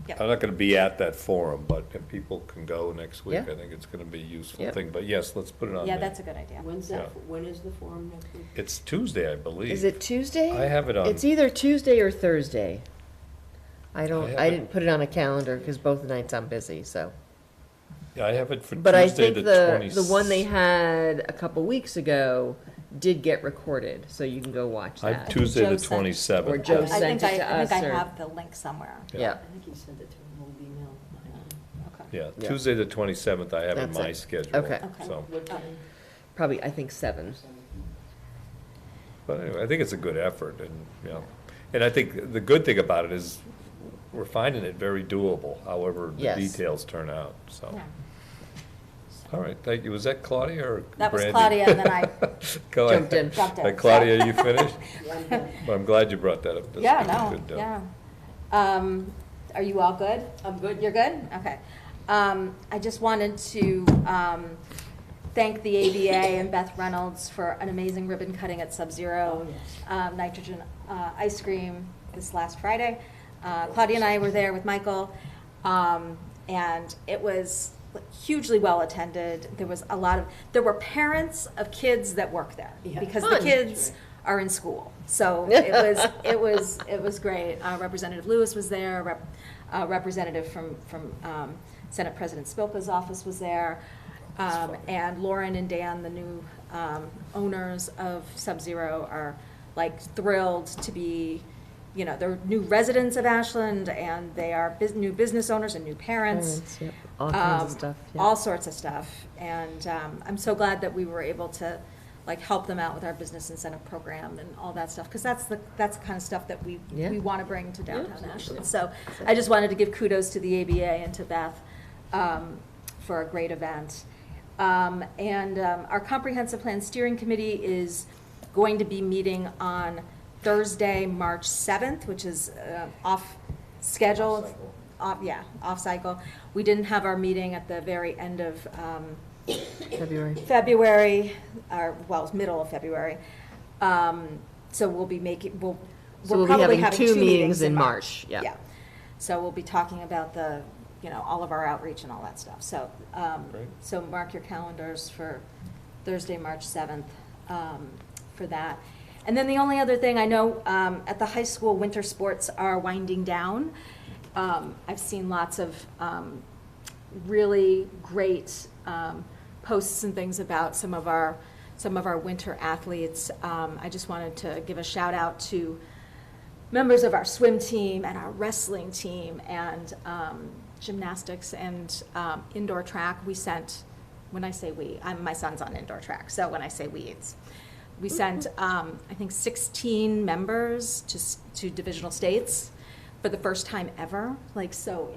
Speaker 21: Yep.
Speaker 1: I'm not gonna be at that forum, but if people can go next week,
Speaker 11: Yeah.
Speaker 1: I think it's gonna be a useful
Speaker 11: Yep.
Speaker 1: thing. But yes, let's put it on
Speaker 21: Yeah,
Speaker 1: the,
Speaker 21: that's a good idea.
Speaker 5: When's
Speaker 1: Yeah.
Speaker 5: when is the forum next week?
Speaker 1: it's Tuesday, I believe.
Speaker 11: Is it Tuesday?
Speaker 1: I have it on.
Speaker 11: It's either Tuesday or Thursday. I
Speaker 1: have
Speaker 11: I
Speaker 1: it-
Speaker 11: didn't put it on a calendar because both nights I'm busy, so.
Speaker 1: Yeah, I have it for
Speaker 11: But I
Speaker 1: Tuesday,
Speaker 11: think
Speaker 1: the
Speaker 11: the one they
Speaker 1: 20th.
Speaker 11: had a couple weeks ago did get recorded, so you can go watch
Speaker 1: I
Speaker 11: that.
Speaker 1: Tuesday the
Speaker 6: Joe sent-
Speaker 1: 27th.
Speaker 11: Or Joe
Speaker 6: I
Speaker 11: sent
Speaker 6: think
Speaker 11: it to
Speaker 6: I
Speaker 11: us,
Speaker 6: think I
Speaker 11: or-
Speaker 6: have the link somewhere.
Speaker 11: Yeah.
Speaker 5: I think you sent it to an old email.
Speaker 6: Okay.
Speaker 1: Yeah,
Speaker 11: Yeah.
Speaker 1: Tuesday the 27th I have in
Speaker 11: That's
Speaker 1: my
Speaker 11: it.
Speaker 1: schedule.
Speaker 11: Okay.
Speaker 1: So,
Speaker 11: Probably, I think 7.
Speaker 1: but anyway, I think it's a good effort and, you know, and I think the good thing about it is we're finding it very doable, however the
Speaker 11: Yes.
Speaker 1: details turn out, so.
Speaker 6: Yeah.
Speaker 1: All right, thank you. Was that Claudia or
Speaker 6: That was
Speaker 1: Brandy?
Speaker 6: Claudia, and then I
Speaker 1: Go ahead.
Speaker 11: Jumped in.
Speaker 6: Jumped in,
Speaker 1: Claudia, you finished? But I'm glad you brought that up. That's
Speaker 6: Yeah,
Speaker 1: good,
Speaker 6: no,
Speaker 1: good,
Speaker 6: yeah. Are you all good?
Speaker 5: I'm good.
Speaker 6: You're good? Okay. I just wanted to thank the ABA and Beth Reynolds for an amazing ribbon cutting at Sub-Zero Nitrogen Ice Cream this last Friday. Claudia and I were there with Michael, and it was hugely well attended. There were parents of kids that work there because the
Speaker 11: Fun.
Speaker 6: kids are in school. So it was great. Representative Lewis was there. Representative from Senate President Spilka's office was there, and Lauren and Dan, the new owners of Sub-Zero, are like thrilled to be. You know, they're new residents of Ashland, and they are new business owners and new parents.
Speaker 11: Yep. All kinds of stuff. Yeah.
Speaker 6: All sorts of stuff. And I'm so glad that we were able to like help them out with our business incentive program and all that stuff, because that's the kind of stuff that we want to bring to downtown Ashland. So I just wanted to give kudos to the ABA and to Beth for a great event. Our comprehensive plan steering committee is going to be meeting on Thursday, March 7th, which is off schedule, off cycle. We didn't have our meeting at the very end of February, or well, middle of February. So we'll be making, we'll
Speaker 11: be
Speaker 6: probably
Speaker 11: having
Speaker 6: having
Speaker 11: two
Speaker 6: two
Speaker 11: meetings in March. Yeah.
Speaker 6: Yeah. So we'll be talking about all of our outreach and all that stuff. So, so mark your calendars for Thursday, March 7th, for that. And then the only other thing, I know at the high school, winter sports are winding down. I've seen lots of really great posts and things about some of our winter athletes. I just wanted to give a shout out to members of our swim team and our wrestling team and gymnastics and indoor track. We sent, when I say we, my son's on indoor track, so when I say we sent, I think, 16 members to divisional states for the first time ever. Like, so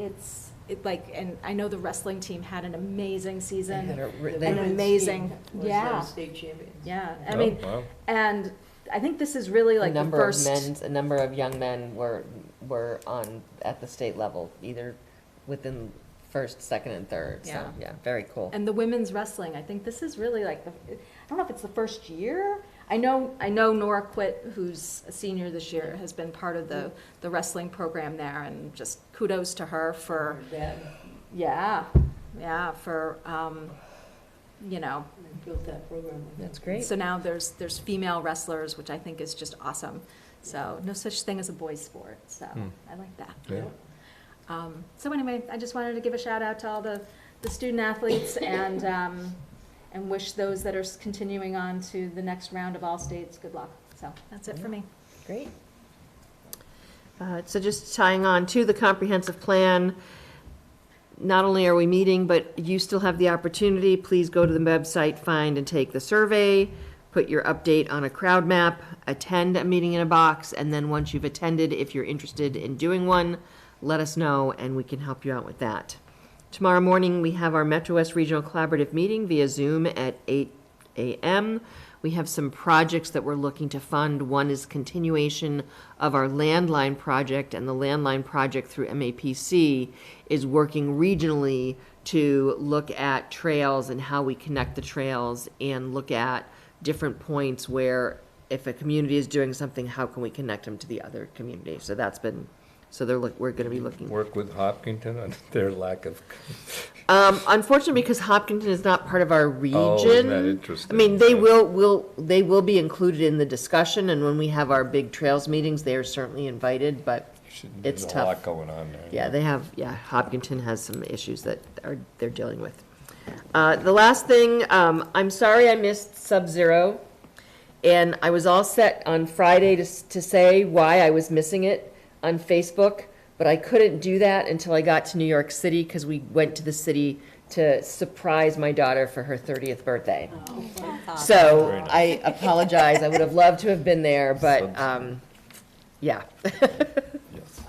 Speaker 6: and I know the wrestling team had an amazing season.
Speaker 5: State champions.
Speaker 6: Yeah, I mean,
Speaker 1: wow.
Speaker 6: and I think this is really like the first.
Speaker 11: A number of young men were on at the state level, either within first, second, and third.
Speaker 6: Yeah.
Speaker 11: So yeah, very cool.
Speaker 6: And the women's wrestling, I think this is really like I don't know if it's the first year. I know Nora Quitt, who's a senior this year, has been part of the wrestling program there, and just kudos to her for for
Speaker 5: Built that program.
Speaker 11: That's great.
Speaker 6: So now there's female wrestlers, which I think is just awesome. So no such thing as a boys' sport. So I like that.
Speaker 1: Yeah.
Speaker 6: So anyway, I just wanted to give a shout out to all the student athletes and wish those that are continuing on to the next round of all states good luck. So that's it for me.
Speaker 11: Great. So just tying on to the comprehensive plan, not only are we meeting, but you still have the opportunity. Please go to the website, find and take the survey, put your update on a crowd map, attend a meeting in a box, and then once you've attended, if you're interested in doing one, let us know and we can help you out with that. Tomorrow morning, we have our Metro West Regional Collaborative meeting via Zoom at 8 a.m. We have some projects that we're looking to fund. One is continuation of our landline project, and the landline project through MAPC is working regionally to look at trails and how we connect the trails and look at different points where if a community is doing something, how can we connect them to the other community? So that's been, we're going to be looking.
Speaker 1: Work with Hopkinton on their lack of.
Speaker 11: Unfortunately, because Hopkinton is not part of our region.
Speaker 1: Oh, isn't that interesting?
Speaker 11: I mean, they will be included in the discussion, and when we have our big trails meetings, they are certainly invited, but it's tough.
Speaker 1: There's a lot going on there.
Speaker 11: Yeah, they have, Hopkinton has some issues that they're dealing with. The last thing, I'm sorry I missed Sub-Zero. And I was all set on Friday to say why I was missing it on Facebook, but I couldn't do that until I got to New York City because we went to the city to surprise my daughter for her 30th birthday. So
Speaker 1: Very nice.
Speaker 11: I apologize. I would have loved to have been there, but yeah.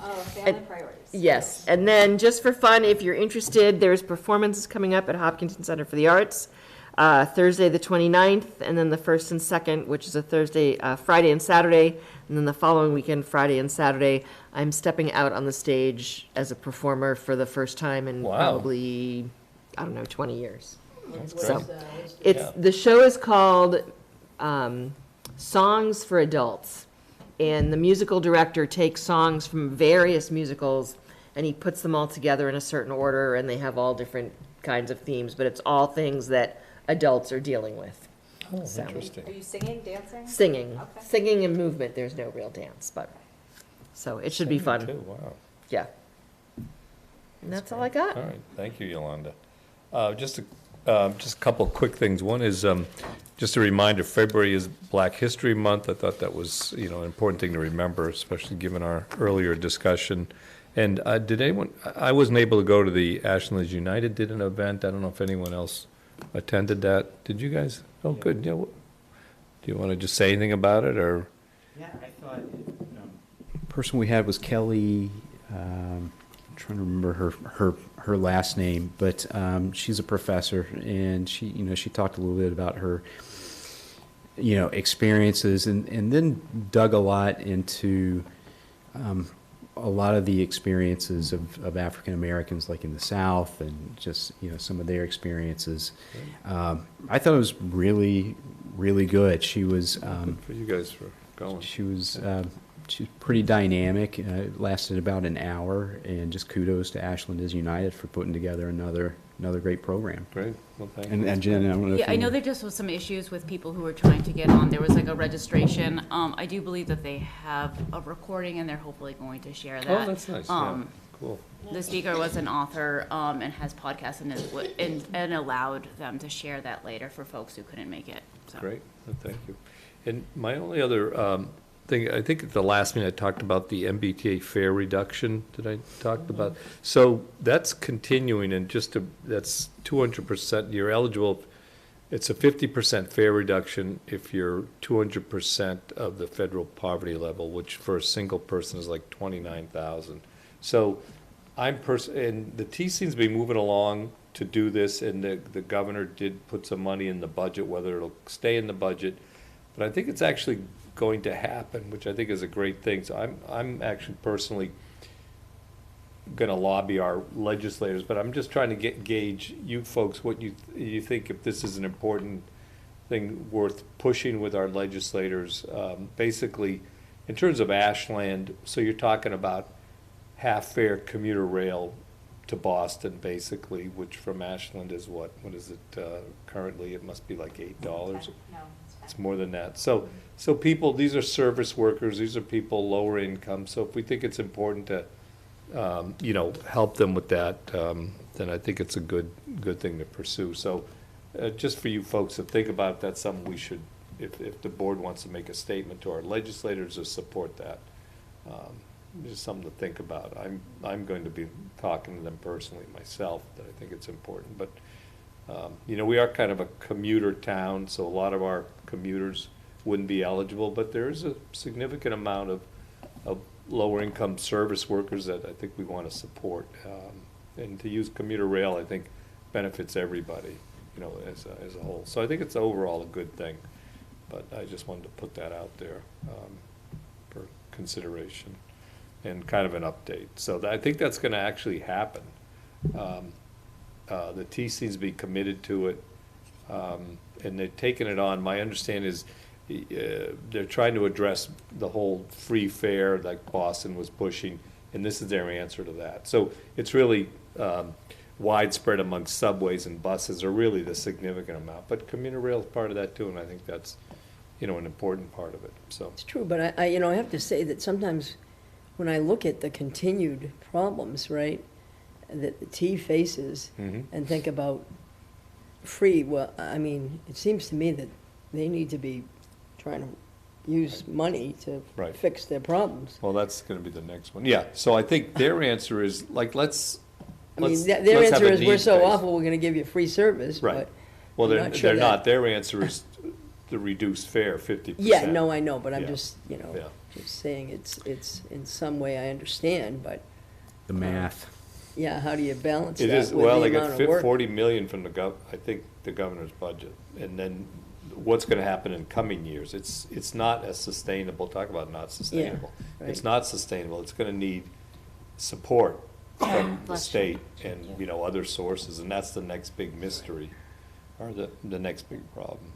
Speaker 21: Oh, family priorities.
Speaker 11: Yes, and then just for fun, if you're interested, there's performances coming up at Hopkinton Center for the Arts, Thursday the 29th, and then the 1st and 2nd, which is a Friday and Saturday, and then the following weekend, Friday and Saturday, I'm stepping out on the stage as a performer for the first time in probably, I don't know, 20 years. So, the show is called Songs for Adults. And the musical director takes songs from various musicals and he puts them all together in a certain order, and they have all different kinds of themes, but it's all things that adults are dealing with.
Speaker 1: Oh, interesting.
Speaker 21: Are you singing, dancing?
Speaker 11: Singing.
Speaker 21: Okay.
Speaker 11: Singing and movement. There's no real dance, but, so it should be fun.
Speaker 1: Too, wow.
Speaker 11: Yeah. And that's all I got.
Speaker 1: All right, thank you, Yolanda. Just a couple quick things. One is just a reminder, February is Black History Month. I thought that was, an important thing to remember, especially given our earlier discussion. And did anyone, I wasn't able to go to the Ashlands United did an event. I don't know if anyone else attended that. Did you guys? Oh, good. Yeah. Do you want to just say anything about it, or?
Speaker 4: Yeah, I thought person we had was Kelly. I'm trying to remember her last name, but she's a professor, and she talked a little bit about her experiences, and then dug a lot into a lot of the experiences of African Americans, like in the South, and just some of their experiences. I thought it was really, really good. She was
Speaker 1: good for you guys for going.
Speaker 4: She was pretty dynamic. It lasted about an hour, and just kudos to Ashland is United for putting together another great program.
Speaker 1: Great. Well, thank
Speaker 4: you. And Jen, I don't know if
Speaker 9: I know there just was some issues with people who were trying to get on. There was like a registration. I do believe that they have a recording, and they're hopefully going to share that.
Speaker 1: Oh, that's nice. Yeah. Cool.
Speaker 9: The speaker was an author and has podcasts and allowed them to share that later for folks who couldn't make it. So.
Speaker 1: Great. Well, thank you. And my only other thing, I think at the last meeting I talked about the MBTA fare reduction that I talked about. So that's continuing, and that's 200%. You're eligible. It's a 50% fare reduction if you're 200% of the federal poverty level, which for a single person is like $29,000. So and the T seems to be moving along to do this, and the governor did put some money in the budget, whether it'll stay in the budget. But I think it's actually going to happen, which I think is a great thing. So I'm actually personally going to lobby our legislators, but I'm just trying to gauge you folks what you think, if this is an important thing worth pushing with our legislators. Basically, in terms of Ashland, so you're talking about half-fare commuter rail to Boston, basically, which from Ashland is what is it currently? It must be like $8.
Speaker 21: No,
Speaker 1: it's more than that. So people, these are service workers. These are people lower income. So if we think it's important to, help them with that, then I think it's a good thing to pursue. So just for you folks to think about, that's something we should, if the board wants to make a statement to our legislators to support that. Just something to think about. I'm going to be talking to them personally myself, that I think it's important. But, we are kind of a commuter town, so a lot of our commuters wouldn't be eligible, but there is a significant amount of lower income service workers that I think we want to support. And to use commuter rail, I think, benefits everybody, as a whole. So I think it's overall a good thing, but I just wanted to put that out there for consideration and kind of an update. So I think that's going to actually happen. The T seems to be committed to it, and they're taking it on. My understanding is they're trying to address the whole free fare like Boston was pushing, and this is their answer to that. So it's really widespread amongst subways and buses are really the significant amount. But commuter rail is part of that too, and I think that's, an important part of it. So
Speaker 5: it's true, but I have to say that sometimes when I look at the continued problems, right, that the T faces, and think about free, well, I mean, it seems to me that they need to be trying to use money to
Speaker 1: Right.
Speaker 5: fix their problems.
Speaker 1: Well, that's gonna be the next one. Yeah, so I think their answer is, like,
Speaker 5: I mean,
Speaker 1: let's
Speaker 5: their
Speaker 1: have
Speaker 5: answer
Speaker 1: a
Speaker 5: is, we're so
Speaker 1: needs-based.
Speaker 5: awful, we're gonna give you free service,
Speaker 1: Right.
Speaker 5: but
Speaker 1: Well,
Speaker 5: I'm
Speaker 1: they're,
Speaker 5: not sure
Speaker 1: they're
Speaker 5: that-
Speaker 1: not. Their answer is the reduced fare, 50%.
Speaker 5: Yeah, no, I know, but I'm
Speaker 1: Yeah.
Speaker 5: just,
Speaker 1: Yeah.
Speaker 5: just saying it's in some way I understand, but,
Speaker 4: The math.
Speaker 5: yeah, how do you balance
Speaker 1: It
Speaker 5: that
Speaker 1: is,
Speaker 5: with
Speaker 1: well,
Speaker 5: the
Speaker 1: they
Speaker 5: amount
Speaker 1: got
Speaker 5: of work?
Speaker 1: 40 million from I think, the governor's budget. And then what's gonna happen in coming years? It's not as sustainable, talk about not sustainable. It's
Speaker 5: right.
Speaker 1: not sustainable. It's gonna need support from the
Speaker 21: Bless you.
Speaker 1: state and, other sources, and that's the next big mystery, or the next big problem.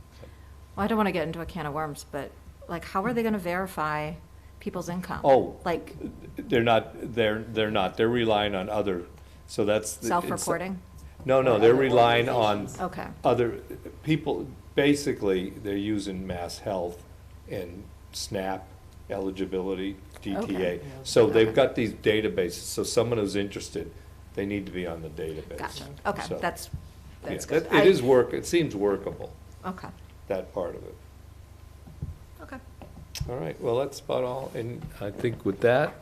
Speaker 21: Well, I don't want to get into a can of worms, but like, how are they going to verify people's income?
Speaker 1: Oh,
Speaker 21: Like
Speaker 1: they're not, they're not, they're relying on other, so that's.
Speaker 21: self-reporting?
Speaker 1: No, they're relying on
Speaker 21: Okay.
Speaker 1: other people, basically, they're using Mass Health and SNAP eligibility, DTA.
Speaker 21: Okay.
Speaker 1: So they've got these databases, so someone who's interested, they need to be on the database.
Speaker 21: Gotcha. Okay,
Speaker 1: So,
Speaker 21: that's
Speaker 1: yeah,
Speaker 21: good.
Speaker 1: It is it seems workable,
Speaker 21: Okay,
Speaker 1: that part of it.
Speaker 21: okay.
Speaker 1: All right, well, that's about all, and I think with that,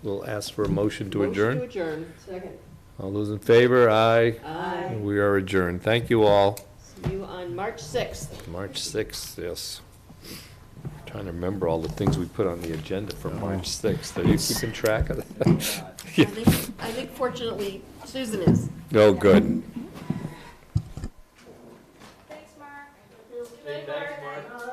Speaker 1: we'll ask for a motion to
Speaker 5: Motion
Speaker 1: adjourn.
Speaker 5: to adjourn, second.
Speaker 1: All those in favor, aye.
Speaker 5: Aye.
Speaker 1: We are adjourned. Thank you all.
Speaker 5: See you on March 6th.
Speaker 1: March 6th, yes. Trying to remember all the things we put on the agenda for March 6th. Are you keeping track of that?
Speaker 5: I think fortunately Susan is.
Speaker 1: Oh, good.
Speaker 5: Thanks, Mark. Good night, Mark.